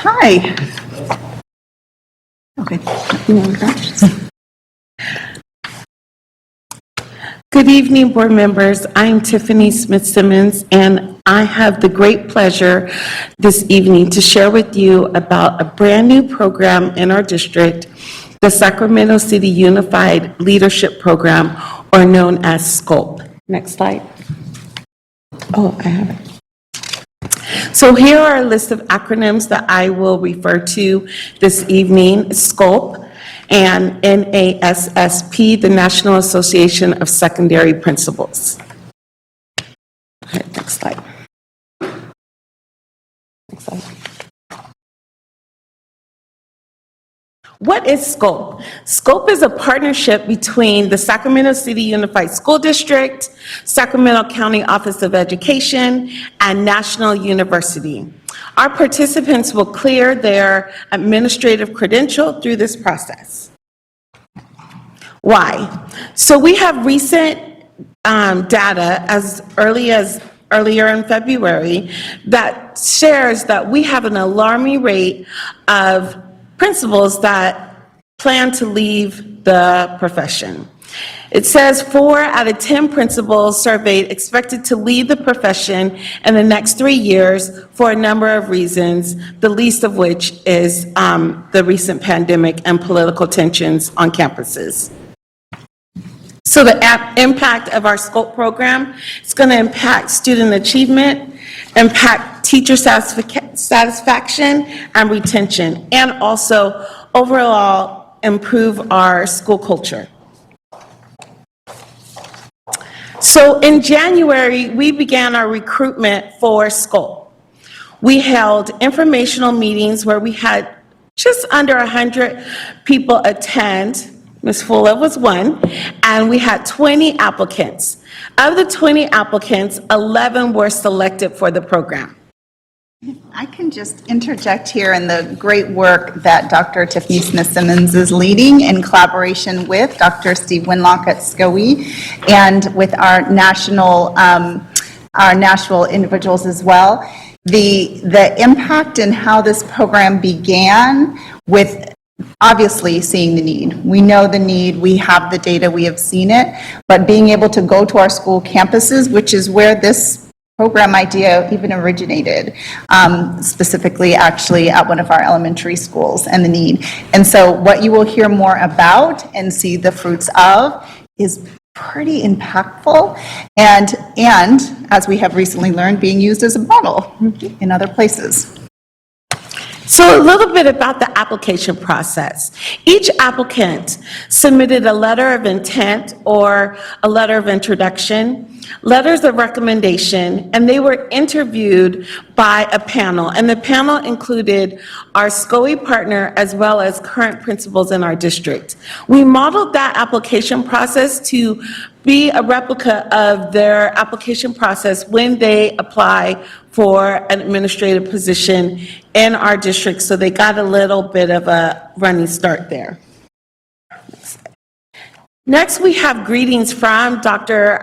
Q: Hi. Okay. Good evening, board members. I'm Tiffany Smith-Simmons, and I have the great pleasure this evening to share with you about a brand-new program in our district, the Sacramento City Unified Leadership Program, or known as SCOPE. Next slide. Oh, I have it. So here are a list of acronyms that I will refer to this evening: SCOPE and NASSP, the National Association of Secondary Principals. Okay, next slide. Next slide. What is SCOPE? SCOPE is a partnership between the Sacramento City Unified School District, Sacramento County Office of Education, and National University. Our participants will clear their administrative credential through this process. Why? So we have recent data as earlier in February that shares that we have an alarming rate of principals that plan to leave the profession. It says 4 out of 10 principals surveyed expected to leave the profession in the next 3 years for a number of reasons, the least of which is the recent pandemic and political tensions on campuses. So the impact of our SCOPE program is going to impact student achievement, impact teacher satisfaction and retention, and also overall improve our school culture. So in January, we began our recruitment for SCOPE. We held informational meetings where we had just under 100 people attend. Ms. Fuller was one, and we had 20 applicants. Of the 20 applicants, 11 were selected for the program.
M: I can just interject here in the great work that Dr. Tiffany Smith-Simmons is leading in collaboration with Dr. Steve Winlock at SCOE and with our national individuals as well. The impact and how this program began with obviously seeing the need. We know the need, we have the data, we have seen it, but being able to go to our school campuses, which is where this program idea even originated, specifically actually at one of our elementary schools, and the need. And so what you will hear more about and see the fruits of is pretty impactful, and as we have recently learned, being used as a model in other places.
Q: So a little bit about the application process. Each applicant submitted a letter of intent or a letter of introduction, letters of recommendation, and they were interviewed by a panel. And the panel included our SCOE partner as well as current principals in our district. We modeled that application process to be a replica of their application process when they apply for an administrative position in our district, so they got a little bit of a running start there. Next, we have greetings from Dr.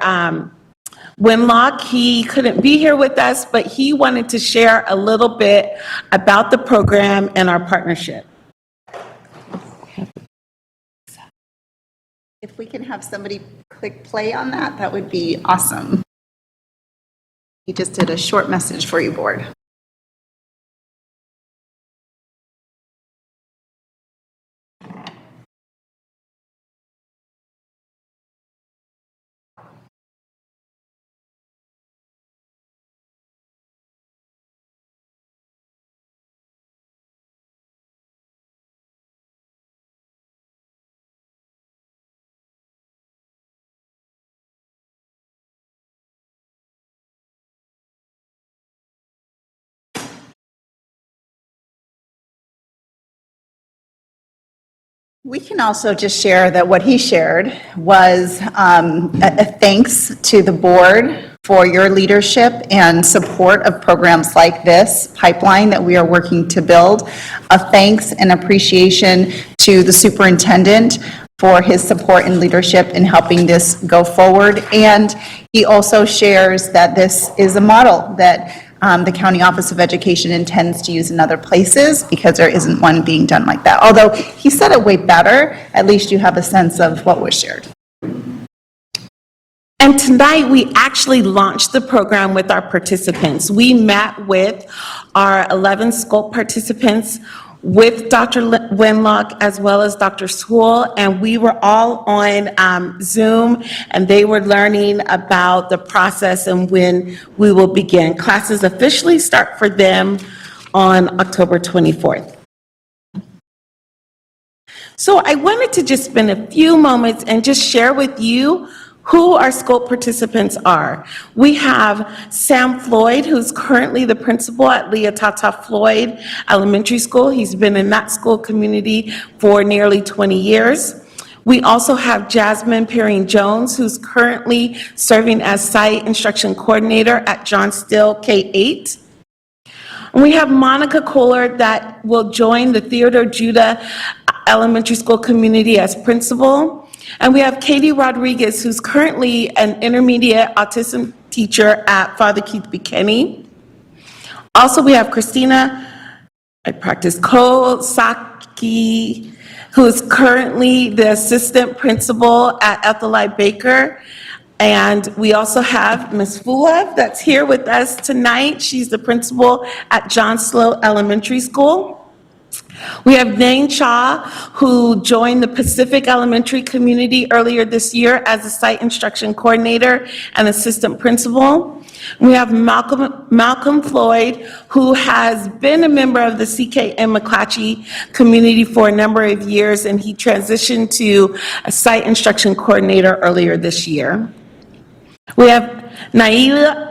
Q: Winlock. He couldn't be here with us, but he wanted to share a little bit about the program and our partnership.
M: If we can have somebody click play on that, that would be awesome. He just did a short message for you, board. We can also just share that what he shared was a thanks to the board for your leadership and support of programs like this pipeline that we are working to build. A thanks and appreciation to the superintendent for his support and leadership in helping this go forward. And he also shares that this is a model that the County Office of Education intends to use in other places because there isn't one being done like that. Although he said it way better, at least you have a sense of what was shared.
Q: And tonight, we actually launched the program with our participants. We met with our 11 SCOPE participants, with Dr. Winlock as well as Dr. Sewell, and we were all on Zoom, and they were learning about the process and when we will begin. Classes officially start for them on October 24th. So I wanted to just spend a few moments and just share with you who our SCOPE participants are. We have Sam Floyd, who's currently the principal at Leah Tata Floyd Elementary School. He's been in that school community for nearly 20 years. We also have Jasmine Perrin-Jones, who's currently serving as site instruction coordinator at John Still K-8. And we have Monica Kohler that will join the Theodore Judah Elementary School community as principal. And we have Katie Rodriguez, who's currently an intermediate autism teacher at Father Keith Buchanan. Also, we have Christina, Kosaki, who is currently the assistant principal at Ethelai Baker. And we also have Ms. Fulev that's here with us tonight. She's the principal at John Slow Elementary School. We have Nain Cha, who joined the Pacific Elementary community earlier this year as a site instruction coordinator and assistant principal. We have Malcolm Floyd, who has been a member of the CKM McClatchy community for a number of years, and he transitioned to a site instruction coordinator earlier this year. We have Naila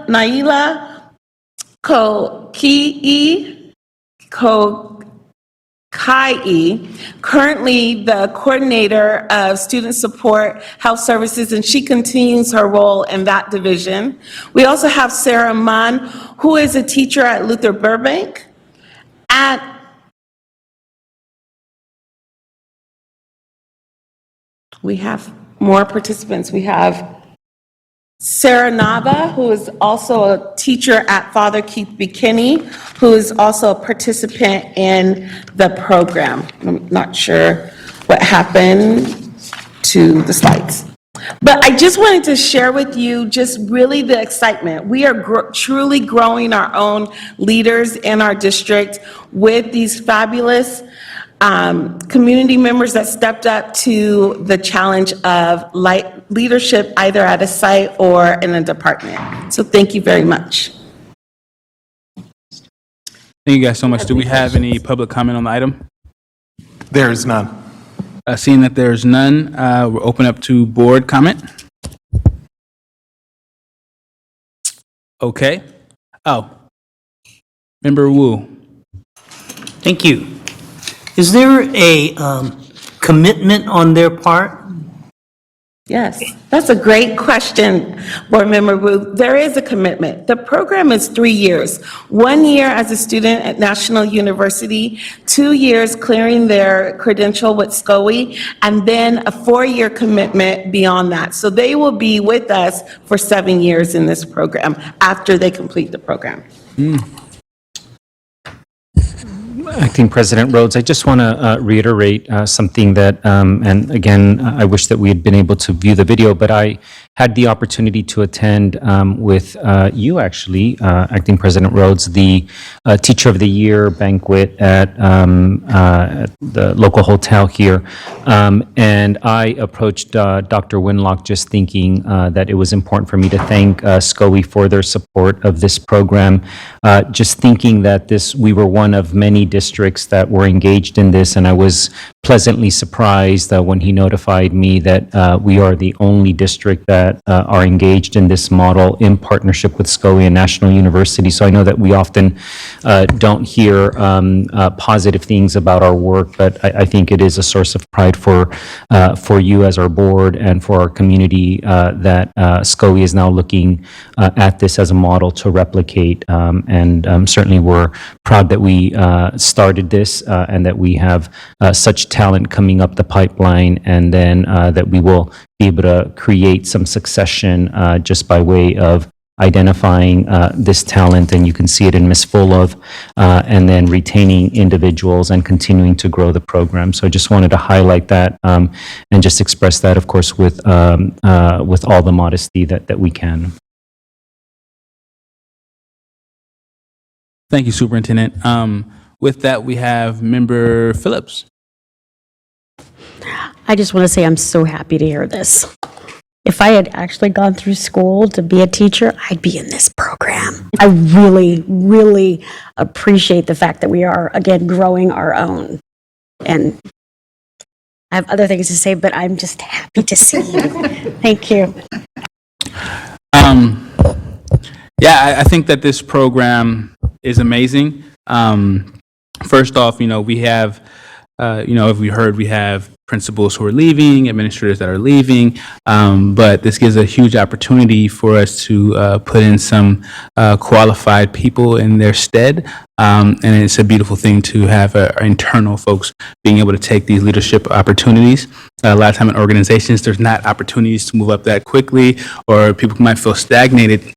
Q: Kai, currently the coordinator of student support health services, and she continues her role in that division. We also have Sarah Munn, who is a teacher at Luther Burbank. We have more participants. We have Sarah Nava, who is also a teacher at Father Keith Buchanan, who is also a participant in the program. I'm not sure what happened to the slides. But I just wanted to share with you just really the excitement. We are truly growing our own leaders in our district with these fabulous community members that stepped up to the challenge of leadership either at a site or in a department. So thank you very much.
A: Thank you guys so much. Do we have any public comment on the item?
C: There is none.
A: Seeing that there's none, we'll open up to board comment. Okay. Oh, Member Wu.
F: Thank you. Is there a commitment on their part?
Q: Yes, that's a great question, Board Member Wu. There is a commitment. The program is 3 years. 1 year as a student at National University, 2 years clearing their credential with SCOE, and then a 4-year commitment beyond that. So they will be with us for 7 years in this program after they complete the program.
K: Acting President Rhodes, I just want to reiterate something that, and again, I wish that we had been able to view the video, but I had the opportunity to attend with you, actually, Acting President Rhodes, the Teacher of the Year banquet at the local hotel here. And I approached Dr. Winlock just thinking that it was important for me to thank SCOE for their support of this program. Just thinking that we were one of many districts that were engaged in this, and I was pleasantly surprised when he notified me that we are the only district that are engaged in this model in partnership with SCOE and National University. So I know that we often don't hear positive things about our work, but I think it is a source of pride for you as our board and for our community that SCOE is now looking at this as a model to replicate. And certainly we're proud that we started this and that we have such talent coming up the pipeline, and then that we will be able to create some succession just by way of identifying this talent, and you can see it in Ms. Fullov, and then retaining individuals and continuing to grow the program. So I just wanted to highlight that and just express that, of course, with all the modesty that we can.
A: Thank you, Superintendent. With that, we have Member Phillips.
R: I just want to say I'm so happy to hear this. If I had actually gone through school to be a teacher, I'd be in this program. I really, really appreciate the fact that we are, again, growing our own. And I have other things to say, but I'm just happy to see you. Thank you.
A: Yeah, I think that this program is amazing. First off, we have, if we heard, we have principals who are leaving, administrators that are leaving, but this gives a huge opportunity for us to put in some qualified people in their stead, and it's a beautiful thing to have our internal folks being able to take these leadership opportunities. A lot of time in organizations, there's not opportunities to move up that quickly, or people might feel stagnated.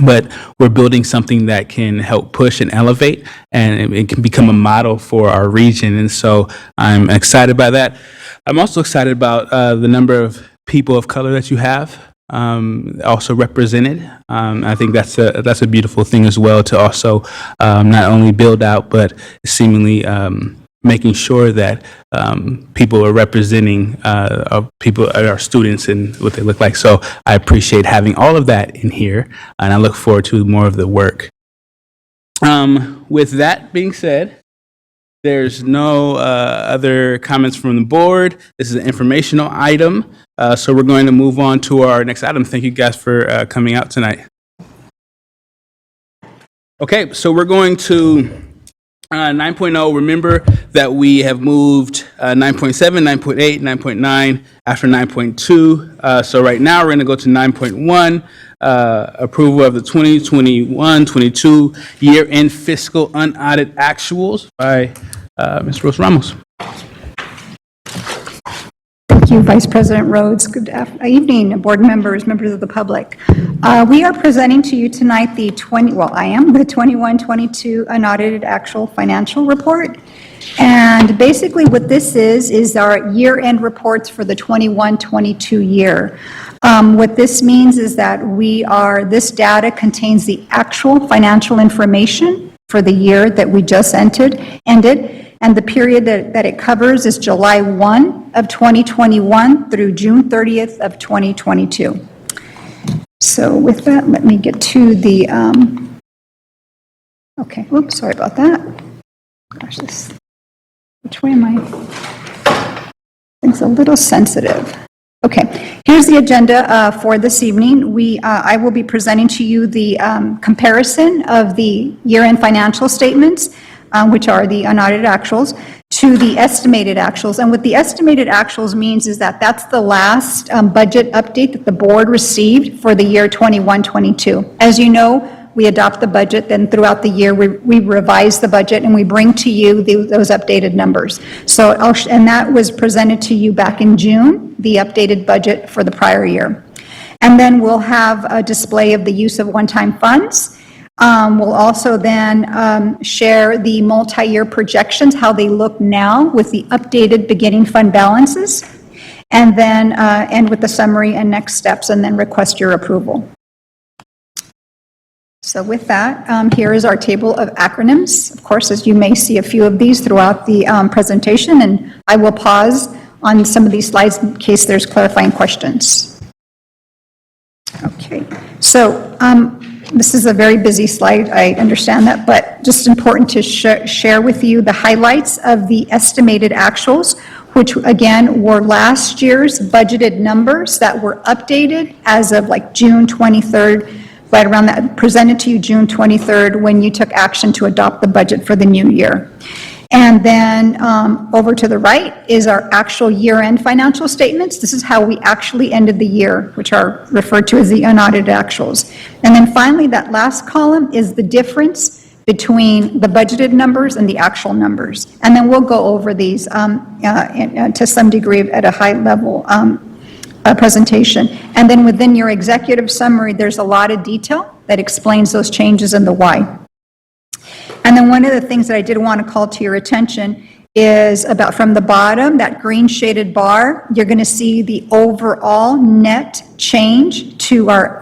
A: But we're building something that can help push and elevate, and it can become a model for our region. And so I'm excited by that. I'm also excited about the number of people of color that you have also represented. I think that's a beautiful thing as well, to also not only build out, but seemingly making sure that people are representing our students and what they look like. So I appreciate having all of that in here, and I look forward to more of the work. With that being said, there's no other comments from the board. This is an informational item, so we're going to move on to our next item. Thank you guys for coming out tonight. Okay, so we're going to 9.0, remember that we have moved 9.7, 9.8, 9.9 after 9.2. So right now we're going to go to 9.1, approval of the 2021-22 year-end fiscal unaudited actuals by Ms. Rose Ramos.
S: Thank you, Vice President Rhodes. Good evening, board members, members of the public. We are presenting to you tonight the 21-22 unaudited actual financial report. And basically what this is our year-end reports for the 21-22 year. What this means is that this data contains the actual financial information for the year that we just ended. And the period that it covers is July 1 of 2021 through June 30th of 2022. So with that, let me get to the, okay, oops, sorry about that. Gosh, which way am I? It's a little sensitive. Okay, here's the agenda for this evening. I will be presenting to you the comparison of the year-end financial statements, which are the unaudited actuals, to the estimated actuals. And what the estimated actuals means is that that's the last budget update that the board received for the year 21-22. As you know, we adopt the budget, then throughout the year we revise the budget and we bring to you those updated numbers. So, and that was presented to you back in June, the updated budget for the prior year. And then we'll have a display of the use of one-time funds. We'll also then share the multi-year projections, how they look now with the updated beginning fund balances, and then end with the summary and next steps, and then request your approval. So with that, here is our table of acronyms. Of course, as you may see a few of these throughout the presentation, and I will pause on some of these slides in case there's clarifying questions. Okay, so this is a very busy slide, I understand that, but just important to share with you the highlights of the estimated actuals, which again were last year's budgeted numbers that were updated as of like June 23rd, right around that, presented to you June 23rd when you took action to adopt the budget for the new year. And then over to the right is our actual year-end financial statements. This is how we actually ended the year, which are referred to as the unaudited actuals. And then finally, that last column is the difference between the budgeted numbers and the actual numbers. And then we'll go over these to some degree at a high level presentation. And then within your executive summary, there's a lot of detail that explains those changes and the why. And then one of the things that I did want to call to your attention is about from the bottom, that green shaded bar, you're going to see the overall net change to our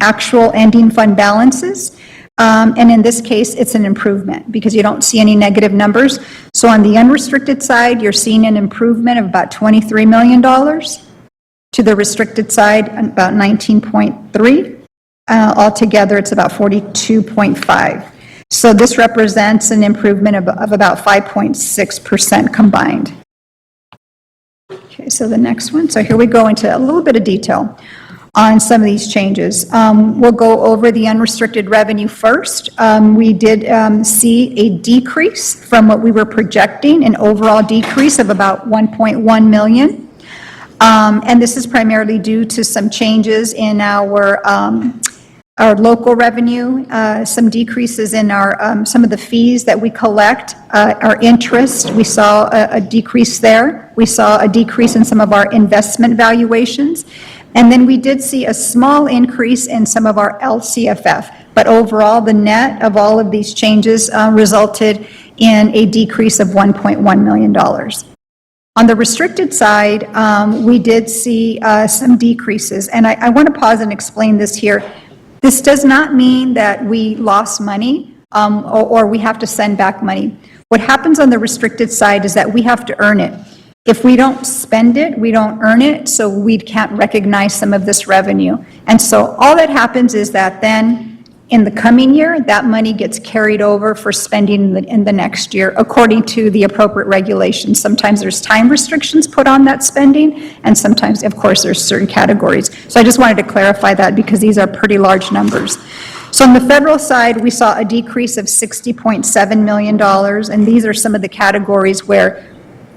S: actual ending fund balances. And in this case, it's an improvement because you don't see any negative numbers. So on the unrestricted side, you're seeing an improvement of about $23 million. To the restricted side, about 19.3. Altogether, it's about 42.5. So this represents an improvement of about 5.6% combined. Okay, so the next one. So here we go into a little bit of detail on some of these changes. We'll go over the unrestricted revenue first. We did see a decrease from what we were projecting, an overall decrease of about 1.1 million. And this is primarily due to some changes in our local revenue, some decreases in our some of the fees that we collect, our interest. We saw a decrease there. We saw a decrease in some of our investment valuations. And then we did see a small increase in some of our LCFF. But overall, the net of all of these changes resulted in a decrease of $1.1 million. On the restricted side, we did see some decreases. And I want to pause and explain this here. This does not mean that we lost money or we have to send back money. What happens on the restricted side is that we have to earn it. If we don't spend it, we don't earn it, so we can't recognize some of this revenue. And so all that happens is that then in the coming year, that money gets carried over for spending in the next year according to the appropriate regulations. Sometimes there's time restrictions put on that spending, and sometimes, of course, there's certain categories. So I just wanted to clarify that because these are pretty large numbers. So on the federal side, we saw a decrease of $60.7 million, and these are some of the categories where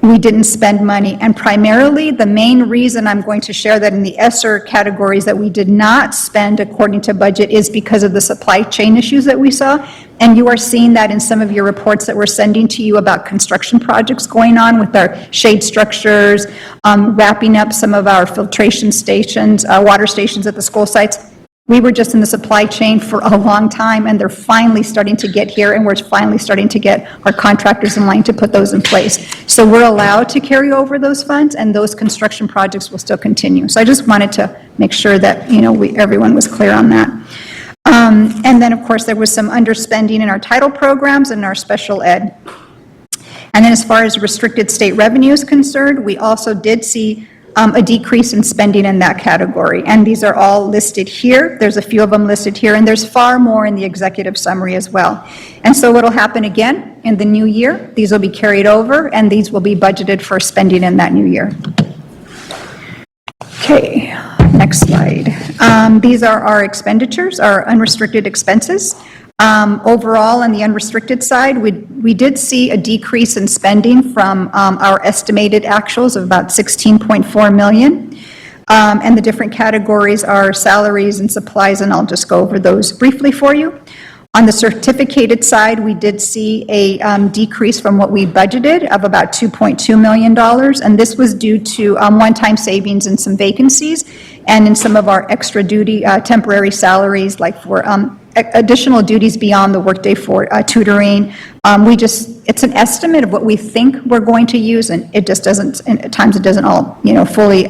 S: we didn't spend money. And primarily, the main reason I'm going to share that in the ESSER categories that we did not spend according to budget is because of the supply chain issues that we saw. And you are seeing that in some of your reports that we're sending to you about construction projects going on with our shade structures, wrapping up some of our filtration stations, water stations at the school sites. We were just in the supply chain for a long time, and they're finally starting to get here, and we're finally starting to get our contractors in line to put those in place. So we're allowed to carry over those funds, and those construction projects will still continue. So I just wanted to make sure that, everyone was clear on that. And then, of course, there was some underspending in our title programs and our special ed. And then as far as restricted state revenue is concerned, we also did see a decrease in spending in that category. And these are all listed here. There's a few of them listed here, and there's far more in the executive summary as well. And so what'll happen again in the new year, these will be carried over, and these will be budgeted for spending in that new year. Okay, next slide. These are our expenditures, our unrestricted expenses. Overall, on the unrestricted side, we did see a decrease in spending from our estimated actuals of about 16.4 million. And the different categories are salaries and supplies, and I'll just go over those briefly for you. On the certificated side, we did see a decrease from what we budgeted of about $2.2 million, and this was due to one-time savings in some vacancies and in some of our extra duty temporary salaries, like for additional duties beyond the workday for tutoring. It's an estimate of what we think we're going to use, and it just doesn't, and at times it doesn't all, fully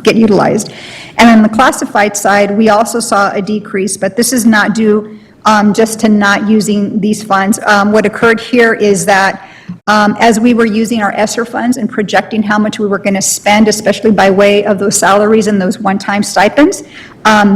S: get utilized. And on the classified side, we also saw a decrease, but this is not due just to not using these funds. What occurred here is that as we were using our ESSER funds and projecting how much we were going to spend, especially by way of those salaries and those one-time stipends,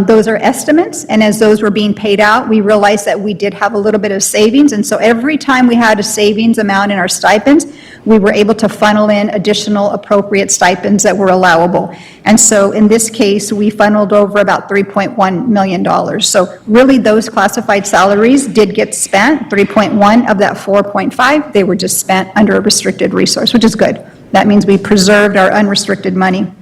S: those are estimates, and as those were being paid out, we realized that we did have a little bit of savings, and so every time we had a savings amount in our stipends, we were able to funnel in additional appropriate stipends that were allowable. And so in this case, we funneled over about $3.1 million. So really, those classified salaries did get spent. 3.1 of that 4.5, they were just spent under a restricted resource, which is good. That means we preserved our unrestricted money.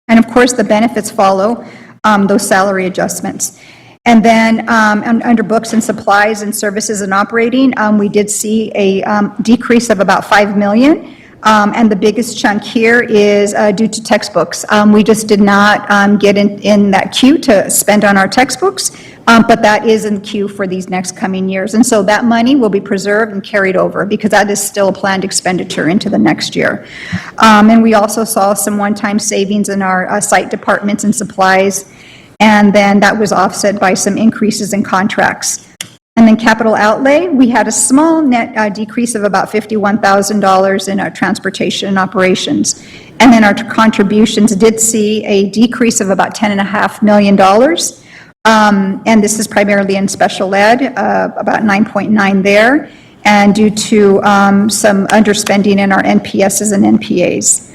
S: And of course, the benefits follow those salary adjustments. And then under books and supplies and services and operating, we did see a decrease of about $5 million. And the biggest chunk here is due to textbooks. We just did not get in that queue to spend on our textbooks, but that is in queue for these next coming years. And so that money will be preserved and carried over because that is still a planned expenditure into the next year. And we also saw some one-time savings in our site departments and supplies. And then that was offset by some increases in contracts. And then capital outlay, we had a small net decrease of about $51,000 in our transportation and operations. And then our contributions did see a decrease of about $10.5 million. And this is primarily in special ed, about 9.9 there, and due to some underspending in our NPSs and NPAs.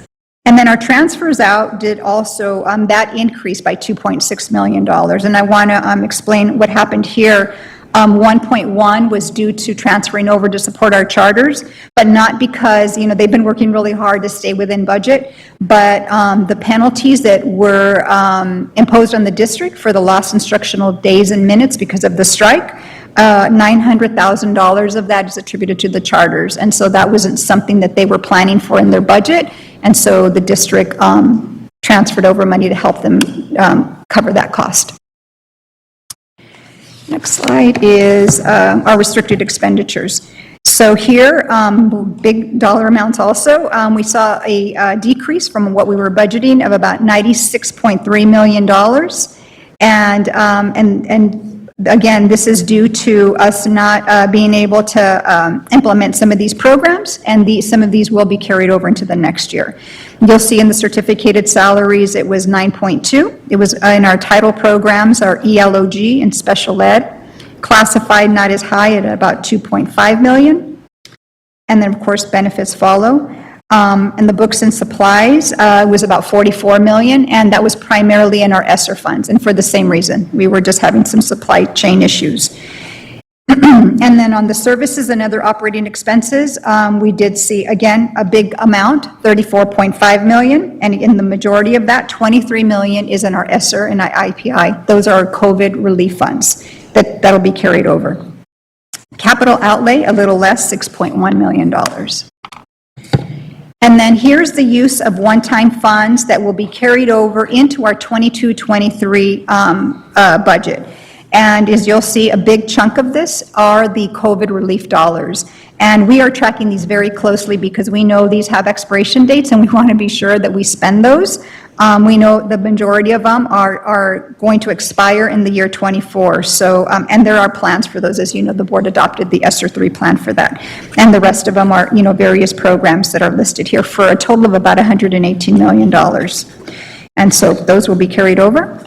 S: And then our transfers out did also, that increased by $2.6 million. And I want to explain what happened here. 1.1 was due to transferring over to support our charters, but not because, you know, they've been working really hard to stay within budget, but the penalties that were imposed on the district for the lost instructional days and minutes because of the strike, $900,000 of that is attributed to the charters. And so that wasn't something that they were planning for in their budget. And so the district transferred over money to help them cover that cost. Next slide is our restricted expenditures. So here, big dollar amounts also. We saw a decrease from what we were budgeting of about $96.3 million. And again, this is due to us not being able to implement some of these programs, and some of these will be carried over into the next year. You'll see in the certificated salaries, it was 9.2. It was in our title programs, our ELOG and special ed, classified not as high at about 2.5 million. And then, of course, benefits follow. And the books and supplies was about 44 million, and that was primarily in our ESSER funds, and for the same reason. We were just having some supply chain issues. And then on the services and other operating expenses, we did see, again, a big amount, 34.5 million, and in the majority of that, 23 million is in our ESSER and our IPI. Those are our COVID relief funds that'll be carried over. Capital outlay, a little less, $6.1 million. And then here's the use of one-time funds that will be carried over into our 22-23 budget. And as you'll see, a big chunk of this are the COVID relief dollars. And we are tracking these very closely because we know these have expiration dates and we want to be sure that we spend those. We know the majority of them are going to expire in the year 24. So, and there are plans for those. As you know, the board adopted the ESSER 3 plan for that. And the rest of them are, you know, various programs that are listed here for a total of about $118 million. And so those will be carried over.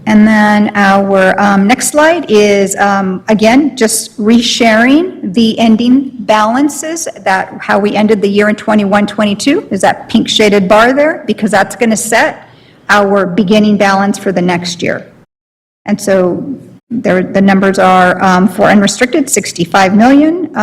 S: And then our next slide is, again, just resharing the ending balances, that how we ended the year in 21-22 is that pink shaded bar there, because that's going to set our beginning balance for the next year. And so the numbers are for unrestricted, 65 million,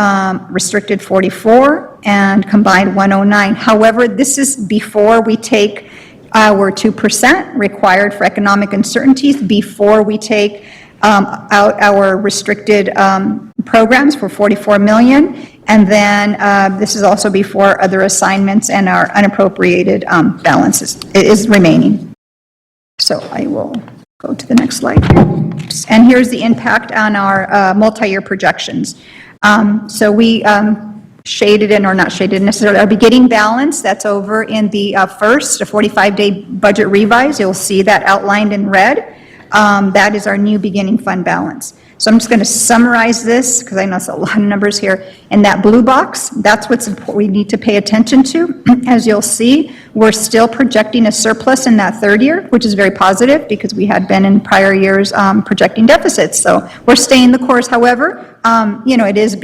S: restricted 44, and combined 109. However, this is before we take our 2% required for economic uncertainties, before we take out our restricted programs for 44 million. And then this is also before other assignments and our unappropriated balances. It is remaining. So I will go to the next slide here. And here's the impact on our multi-year projections. So we shaded in, or not shaded necessarily, our beginning balance, that's over in the first, a 45-day budget revise. You'll see that outlined in red. That is our new beginning fund balance. So I'm just going to summarize this, because I know it's a lot of numbers here. In that blue box, that's what's important, we need to pay attention to. As you'll see, we're still projecting a surplus in that third year, which is very positive, because we had been in prior years projecting deficits. So we're staying the course. However, it is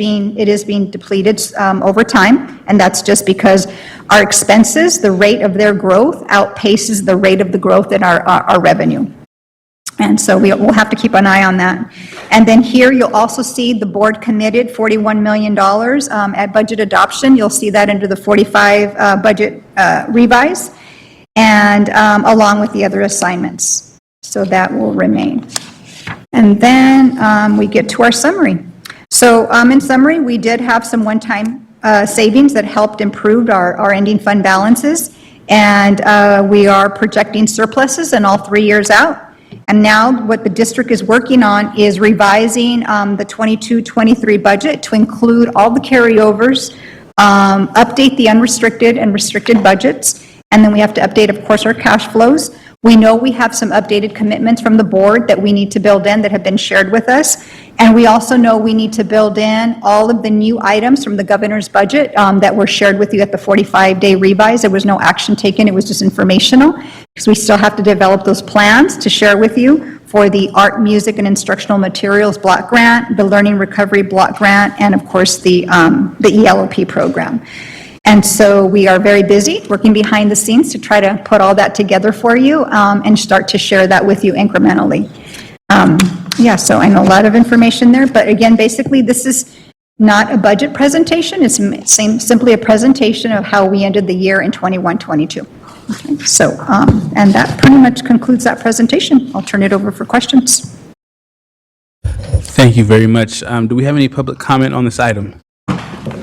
S: being depleted over time, and that's just because our expenses, the rate of their growth outpaces the rate of the growth in our revenue. And so we'll have to keep an eye on that. And then here, you'll also see the board committed $41 million at budget adoption. You'll see that under the 45 budget revise, and along with the other assignments. So that will remain. And then we get to our summary. So in summary, we did have some one-time savings that helped improve our ending fund balances, and we are projecting surpluses in all 3 years out. And now what the district is working on is revising the 22-23 budget to include all the carryovers, update the unrestricted and restricted budgets, and then we have to update, of course, our cash flows. We know we have some updated commitments from the board that we need to build in that have been shared with us. And we also know we need to build in all of the new items from the governor's budget that were shared with you at the 45-day revise. There was no action taken, it was just informational, because we still have to develop those plans to share with you for the art, music, and instructional materials block grant, the learning recovery block grant, and of course the ELOP program. And so we are very busy working behind the scenes to try to put all that together for you and start to share that with you incrementally. So I know a lot of information there, but again, basically this is not a budget presentation. It's simply a presentation of how we ended the year in 21-22. Okay, so, and that pretty much concludes that presentation. I'll turn it over for questions.
A: Thank you very much. Do we have any public comment on this item?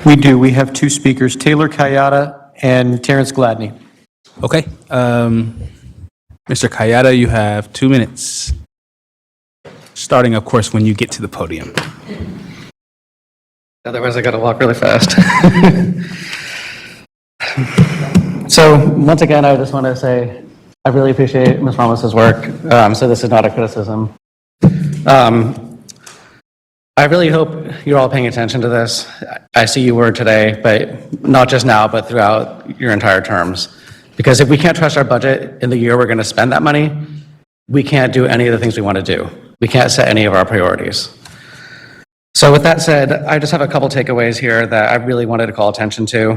G: We do. We have two speakers, Taylor Kayada and Terrence Gladney.
A: Okay. Mr. Kayada, you have 2 minutes. Starting, of course, when you get to the podium.
V: Otherwise, I got to walk really fast. So, once again, I just want to say I really appreciate Ms. Ramos's work. So this is not a criticism. I really hope you're all paying attention to this. I see you were today, but not just now, but throughout your entire terms. Because if we can't trust our budget in the year we're going to spend that money, we can't do any of the things we want to do. We can't set any of our priorities. So with that said, I just have a couple takeaways here that I really wanted to call attention to.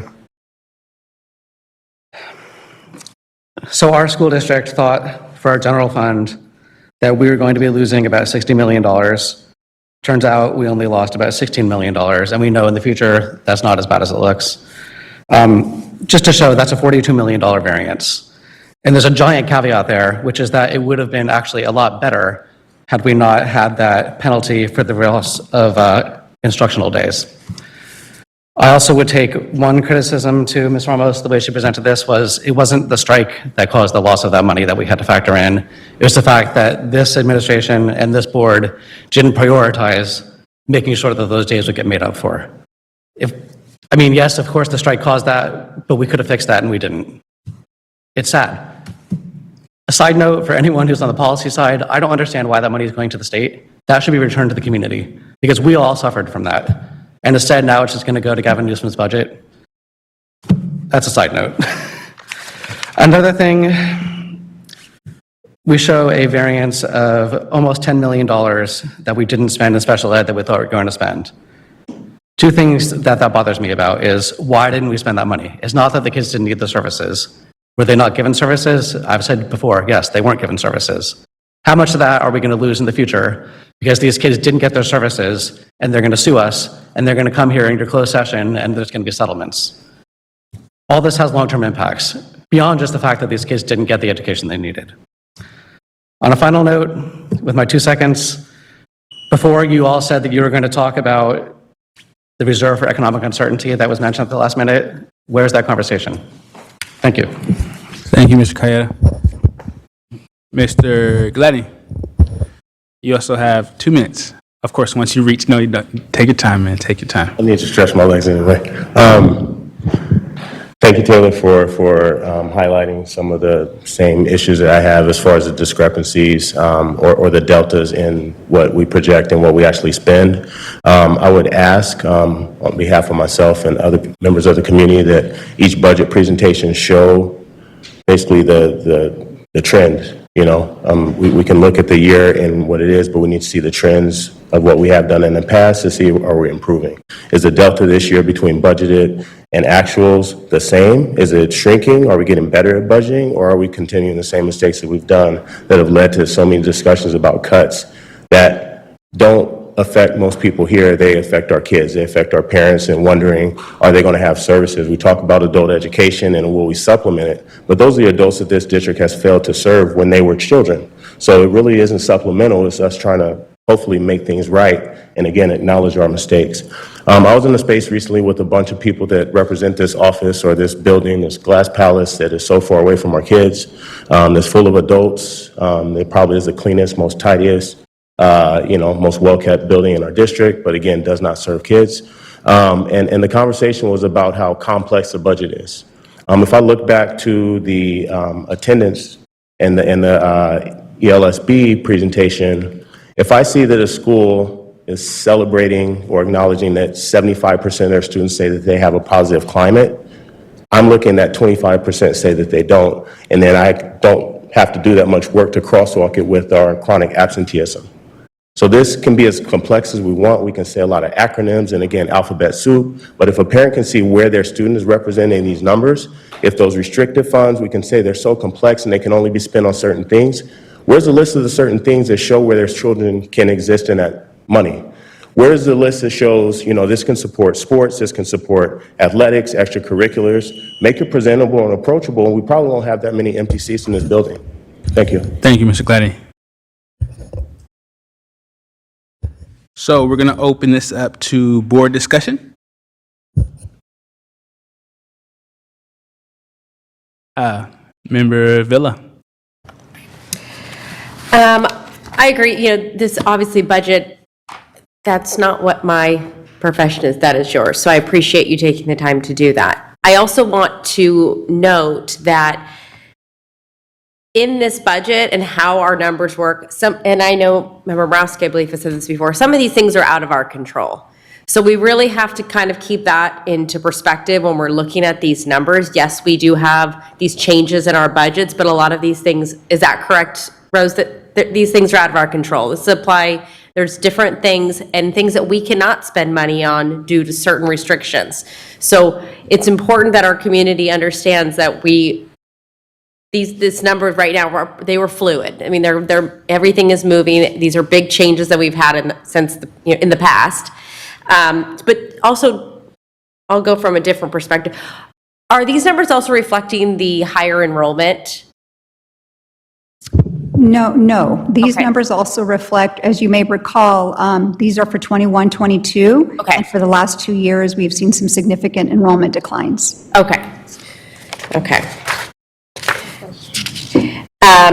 V: So our school district thought for our general fund that we were going to be losing about $60 million. Turns out we only lost about $16 million, and we know in the future that's not as bad as it looks. Just to show, that's a $42 million variance. And there's a giant caveat there, which is that it would have been actually a lot better had we not had that penalty for the loss of instructional days. I also would take one criticism to Ms. Ramos. The way she presented this was it wasn't the strike that caused the loss of that money that we had to factor in. It was the fact that this administration and this board didn't prioritize making sure that those days would get made up for. Yes, of course, the strike caused that, but we could have fixed that and we didn't. It's sad. A side note for anyone who's on the policy side, I don't understand why that money is going to the state. That should be returned to the community because we all suffered from that. And instead, now it's just going to go to Gavin Newsom's budget. That's a side note. Another thing, we show a variance of almost $10 million that we didn't spend in special ed that we thought we were going to spend. Two things that bothers me about is why didn't we spend that money? It's not that the kids didn't need the services. Were they not given services? I've said before, yes, they weren't given services. How much of that are we going to lose in the future because these kids didn't get their services and they're going to sue us and they're going to come here into closed session and there's going to be settlements? All this has long-term impacts beyond just the fact that these kids didn't get the education they needed. On a final note, with my 2 seconds, before you all said that you were going to talk about the reserve for economic uncertainty that was mentioned at the last minute, where's that conversation? Thank you.
A: Thank you, Mr. Kayada. Mr. Gladney, you also have 2 minutes. Of course, once you reach, no, you don't. Take your time, man. Take your time.
I: I need to stretch my legs anyway. Thank you, Taylor, for highlighting some of the same issues that I have as far as the discrepancies or the deltas in what we project and what we actually spend. I would ask on behalf of myself and other members of the community that each budget presentation show basically the trend. You know, we can look at the year and what it is, but we need to see the trends of what we have done in the past to see, are we improving? Is the delta this year between budgeted and actuals the same? Is it shrinking? Are we getting better at budgeting? Or are we continuing the same mistakes that we've done that have led to so many discussions about cuts that don't affect most people here? They affect our kids, they affect our parents, and wondering, are they going to have services? We talk about adult education and will we supplement it? But those are the adults that this district has failed to serve when they were children. So it really isn't supplemental, it's us trying to hopefully make things right and again acknowledge our mistakes. I was in a space recently with a bunch of people that represent this office or this building, this glass palace that is so far away from our kids, that's full of adults. It probably is the cleanest, most tidiest, most well-kept building in our district, but again, does not serve kids. And the conversation was about how complex the budget is. If I look back to the attendance and the ELSB presentation, if I see that a school is celebrating or acknowledging that 75% of their students say that they have a positive climate, I'm looking at 25% say that they don't, and then I don't have to do that much work to crosswalk it with our chronic absenteeism. So this can be as complex as we want. We can say a lot of acronyms and again, alphabet soup, but if a parent can see where their student is representing these numbers, if those restricted funds, we can say they're so complex and they can only be spent on certain things. Where's the list of the certain things that show where their children can exist in that money? Where's the list that shows, this can support sports, this can support athletics, extracurriculars, make it presentable and approachable, and we probably won't have that many empty seats in this building. Thank you.
A: Thank you, Mr. Gladdy. So we're going to open this up to board discussion. Member Villa.
D: I agree, this obviously budget, that's not what my profession is, that is yours. So I appreciate you taking the time to do that. I also want to note that in this budget and how our numbers work, and I know, Member Borowski, I believe has said this before, some of these things are out of our control. So we really have to kind of keep that into perspective when we're looking at these numbers. Yes, we do have these changes in our budgets, but a lot of these things, is that correct, Rose, that these things are out of our control? The supply, there's different things and things that we cannot spend money on due to certain restrictions. So it's important that our community understands that this number right now, they were fluid. I mean, everything is moving. These are big changes that we've had in the past. But also, I'll go from a different perspective. Are these numbers also reflecting the higher enrollment?
S: No. These numbers also reflect, as you may recall, these are for 21-22.
D: Okay.
S: And for the last 2 years, we've seen some significant enrollment declines.
D: Okay.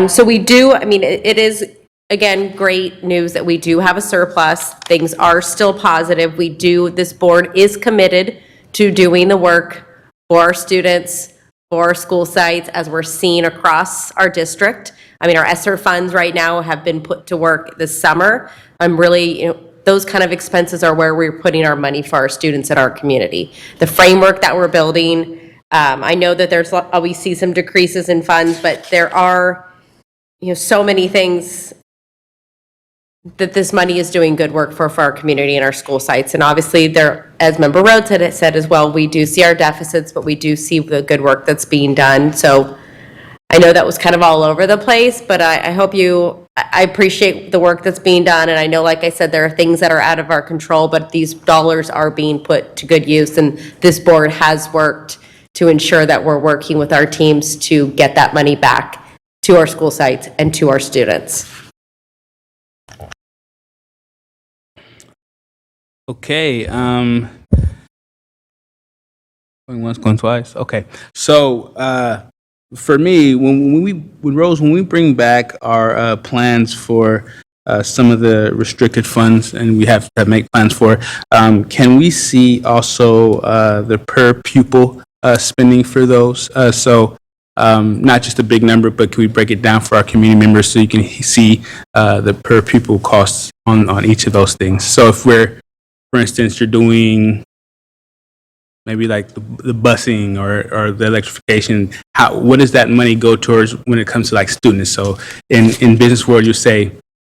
D: So we do, it is, again, great news that we do have a surplus. Things are still positive. This board is committed to doing the work for our students, for our school sites, as we're seeing across our district. Our ESSER funds right now have been put to work this summer. I'm really, those kind of expenses are where we're putting our money for our students in our community. The framework that we're building, I know that we see some decreases in funds, but there are, so many things that this money is doing good work for our community and our school sites. And obviously as Member Rhodes had said as well, we do see our deficits, but we do see the good work that's being done. So I know that was kind of all over the place, but I hope I appreciate the work that's being done. And I know, like I said, there are things that are out of our control, but these dollars are being put to good use. And this board has worked to ensure that we're working with our teams to get that money back to our school sites and to our students.
A: Okay. Going once, going twice. Okay. So for me, when we bring back our plans for some of the restricted funds, and we have to make plans for, can we see also the per pupil spending for those. Not just a big number, but can we break it down for our community members so you can see the per pupil costs on each of those things? So if we're, for instance, you're doing maybe like the busing or the electrification, what does that money go towards when it comes to like students? So in business world, you say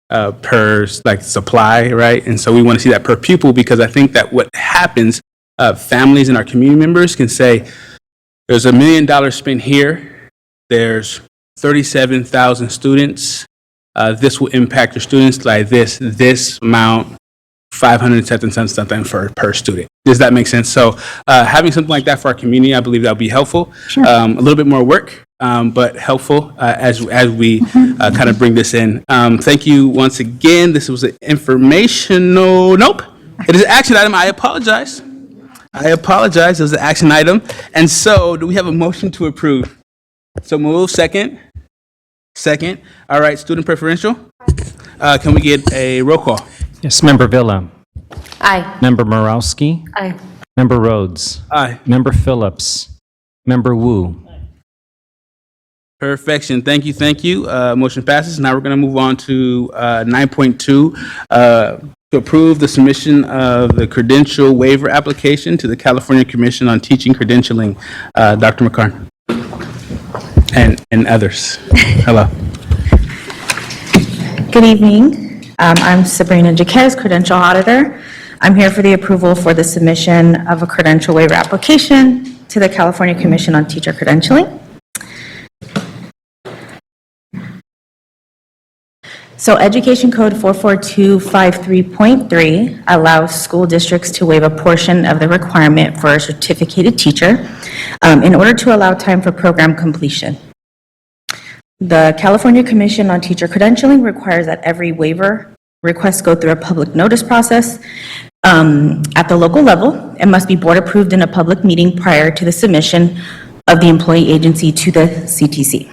A: per like supply, right? And so we want to see that per pupil, because I think that what happens, families and our community members can say, there's $1 million spent here, there's 37,000 students, this will impact your students like this amount, 500 something per student. Does that make sense? So having something like that for our community, I believe that would be helpful.
S: Sure.
A: A little bit more work, but helpful as we kind of bring this in. Thank you once again. This was an informational, nope, it is an action item. I apologize. It was an action item. And so do we have a motion to approve? So move, second. All right, student preferential. Can we get a roll call?
K: Yes, Member Villa.
D: Aye.
K: Member Morowski.
D: Aye.
K: Member Rhodes.
A: Aye.
K: Member Phillips. Member Wu.
A: Perfection. Thank you. Motion passes. Now we're going to move on to 9.2, to approve the submission of the credential waiver application to the California Commission on Teaching Credentialing. Dr. McCarn and others. Hello.
H: Good evening. I'm Sabrina Jaquez, Credential Auditor. I'm here for the approval for the submission of a credential waiver application to the California Commission on Teacher Credentialing. So Education Code 44253.3 allows school districts to waive a portion of the requirement for a certificated teacher in order to allow time for program completion. The California Commission on Teacher Credentialing requires that every waiver request go through a public notice process at the local level. It must be board approved in a public meeting prior to the submission of the employee agency to the CTC.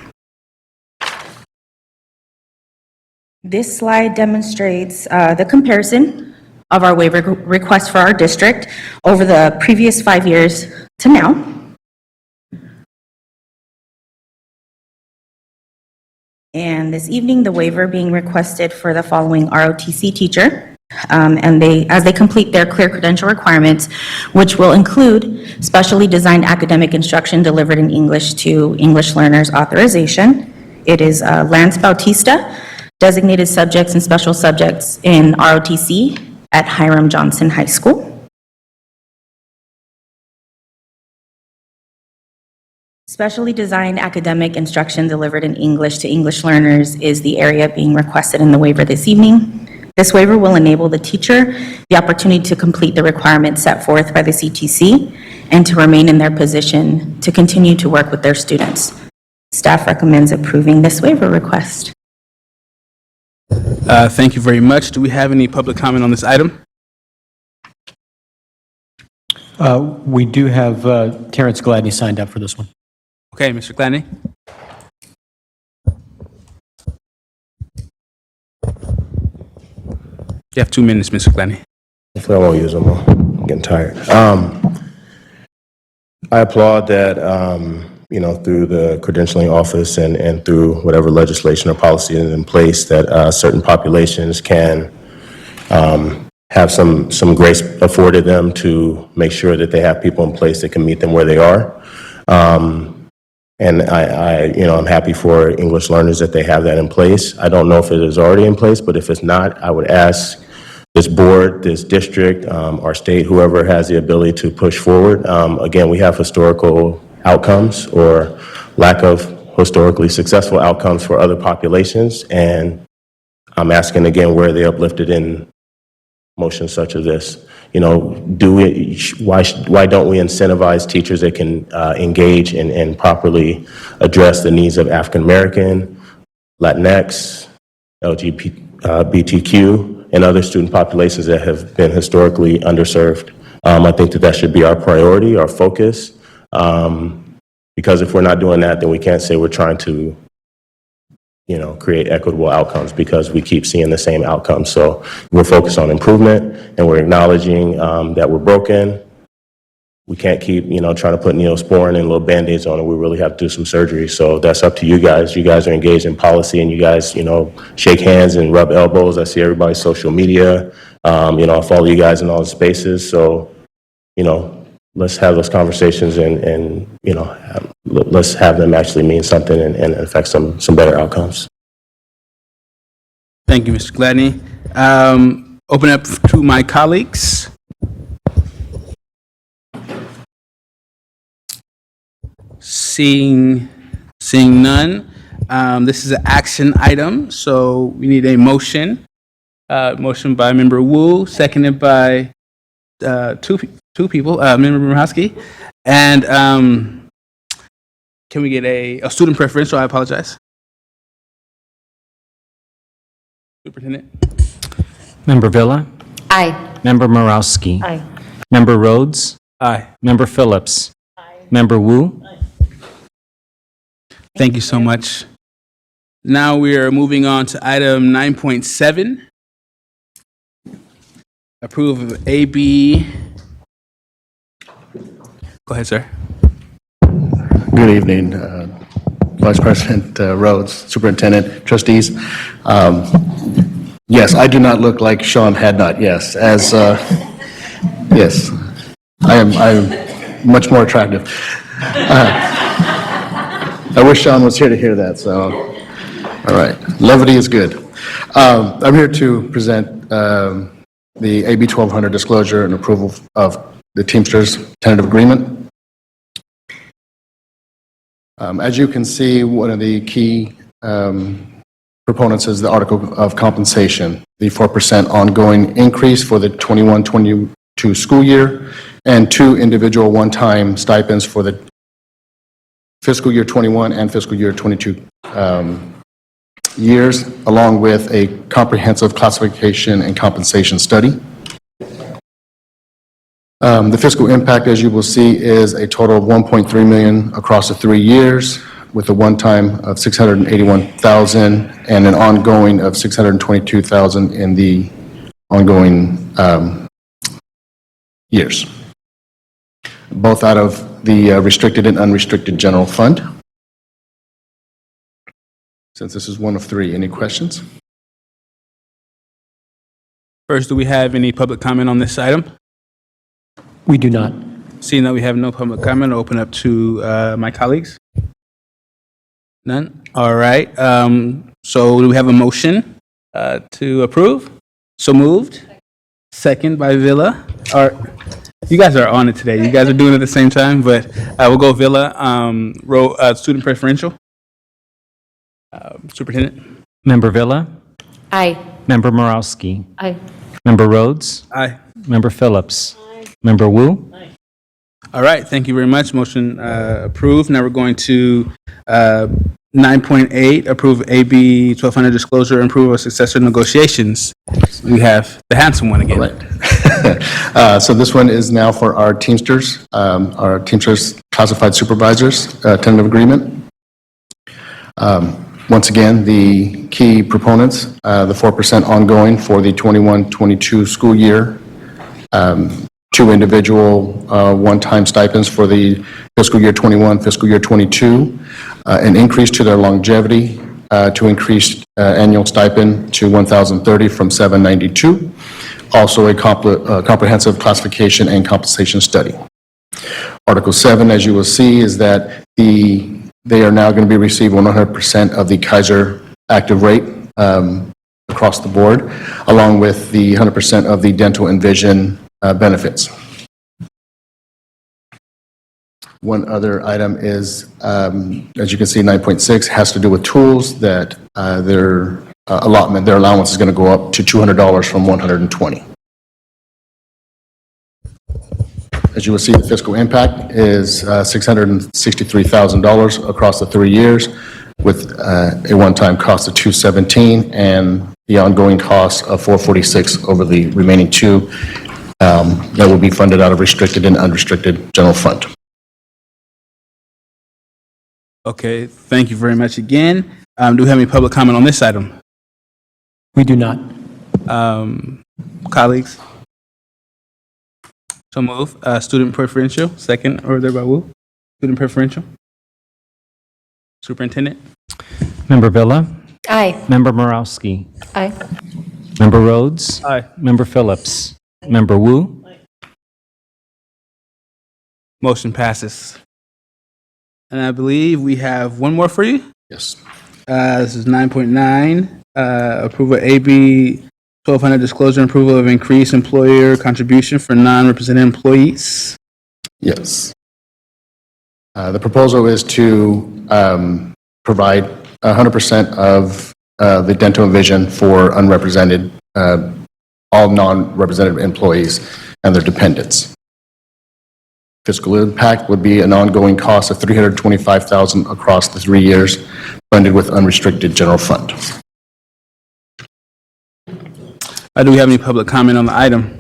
H: This slide demonstrates the comparison of our waiver request for our district over the previous 5 years to now. And this evening, the waiver being requested for the following ROTC teacher, as they complete their clear credential requirements, which will include specially designed academic instruction delivered in English to English learners authorization. It is Lance Bautista, designated subjects and special subjects in ROTC at Hiram Johnson High School. Specially designed academic instruction delivered in English to English learners is the area being requested in the waiver this evening. This waiver will enable the teacher the opportunity to complete the requirements set forth by the CTC and to remain in their position to continue to work with their students. Staff recommends approving this waiver request.
A: Thank you very much. Do we have any public comment on this item?
G: We do have Terrence Gladney signed up for this one.
A: Okay, Mr. Gladney. You have 2 minutes, Mr. Gladney.
I: Hopefully I won't use them all. I'm getting tired. I applaud that, through the credentialing office and through whatever legislation or policy is in place, that certain populations can have some grace afforded them to make sure that they have people in place that can meet them where they are. And I'm happy for English learners that they have that in place. I don't know if it is already in place, but if it's not, I would ask this board, this district, our state, whoever has the ability to push forward. Again, we have historical outcomes or lack of historically successful outcomes for other populations. And I'm asking again, where are they uplifted in motions such as this? Why don't we incentivize teachers that can engage and properly address the needs of African American, Latinx, LGBTQ, and other student populations that have been historically underserved? I think that should be our priority, our focus, because if we're not doing that, then we can't say we're trying to create equitable outcomes, because we keep seeing the same outcomes. So we're focused on improvement, and we're acknowledging that we're broken, we can't keep, trying to put Neosporin and little Band-Aids on it. We really have to do some surgery. So that's up to you guys. You guys are engaged in policy, and you guys, shake hands and rub elbows. I see everybody's social media. I follow you guys in all the spaces. So, let's have those conversations and let's have them actually mean something and affect some better outcomes.
A: Thank you, Mr. Gladney. Open up to my colleagues. Seeing none, this is an action item, so we need a motion. Motion by Member Wu, seconded by two people, Member Murowski. And can we get a student preferential? I apologize. Superintendent.
K: Member Villa?
D: Aye.
K: Member Morowski?
H: Aye.
K: Member Rhodes?
A: Aye.
K: Member Phillips? Member Wu?
A: Thank you so much. Now we are moving on to item 9.7. Approve of AB. Go ahead, sir.
J: Good evening, Vice President Rhodes, Superintendent, trustees. Yes, I do not look like Sean Hadnot, yes. Yes, I am much more attractive. I wish Sean was here to hear that, so, all right. Levity is good. I'm here to present the AB 1200 disclosure and approval of the Teamsters tentative agreement. As you can see, one of the key proponents is the article of compensation, the 4% ongoing increase for the 21-22 school year, and 2 individual one-time stipends for the fiscal year 21 and fiscal year 22 years, along with a comprehensive classification and compensation study. The fiscal impact, as you will see, is a total of $1.3 million across the 3 years, with a one-time of $681,000 and an ongoing of $622,000 in the ongoing years, both out of the restricted and unrestricted general fund. Since this is one of 3, any questions?
A: First, do we have any public comment on this item?
G: We do not.
A: Seeing that we have no public comment, I'll open up to my colleagues. None? All right. So do we have a motion to approve? So moved. Second by Villa. You guys are on it today. You guys are doing it at the same time, but we'll go Villa. Student preferential. Superintendent.
K: Member Villa?
D: Aye.
K: Member Morowski?
D: Aye.
K: Member Rhodes?
A: Aye.
K: Member Phillips? Member Wu?
A: All right. Thank you very much. Motion approved. Now we're going to 9.8, approve AB 1200 disclosure and approve of successor negotiations. We have the handsome one again.
J: So this one is now for our Teamsters classified supervisors, tentative agreement. Once again, the key proponents, the 4% ongoing for the 21-22 school year, 2 individual one-time stipends for the fiscal year 21, fiscal year 22, an increase to their longevity to increase annual stipend to $1,030 from $792. Also a comprehensive classification and compensation study. Article 7, as you will see, is that they are now going to be receiving 100% of the Kaiser active rate across the board, along with the 100% of the dental and vision benefits. One other item is, as you can see, 9.6 has to do with tools that their allowance is going to go up to $200 from $120. As you will see, the fiscal impact is $663,000 across the 3 years, with a one-time cost of $217 and the ongoing cost of $446 over the remaining 2 that will be funded out of restricted and unrestricted general fund.
A: Okay. Thank you very much again. Do we have any public comment on this item?
G: We do not.
A: Colleagues? So move. Student preferential, second, or there by Wu. Student preferential. Superintendent.
K: Member Villa?
D: Aye.
K: Member Morowski?
D: Aye.
K: Member Rhodes?
A: Aye.
K: Member Phillips? Member Wu?
A: Motion passes. And I believe we have one more for you.
J: Yes.
A: This is 9.9, approval of AB 1200 disclosure and approval of increased employer contribution for non-represented employees.
J: Yes. The proposal is to provide 100% of the dental and vision for unrepresented, all non-represented employees and their dependents. Fiscal impact would be an ongoing cost of $325,000 across the 3 years, funded with unrestricted general fund.
A: Do we have any public comment on the item?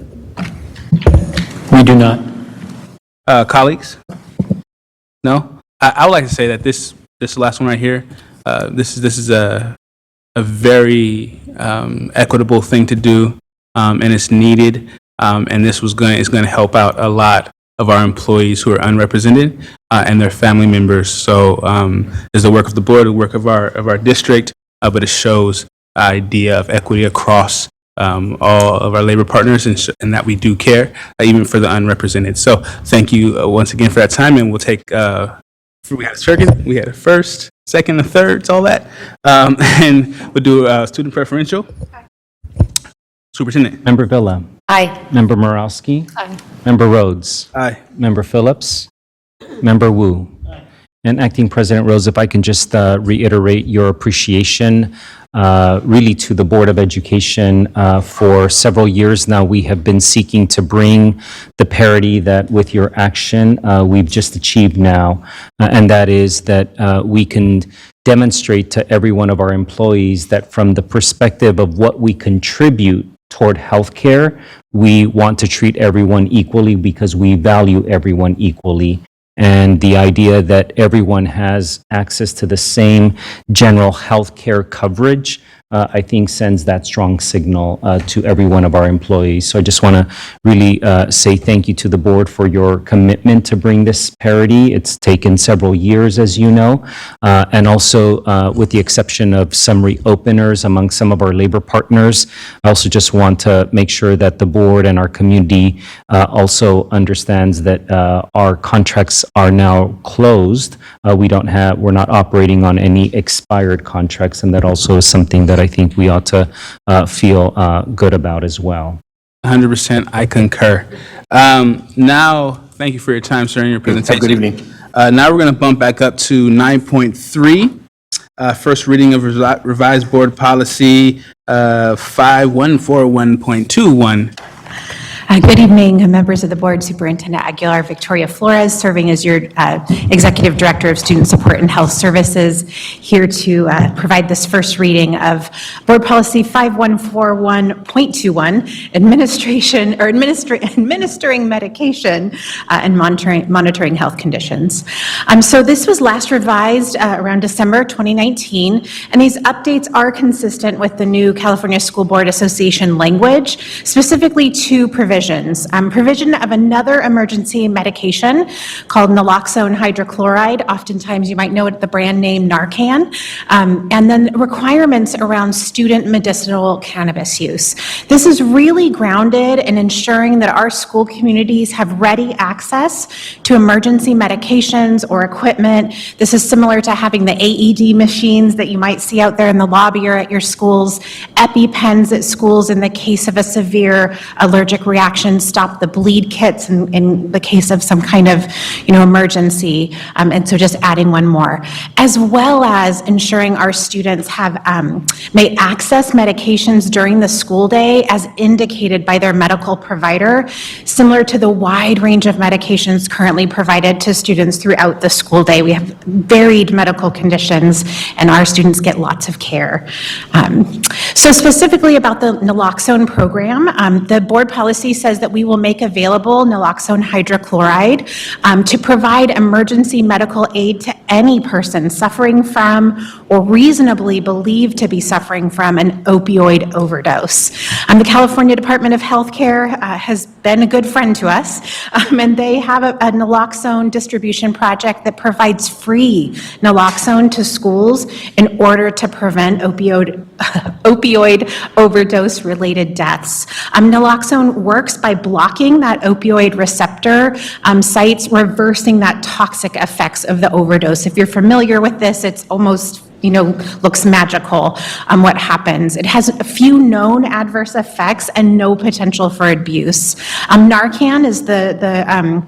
G: We do not.
A: Colleagues? No? I would like to say that this last one right here, this is a very equitable thing to do, and it's needed, and this is going to help out a lot of our employees who are unrepresented and their family members. So it's the work of the board, the work of our district, but it shows idea of equity across all of our labor partners, and that we do care, even for the unrepresented. So thank you once again for that time, and we'll take, we had a second, we had a first, second, and third, all that. And we'll do student preferential. Superintendent.
K: Member Villa?
D: Aye.
K: Member Morowski?
D: Aye.
K: Member Rhodes?
A: Aye.
K: Member Phillips? Member Wu? And Acting President Rose, if I can just reiterate your appreciation really to the Board of Education. For several years now, we have been seeking to bring the parity that with your action we've just achieved now, and that is that we can demonstrate to every one of our employees that from the perspective of what we contribute toward healthcare, we want to treat everyone equally because we value everyone equally. And the idea that everyone has access to the same general health care coverage, I think sends that strong signal to every one of our employees. So I just want to really say thank you to the board for your commitment to bring this parity. It's taken several years, as you know, and also with the exception of some reopeners among some of our labor partners, I also just want to make sure that the board and our community also understands that our contracts are now closed. We're not operating on any expired contracts, and that also is something that I think we ought to feel good about as well.
A: 100%, I concur. Now, thank you for your time, sir, and your presentation.
J: Have a good evening.
A: Now we're going to bump back up to 9.3, first reading of revised board policy 5141.21.
N: Good evening, members of the board. Superintendent Aguilar, Victoria Flores, serving as your Executive Director of Student Support and Health Services, here to provide this first reading of Board Policy 5141.21, administering medication and monitoring health conditions. So this was last revised around December 2019, and these updates are consistent with the new California School Board Association language, specifically two provisions. Provision of another emergency medication called naloxone hydrochloride. Oftentimes you might know it the brand name Narcan. And then requirements around student medicinal cannabis use. This is really grounded in ensuring that our school communities have ready access to emergency medications or equipment. This is similar to having the AED machines that you might see out there in the lobby or at your schools, EpiPens at schools in the case of a severe allergic reaction, stop the bleed kits in the case of some kind of, emergency. And so just adding one more, as well as ensuring our students have may access medications during the school day as indicated by their medical provider, similar to the wide range of medications currently provided to students throughout the school day. We have varied medical conditions, and our students get lots of care. So specifically about the naloxone program, the board policy simply says that we will make available naloxone hydrochloride to provide emergency medical aid to any person suffering from or reasonably believed to be suffering from an opioid overdose. The California Department of Healthcare has been a good friend to us, and they have a naloxone distribution project that provides free naloxone to schools in order to prevent opioid overdose-related deaths. Naloxone works by blocking that opioid receptor sites, reversing that toxic effects of the overdose. If you're familiar with this, it's almost looks magical what happens. It has a few known adverse effects and no potential for abuse. Narcan is the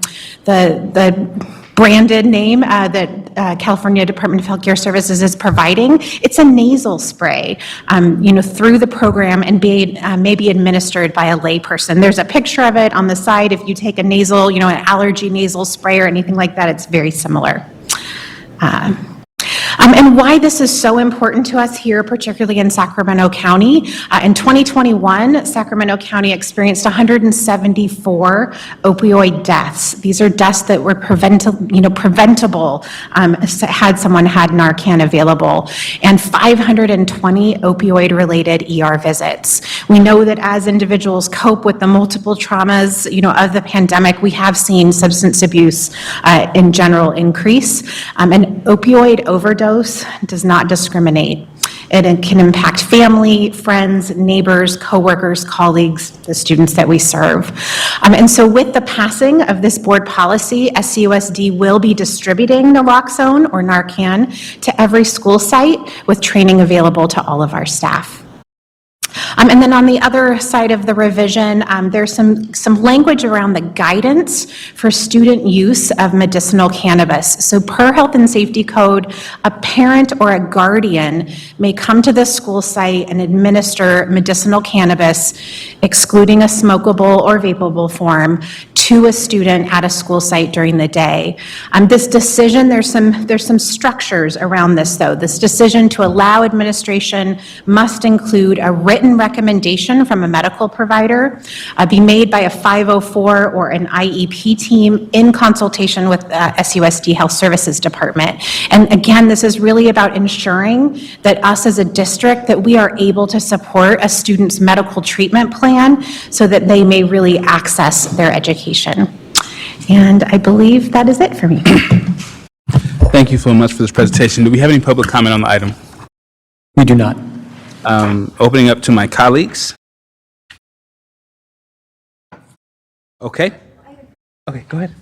N: branded name that California Department of Healthcare Services is providing. It's a nasal spray, through the program and may be administered by a layperson. There's a picture of it on the side. If you take a nasal, an allergy nasal spray or anything like that, it's very similar. And why this is so important to us here, particularly in Sacramento County. In 2021, Sacramento County experienced 174 opioid deaths. These are deaths that were preventable had someone had Narcan available, and 520 opioid-related ER visits. We know that as individuals cope with the multiple traumas, of the pandemic, we have seen substance abuse in general increase. An opioid overdose does not discriminate. It can impact family, friends, neighbors, coworkers, colleagues, the students that we serve. And so with the passing of this board policy, SCUSD will be distributing naloxone or Narcan to every school site with training available to all of our staff. And then on the other side of the revision, there's some language around the guidance for student use of medicinal cannabis. So per health and safety code, a parent or a guardian may come to the school site and administer medicinal cannabis, excluding a smokable or vapable form, to a student at a school site during the day. This decision, there's some structures around this though. This decision to allow administration must include a written recommendation from a medical provider, be made by a 504 or an IEP team in consultation with SUSD Health Services Department. And again, this is really about ensuring that us as a district, that we are able to support a student's medical treatment plan so that they may really access their education. And I believe that is it for me.
A: Thank you so much for this presentation. Do we have any public comment on the item?
G: We do not.
A: Opening up to my colleagues. Okay. Okay, go ahead.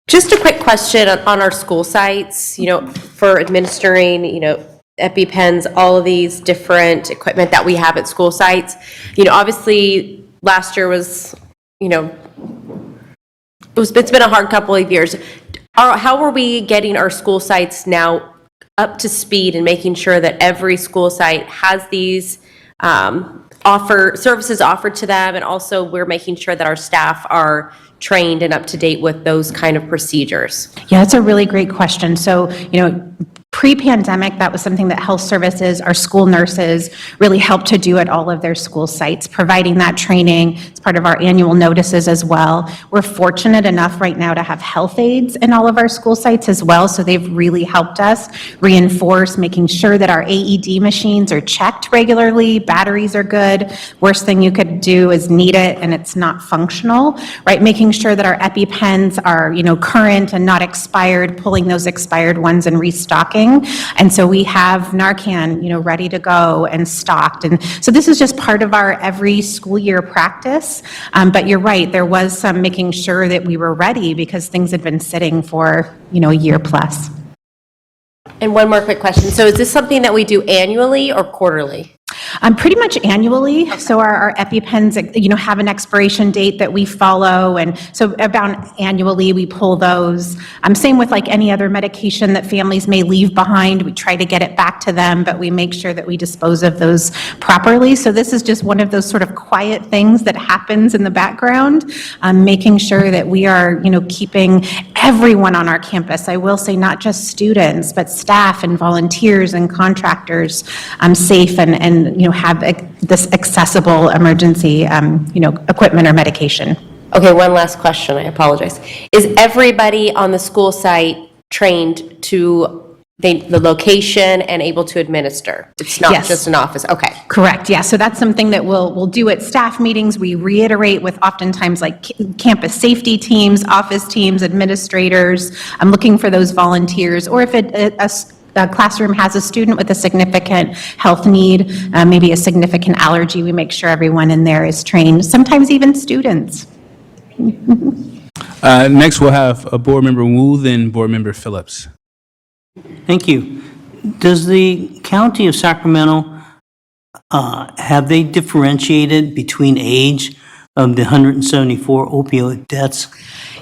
D: Just a quick question on our school sites, for administering, EpiPens, all of these different equipment that we have at school sites. Obviously last year was, it's been a hard couple of years. How are we getting our school sites now up to speed and making sure that every school site has these services offered to them, and also we're making sure that our staff are trained and up to date with those kind of procedures?
N: Yeah, that's a really great question. So, pre-pandemic, that was something that health services, our school nurses really helped to do at all of their school sites, providing that training. It's part of our annual notices as well. We're fortunate enough right now to have health aides in all of our school sites as well, so they've really helped us reinforce making sure that our AED machines are checked regularly, batteries are good. Worst thing you could do is need it and it's not functional, right? Making sure that our EpiPens are, current and not expired, pulling those expired ones and restocking. And so we have Narcan, ready to go and stocked. And so this is just part of our every school year practice. But you're right, there was some making sure that we were ready because things had been sitting for, a year plus.
D: And one more quick question. So is this something that we do annually or quarterly?
N: Pretty much annually. So our EpiPens, have an expiration date that we follow. And so about annually, we pull those. Same with like any other medication that families may leave behind. We try to get it back to them, but we make sure that we dispose of those properly. So this is just one of those sort of quiet things that happens in the background, making sure that we are, keeping everyone on our campus. I will say not just students, but staff and volunteers and contractors safe and have this accessible emergency, equipment or medication.
D: Okay, one last question, I apologize. Is everybody on the school site trained to the location and able to administer? It's not
N: Yes.
D: just an office, okay.
N: Correct, yeah, so that's something that we'll do at staff meetings. We reiterate with oftentimes like campus safety teams, office teams, administrators. I'm looking for those volunteers, or if a classroom has a student with a significant health need, maybe a significant allergy, we make sure everyone in there is trained, sometimes even students.
A: Next, we'll have Board Member Wu, then Board Member Phillips.
F: Thank you. Does the county of Sacramento, have they differentiated between age of the 174 opioid deaths?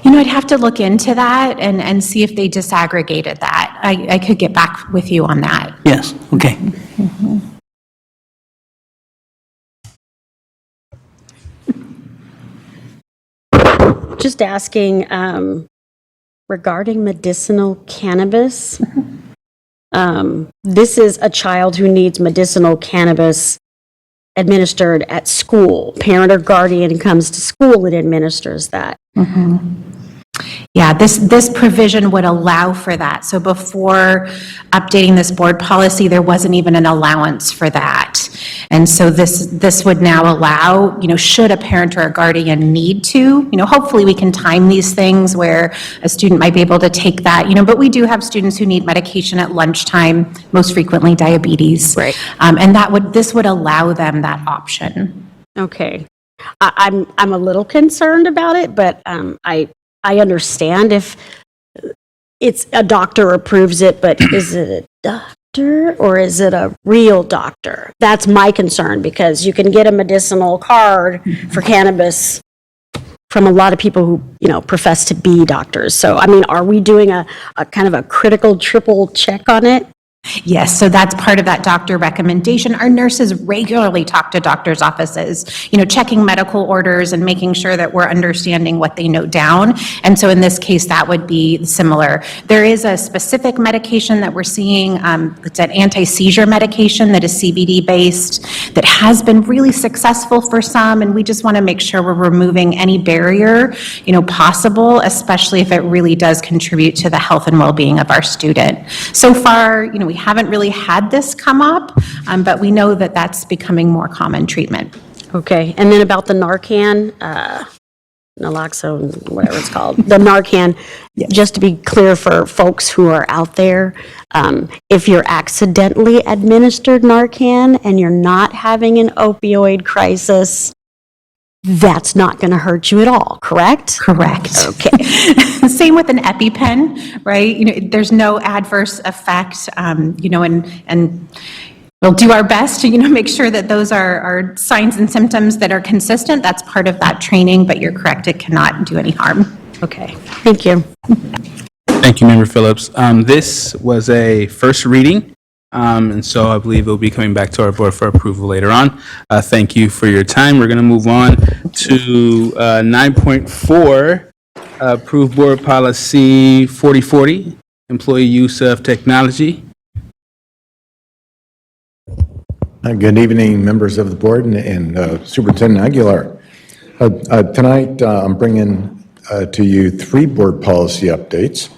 N: I'd have to look into that and see if they disaggregated that. I could get back with you on that.
F: Yes, okay.
R: Just asking regarding medicinal cannabis. This is a child who needs medicinal cannabis administered at school. Parent or guardian comes to school and administers that.
N: Yeah, this provision would allow for that. So before updating this board policy, there wasn't even an allowance for that. And so this would now allow, should a parent or a guardian need to, hopefully we can time these things where a student might be able to take that, but we do have students who need medication at lunchtime, most frequently diabetes.
R: Right.
N: And this would allow them that option.
R: Okay. I'm a little concerned about it, but I understand if it's a doctor approves it, but is it a doctor or is it a real doctor? That's my concern, because you can get a medicinal card for cannabis from a lot of people who, profess to be doctors. So, are we doing a kind of a critical triple check on it?
N: Yes, so that's part of that doctor recommendation. Our nurses regularly talk to doctors' offices, checking medical orders and making sure that we're understanding what they note down. And so in this case, that would be similar. There is a specific medication that we're seeing, it's an anti-seizure medication that is CBD-based, that has been really successful for some, and we just want to make sure we're removing any barrier, possible, especially if it really does contribute to the health and well-being of our student. So far, we haven't really had this come up, but we know that that's becoming more common treatment.
R: Okay, and then about the Narcan, naloxone, whatever it's called, the Narcan, just to be clear for folks who are out there, if you're accidentally administered Narcan and you're not having an opioid crisis, that's not going to hurt you at all, correct?
N: Correct.
R: Okay.
N: Same with an EpiPen, right? There's no adverse effect, and we'll do our best to, make sure that those are signs and symptoms that are consistent. That's part of that training, but you're correct, it cannot do any harm.
R: Okay, thank you.
A: Thank you, Member Phillips. This was a first reading, and so I believe it will be coming back to our board for approval later on. Thank you for your time. We're going to move on to 9.4, approve board policy 4040, employee use of technology.
B: Good evening, members of the board and Superintendent Aguilar. Tonight, I'm bringing to you 3 board policy updates,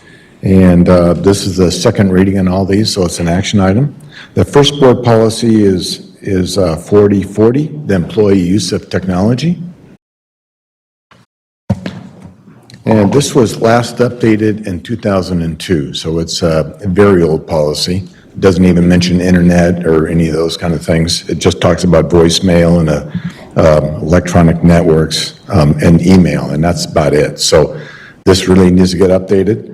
B: and this is the second reading on all these, so it's an action item. The first board policy is 4040, the employee use of technology. And this was last updated in 2002, so it's a very old policy. It doesn't even mention internet or any of those kind of things. It just talks about voicemail and electronic networks and email, and that's about it. So this really needs to get updated.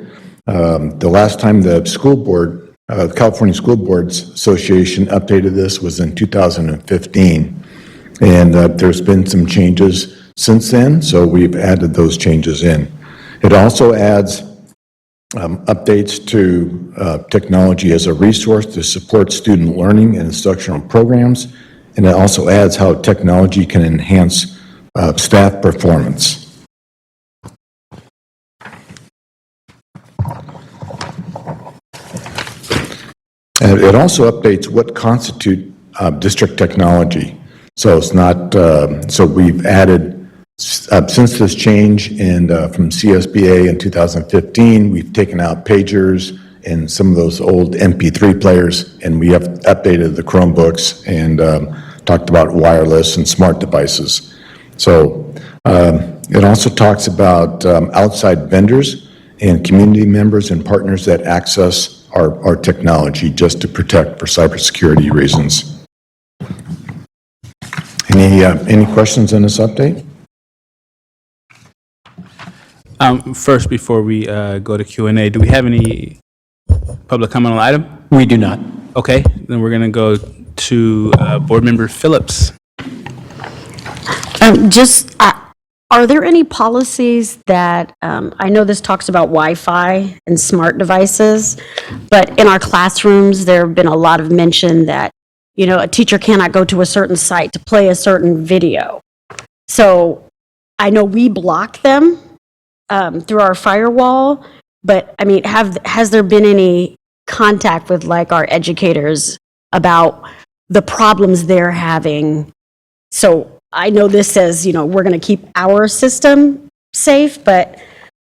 B: The last time the school board, the California School Boards Association updated this was in 2015. And there's been some changes since then, so we've added those changes in. It also adds updates to technology as a resource to support student learning and instructional programs, and it also adds how technology can enhance staff performance. And it also updates what constitute district technology. So it's not, so we've added, since this change from CSBA in 2015, we've taken out pagers and some of those old MP3 players, and we have updated the Chromebooks and talked about wireless and smart devices. So it also talks about outside vendors and community members and partners that access our technology just to protect for cybersecurity reasons. Any questions on this update?
A: First, before we go to Q&A, do we have any public comment on the item?
G: We do not.
A: Okay, then we're going to go to Board Member Phillips.
R: Are there any policies that, I know this talks about Wi-Fi and smart devices, but in our classrooms, there have been a lot of mention that, a teacher cannot go to a certain site to play a certain video. So I know we block them through our firewall, but I mean, has there been any contact with like our educators about the problems they're having? So I know this says, we're going to keep our system safe, but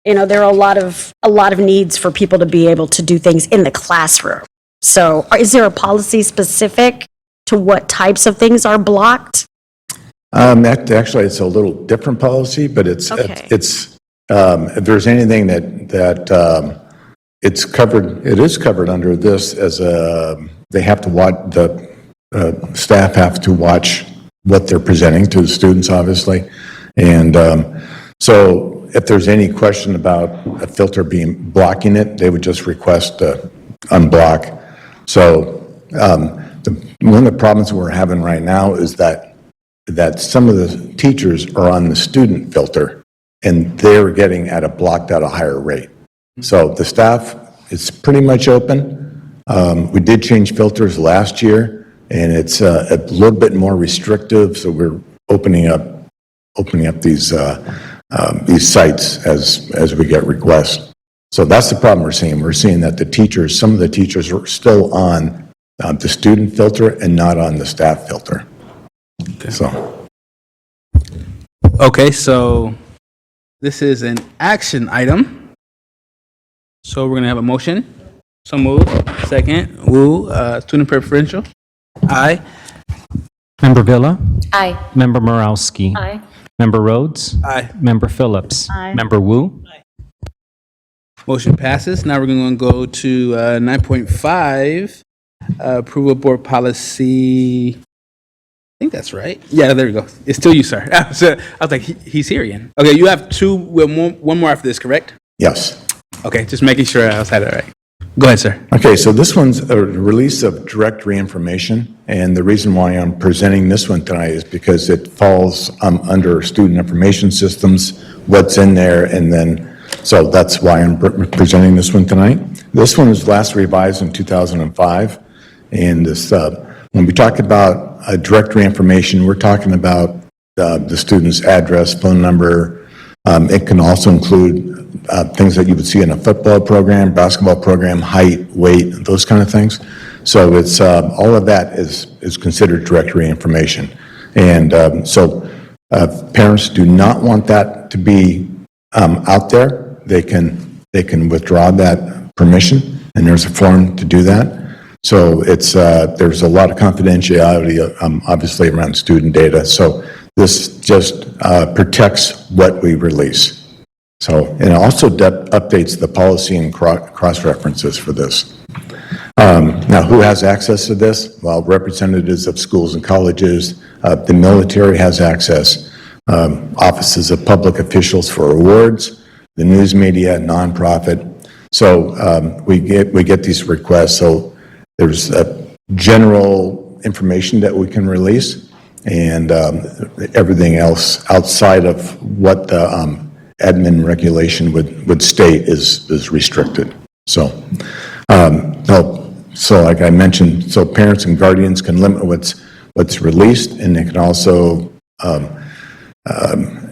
R: there are a lot of needs for people to be able to do things in the classroom. So is there a policy specific to what types of things are blocked?
B: Actually, it's a little different policy, but it's if there's anything that it's covered, it is covered under this as they have to watch, the staff have to watch what they're presenting to the students, obviously. And so if there's any question about a filter blocking it, they would just request to unblock. So one of the problems we're having right now is that some of the teachers are on the student filter and they're getting blocked at a higher rate. So the staff is pretty much open. We did change filters last year, and it's a little bit more restrictive. So we're opening up these sites as we get requests. So that's the problem we're seeing. We're seeing that some of the teachers are still on the student filter and not on the staff filter.
A: Okay, so this is an action item. So we're going to have a motion. So moved. Second. Wu. Student preferential. Aye.
K: Member Villa?
D: Aye.
K: Member Morowski?
D: Aye.
K: Member Rhodes?
A: Aye.
K: Member Phillips?
R: Aye.
K: Member Wu?
A: Motion passes. Now we're going to go to 9.5, approval of board policy. I think that's right. Yeah, there we go. It's still you, sir. I was like, he's here again. Okay, you have one more after this, correct?
B: Yes.
A: Okay, just making sure I had it right. Go ahead, sir.
B: Okay, so this one's a release of directory information, and the reason why I'm presenting this one tonight is because it falls under student information systems, what's in there, and then, so that's why I'm presenting this one tonight. This one was last revised in 2005, and this, when we talk about directory information, we're talking about the student's address, phone number. It can also include things that you would see in a football program, basketball program, height, weight, those kind of things. So it's all of that is considered directory information. And so parents do not want that to be out there. They can withdraw that permission, and there's a form to do that. So it's there's a lot of confidentiality, obviously, around student data. So this just protects what we release. So, and it also updates the policy and cross-references for this. Now, who has access to this? Well, representatives of schools and colleges, the military has access, offices of public officials for awards, the news media, nonprofit. So we get these requests. So there's general information that we can release, and everything else outside of what the admin regulation would state is restricted. So, so like I mentioned, so parents and guardians can limit what's released, and they can also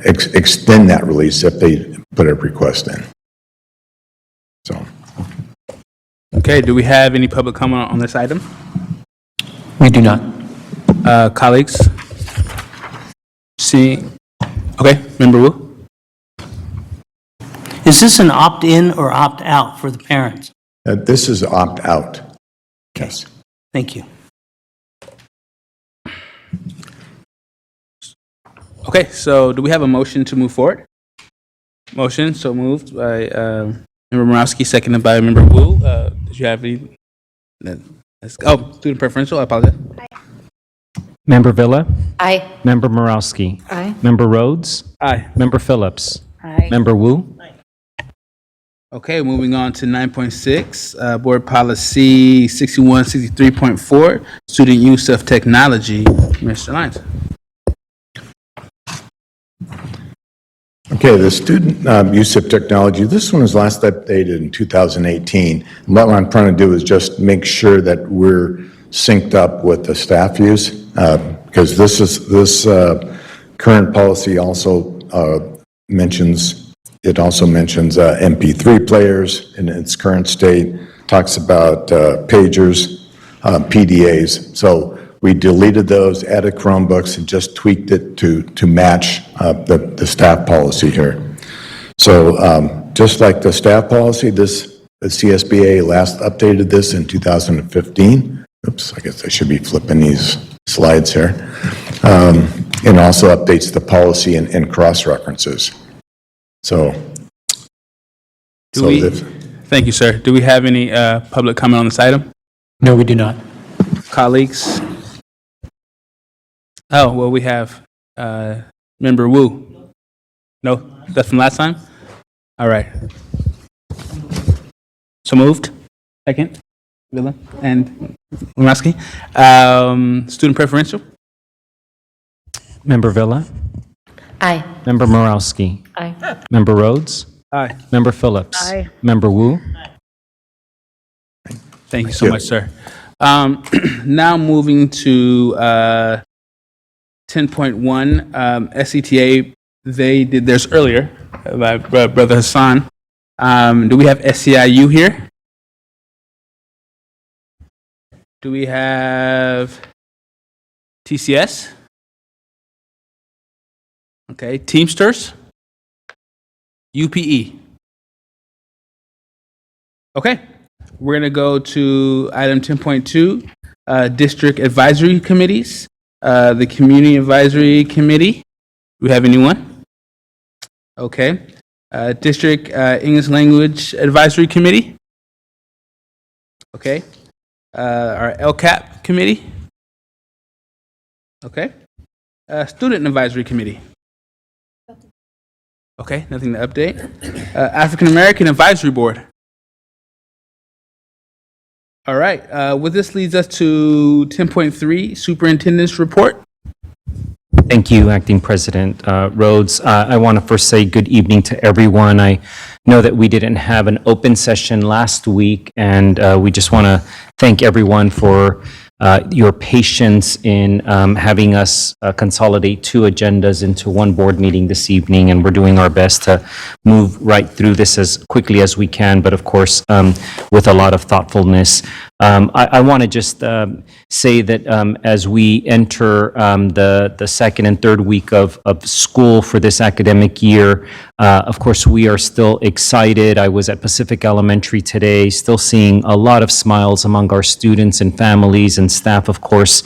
B: extend that release if they put a request in. So.
A: Okay, do we have any public comment on this item?
G: We do not.
A: Colleagues? See, okay, Member Wu?
F: Is this an opt-in or opt-out for the parents?
B: This is opt-out. Yes.
F: Thank you.
A: Okay, so do we have a motion to move forward? Motion, so moved by Member Morowski, seconded by Member Wu. Did you have any? Student preferential, I apologize.
K: Member Villa?
D: Aye.
K: Member Morowski?
D: Aye.
K: Member Rhodes?
A: Aye.
K: Member Phillips?
D: Aye.
K: Member Wu?
A: Okay, moving on to 9.6, Board Policy 6163.4, Student Use of Technology. Mr. Lyons.
B: Okay, the student use of technology, this one was last updated in 2018. And what I'm trying to do is just make sure that we're synced up with the staff use, because this current policy also mentions MP3 players in its current state, talks about pagers, PDAs. So we deleted those, added Chromebooks, and just tweaked it to match the staff policy here. So just like the staff policy, the CSBA last updated this in 2015. Oops, I guess I should be flipping these slides here. And also updates the policy and cross-references.
A: Thank you, sir. Do we have any public comment on this item?
G: No, we do not.
A: Colleagues? Oh, well, we have Member Wu. No, that's from last time? All right. So moved. Second. Villa and Morowski. Student preferential?
K: Member Villa?
D: Aye.
K: Member Morowski?
D: Aye.
K: Member Rhodes?
A: Aye.
K: Member Phillips?
R: Aye.
K: Member Wu?
A: Thank you so much, sir. Now moving to 10.1, SCTA, they did theirs earlier, by Brother Hassan. Do we have SCIU here? Do we have TCS? Okay, Teamsters? UPE? Okay, we're going to go to item 10.2, District Advisory Committees. The Community Advisory Committee. Do we have anyone? Okay. District English Language Advisory Committee. Okay. Our LCAP Committee. Okay. Student Advisory Committee. Okay, nothing to update. African American Advisory Board. All right, well, this leads us to 10.3, Superintendent's Report.
K: Thank you, Acting President Rhodes. I want to first say good evening to everyone. I know that we didn't have an open session last week, and we just want to thank everyone for your patience in having us consolidate two agendas into one board meeting this evening, and we're doing our best to move right through this as quickly as we can, but of course, with a lot of thoughtfulness. I want to just say that as we enter the second and third week of school for this academic year, of course, we are still excited. I was at Pacific Elementary today, still seeing a lot of smiles among our students and families and staff, of course,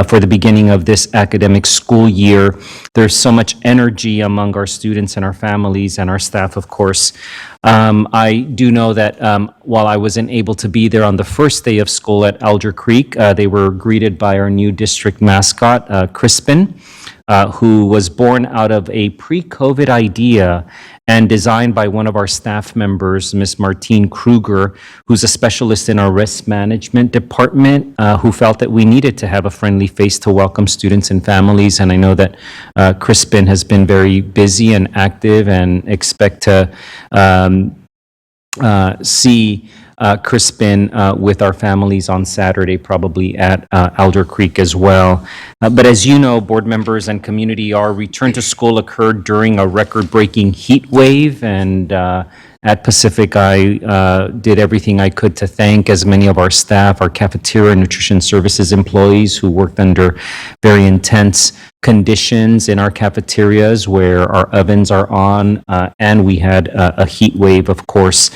K: for the beginning of this academic school year. There's so much energy among our students and our families and our staff, of course. I do know that while I wasn't able to be there on the first day of school at Alger Creek, they were greeted by our new district mascot, Crispin, who was born out of a pre-COVID idea and designed by one of our staff members, Ms. Martine Kruger, who's a specialist in our risk management department, who felt that we needed to have a friendly face to welcome students and families. And I know that Crispin has been very busy and active, and expect to see Crispin with our families on Saturday, probably at Alder Creek as well. But as you know, board members and community, our return to school occurred during a record-breaking heat wave, and at Pacific, I did everything I could to thank as many of our staff, our cafeteria and nutrition services employees who worked under very intense conditions in our cafeterias where our ovens are on, and we had a heat wave, of course,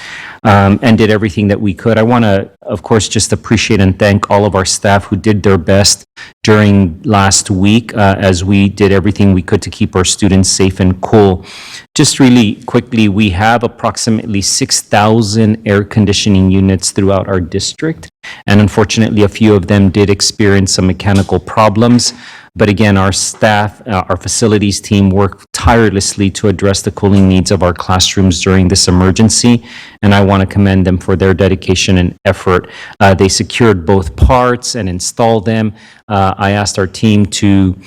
K: and did everything that we could. I want to, of course, just appreciate and thank all of our staff who did their best during last week as we did everything we could to keep our students safe and cool. Just really quickly, we have approximately 6,000 air conditioning units throughout our district, and unfortunately, a few of them did experience some mechanical problems. But again, our staff, our facilities team worked tirelessly to address the cooling needs of our classrooms during this emergency, and I want to commend them for their dedication and effort. They secured both parts and installed them. I asked our team to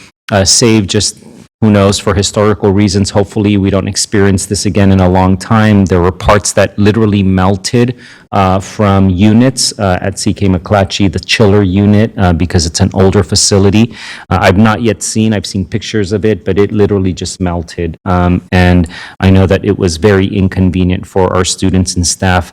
K: save just, who knows, for historical reasons. Hopefully, we don't experience this again in a long time. There were parts that literally melted from units at CK McClatchy, the chiller unit, because it's an older facility. I've not yet seen, I've seen pictures of it, but it literally just melted. And I know that it was very inconvenient for our students and staff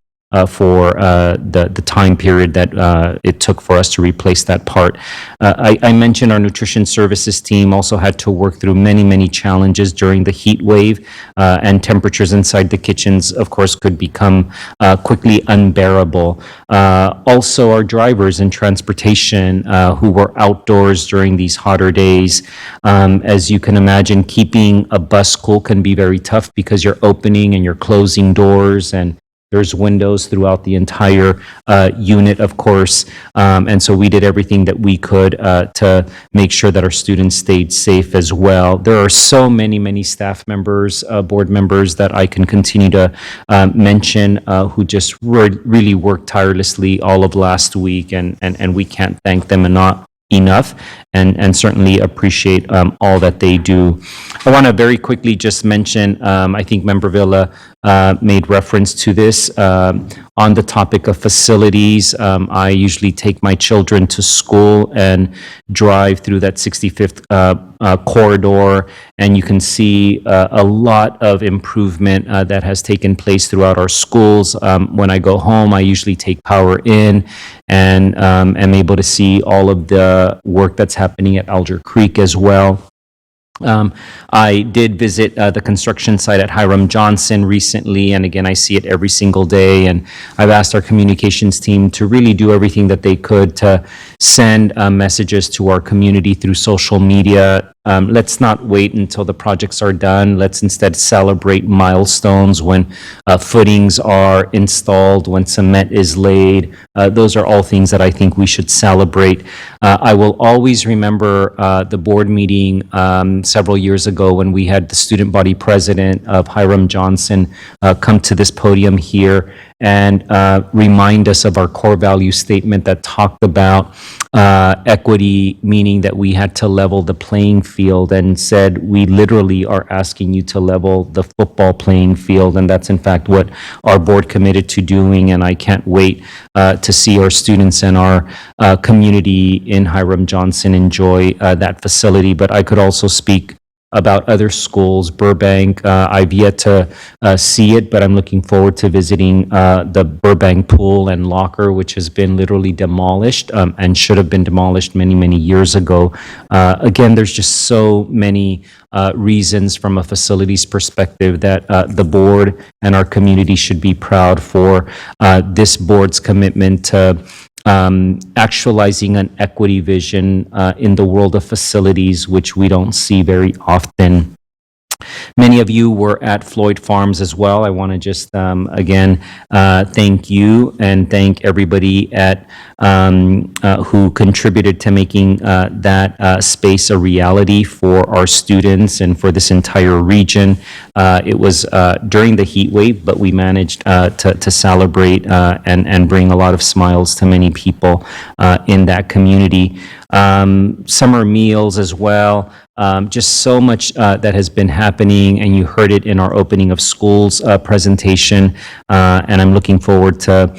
K: for the time period that it took for us to replace that part. I mentioned our nutrition services team also had to work through many challenges during the heat wave, and temperatures inside the kitchens, of course, could become quickly unbearable. Also, our drivers in transportation who were outdoors during these hotter days. As you can imagine, keeping a bus cool can be very tough because you're opening and you're closing doors, and there's windows throughout the entire unit, of course, and so we did everything that we could to make sure that our students stayed safe as well. There are so many staff members, board members that I can continue to mention who just really worked tirelessly all of last week, and we can't thank them enough, and certainly appreciate all that they do. I want to very quickly just mention, I think Member Villa made reference to this, on the topic of facilities. I usually take my children to school and drive through that 65th corridor, and you can see a lot of improvement that has taken place throughout our schools. When I go home, I usually take power in and am able to see all of the work that's happening at Alger Creek as well. I did visit the construction site at Hiram Johnson recently, and again, I see it every single day, and I've asked our communications team to really do everything that they could to send messages to our community through social media. Let's not wait until the projects are done. Let's instead celebrate milestones when footings are installed, when cement is laid. Those are all things that I think we should celebrate. I will always remember the board meeting several years ago when we had the student body president of Hiram Johnson come to this podium here and remind us of our core value statement that talked about equity, meaning that we had to level the playing field, and said we literally are asking you to level the football playing field, and that's in fact what our board committed to doing, and I can't wait to see our students and our community in Hiram Johnson enjoy that facility. But I could also speak about other schools. Burbank, I've yet to see it, but I'm looking forward to visiting the Burbank pool and locker, which has been literally demolished and should have been demolished many years ago. Again, there's just so many reasons from a facilities perspective that the board and our community should be proud for this board's commitment to actualizing an equity vision in the world of facilities, which we don't see very often. Many of you were at Floyd Farms as well. I want to just, again, thank you and thank everybody at who contributed to making that space a reality for our students and for this entire region. It was during the heat wave, but we managed to celebrate and bring a lot of smiles to many people in that community. Summer meals as well. Just so much that has been happening, and you heard it in our opening of schools presentation, and I'm looking forward to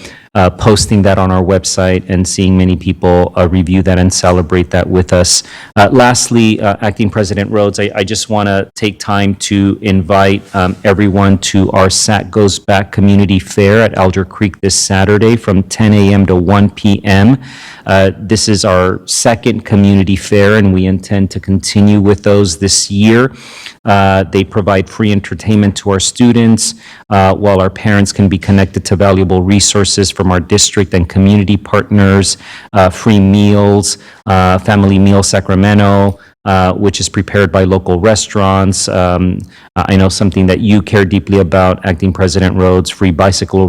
K: posting that on our website and seeing many people review that and celebrate that with us. Lastly, Acting President Rhodes, I just want to take time to invite everyone to our SAC Goes Back Community Fair at Alger Creek this Saturday from 10 a.m. to 1 p.m. This is our second community fair, and we intend to continue with those this year. They provide free entertainment to our students, while our parents can be connected to valuable resources from our district and community partners, free meals, Family Meal Sacramento, which is prepared by local restaurants. I know something that you care deeply about, Acting President Rhodes, free bicycle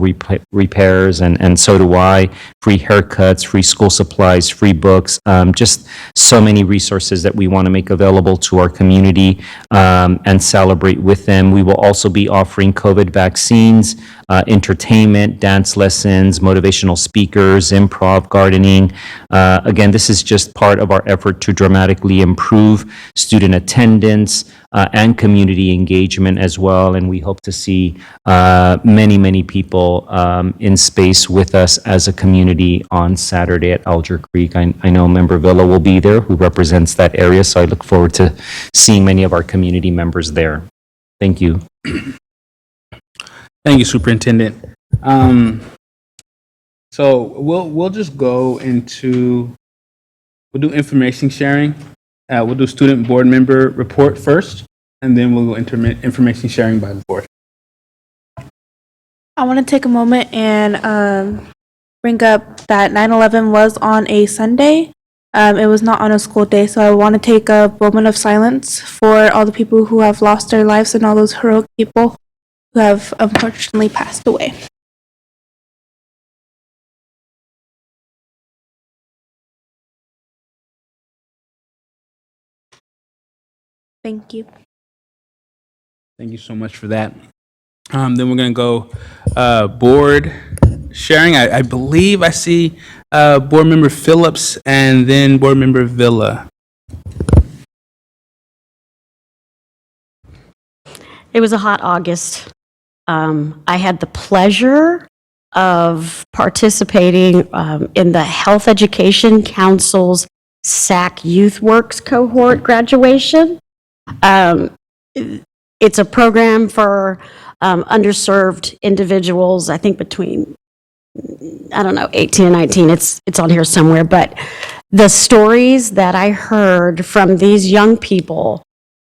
K: repairs, and so do I, free haircuts, free school supplies, free books, just so many resources that we want to make available to our community and celebrate with them. We will also be offering COVID vaccines, entertainment, dance lessons, motivational speakers, improv, gardening. Again, this is just part of our effort to dramatically improve student attendance and community engagement as well. And we hope to see many, many people in space with us as a community on Saturday at Alger Creek. I know Member Villa will be there, who represents that area, so I look forward to seeing many of our community members there. Thank you.
A: Thank you, Superintendent. So we'll just go into, we'll do information sharing. We'll do student board member report first, and then we'll go into information sharing by the board.
E: I want to take a moment and bring up that 9/11 was on a Sunday. It was not on a school day, so I want to take a moment of silence for all the people who have lost their lives and all those heroic people who have unfortunately passed away. Thank you.
A: Thank you so much for that. Then we're going to go board sharing. I believe I see board member Phillips and then board member Villa.
R: It was a hot August. I had the pleasure of participating in the Health Education Council's SAC Youth Works cohort graduation. It's a program for underserved individuals, I think between, 18 and 19. It's on here somewhere. But the stories that I heard from these young people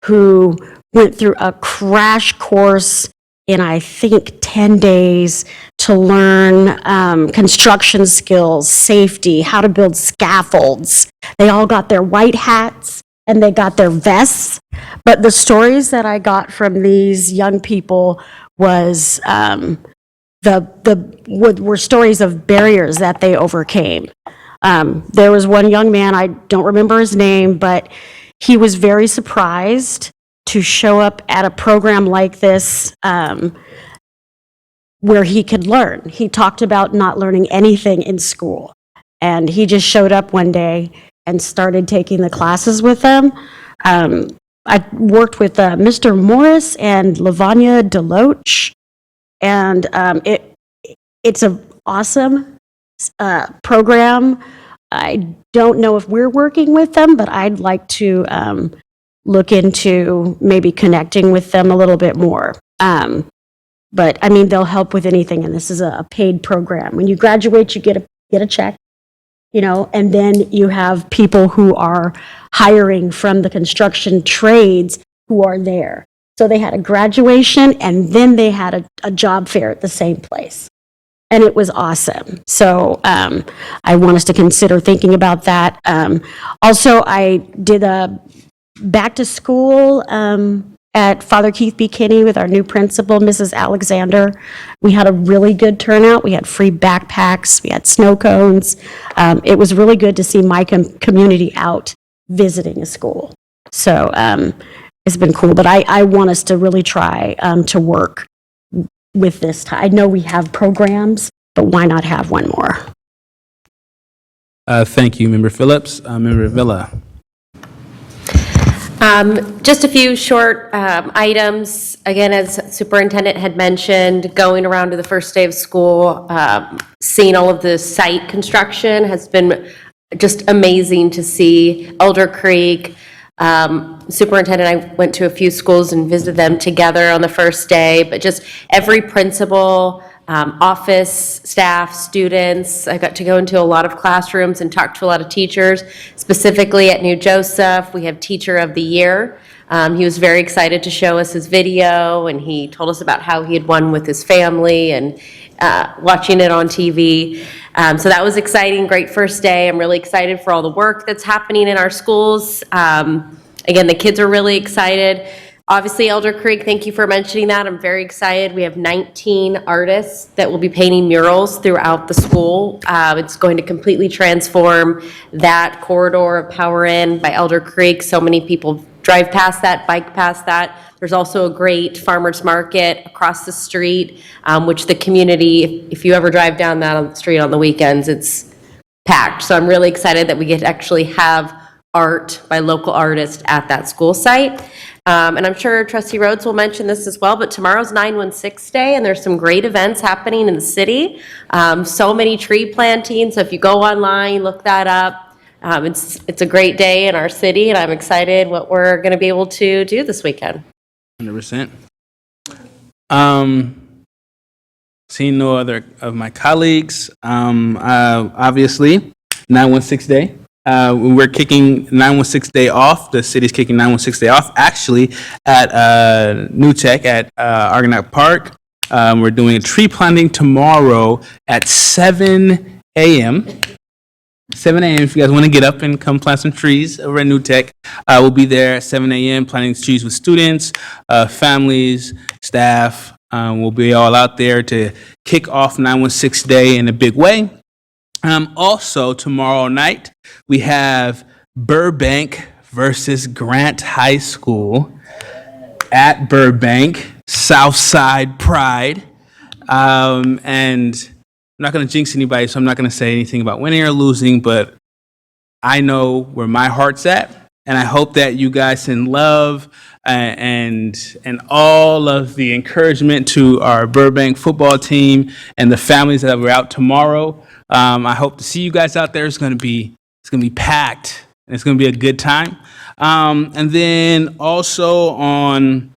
R: who went through a crash course in, I think, 10 days to learn construction skills, safety, how to build scaffolds. They all got their white hats and they got their vests. But the stories that I got from these young people was were stories of barriers that they overcame. There was one young man, I don't remember his name, but he was very surprised to show up at a program like this where he could learn. He talked about not learning anything in school. And he just showed up one day and started taking the classes with them. I worked with Mr. Morris and Lavanya Deloach, and it's an awesome program. I don't know if we're working with them, but I'd like to look into maybe connecting with them a little bit more. But I mean, they'll help with anything, and this is a paid program. When you graduate, you get a check, and then you have people who are hiring from the construction trades who are there. So they had a graduation, and then they had a job fair at the same place. And it was awesome. So I want us to consider thinking about that. Also, I did a back to school at Father Keith B. Kinney with our new principal, Mrs. Alexander. We had a really good turnout. We had free backpacks. We had snow cones. It was really good to see my community out visiting a school. So it's been cool. But I want us to really try to work with this. I know we have programs, but why not have one more?
A: Thank you, Member Phillips. Member Villa.
D: Just a few short items. Again, as Superintendent had mentioned, going around to the first day of school, seeing all of the site construction has been just amazing to see. Elder Creek, Superintendent and I went to a few schools and visited them together on the first day, but just every principal, office staff, students. I got to go into a lot of classrooms and talk to a lot of teachers. Specifically at New Joseph, we have Teacher of the Year. He was very excited to show us his video, and he told us about how he had won with his family and watching it on TV. So that was exciting, great first day. I'm really excited for all the work that's happening in our schools. Again, the kids are really excited. Obviously, Elder Creek, thank you for mentioning that. I'm very excited. We have 19 artists that will be painting murals throughout the school. It's going to completely transform that corridor of Power Inn by Elder Creek. So many people drive past that, bike past that. There's also a great farmer's market across the street, which the community, if you ever drive down that on the street on the weekends, it's packed. So I'm really excited that we get to actually have art by local artists at that school site. And I'm sure Trustee Rhodes will mention this as well, but tomorrow's 916 Day, and there's some great events happening in the city. So many tree plantings, so if you go online, look that up. It's a great day in our city, and I'm excited what we're going to be able to do this weekend.
A: 100%. Seeing no other of my colleagues, obviously, 916 Day. We're kicking 916 Day off. The city's kicking 916 Day off, actually, at New Tech at Argonaut Park. We're doing a tree planting tomorrow at 7 a.m. 7 a.m. If you guys want to get up and come plant some trees over at New Tech, we'll be there at 7 a.m. planting trees with students, families, staff. We'll be all out there to kick off 916 Day in a big way. Also, tomorrow night, we have Burbank versus Grant High School at Burbank, Southside Pride. And I'm not going to jinx anybody, so I'm not going to say anything about winning or losing, but I know where my heart's at, and I hope that you guys send love and all of the encouragement to our Burbank football team and the families that are out tomorrow. I hope to see you guys out there. It's going to be packed, and it's going to be a good time. And then also on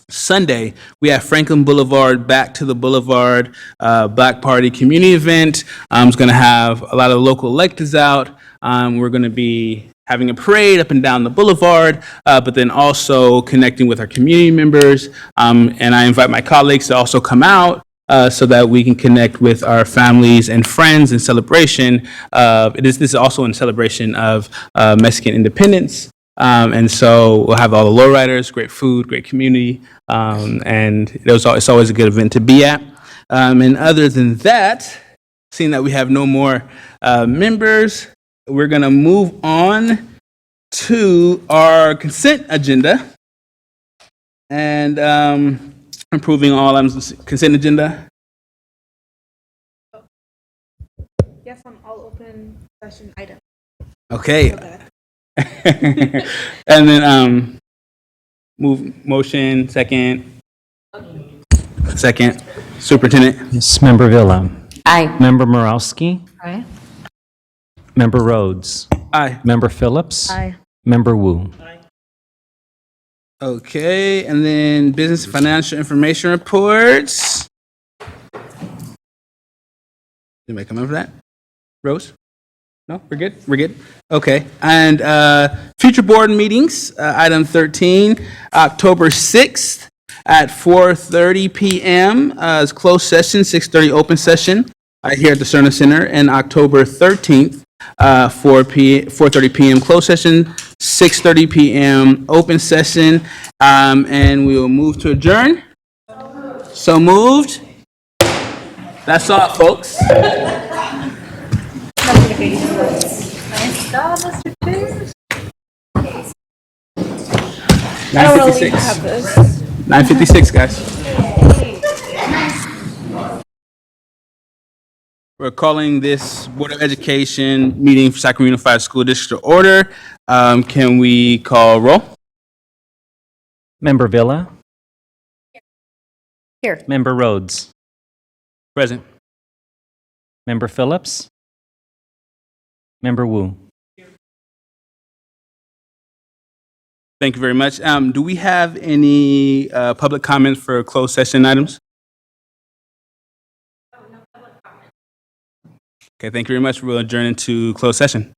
A: Sunday, we have Franklin Boulevard Back to the Boulevard Black Party community event. It's going to have a lot of local electeds out. We're going to be having a parade up and down the boulevard, but then also connecting with our community members. And I invite my colleagues to also come out so that we can connect with our families and friends in celebration. This is also in celebration of Mexican independence. And so we'll have all the lowriders, great food, great community, and it's always a good event to be at. And other than that, seeing that we have no more members, we're going to move on to our consent agenda and approving all items of the consent agenda.
E: Yes, on all open session items.
A: Okay. And then motion, second. Superintendent.
K: Yes, Member Villa.
D: Aye.
K: Member Morowski.
O: Aye.
K: Member Rhodes.
A: Aye.
K: Member Phillips.
R: Aye.
K: Member Wu.
A: Okay, and then business and financial information reports. Anybody come up for that? Rose? No, we're good? We're good? Okay, and future board meetings, item 13, October 6th at 4:30 p.m. Is closed session, 6:30 open session here at the Cerner Center, and October 13th, 4:30 p.m. closed session, 6:30 p.m. open session, and we will move to adjourn. So moved. That's all, folks.
L: Nice job, Mr. Chase.
A: 9:56. 9:56, guys. We're calling this Board of Education meeting for Sacramento Unified School District to order. Can we call roll?
K: Member Villa?
D: Here.
K: Member Rhodes?
A: Present.
K: Member Phillips? Member Wu?
A: Thank you very much. Do we have any public comments for closed session items? Okay, thank you very much. We'll adjourn into closed session.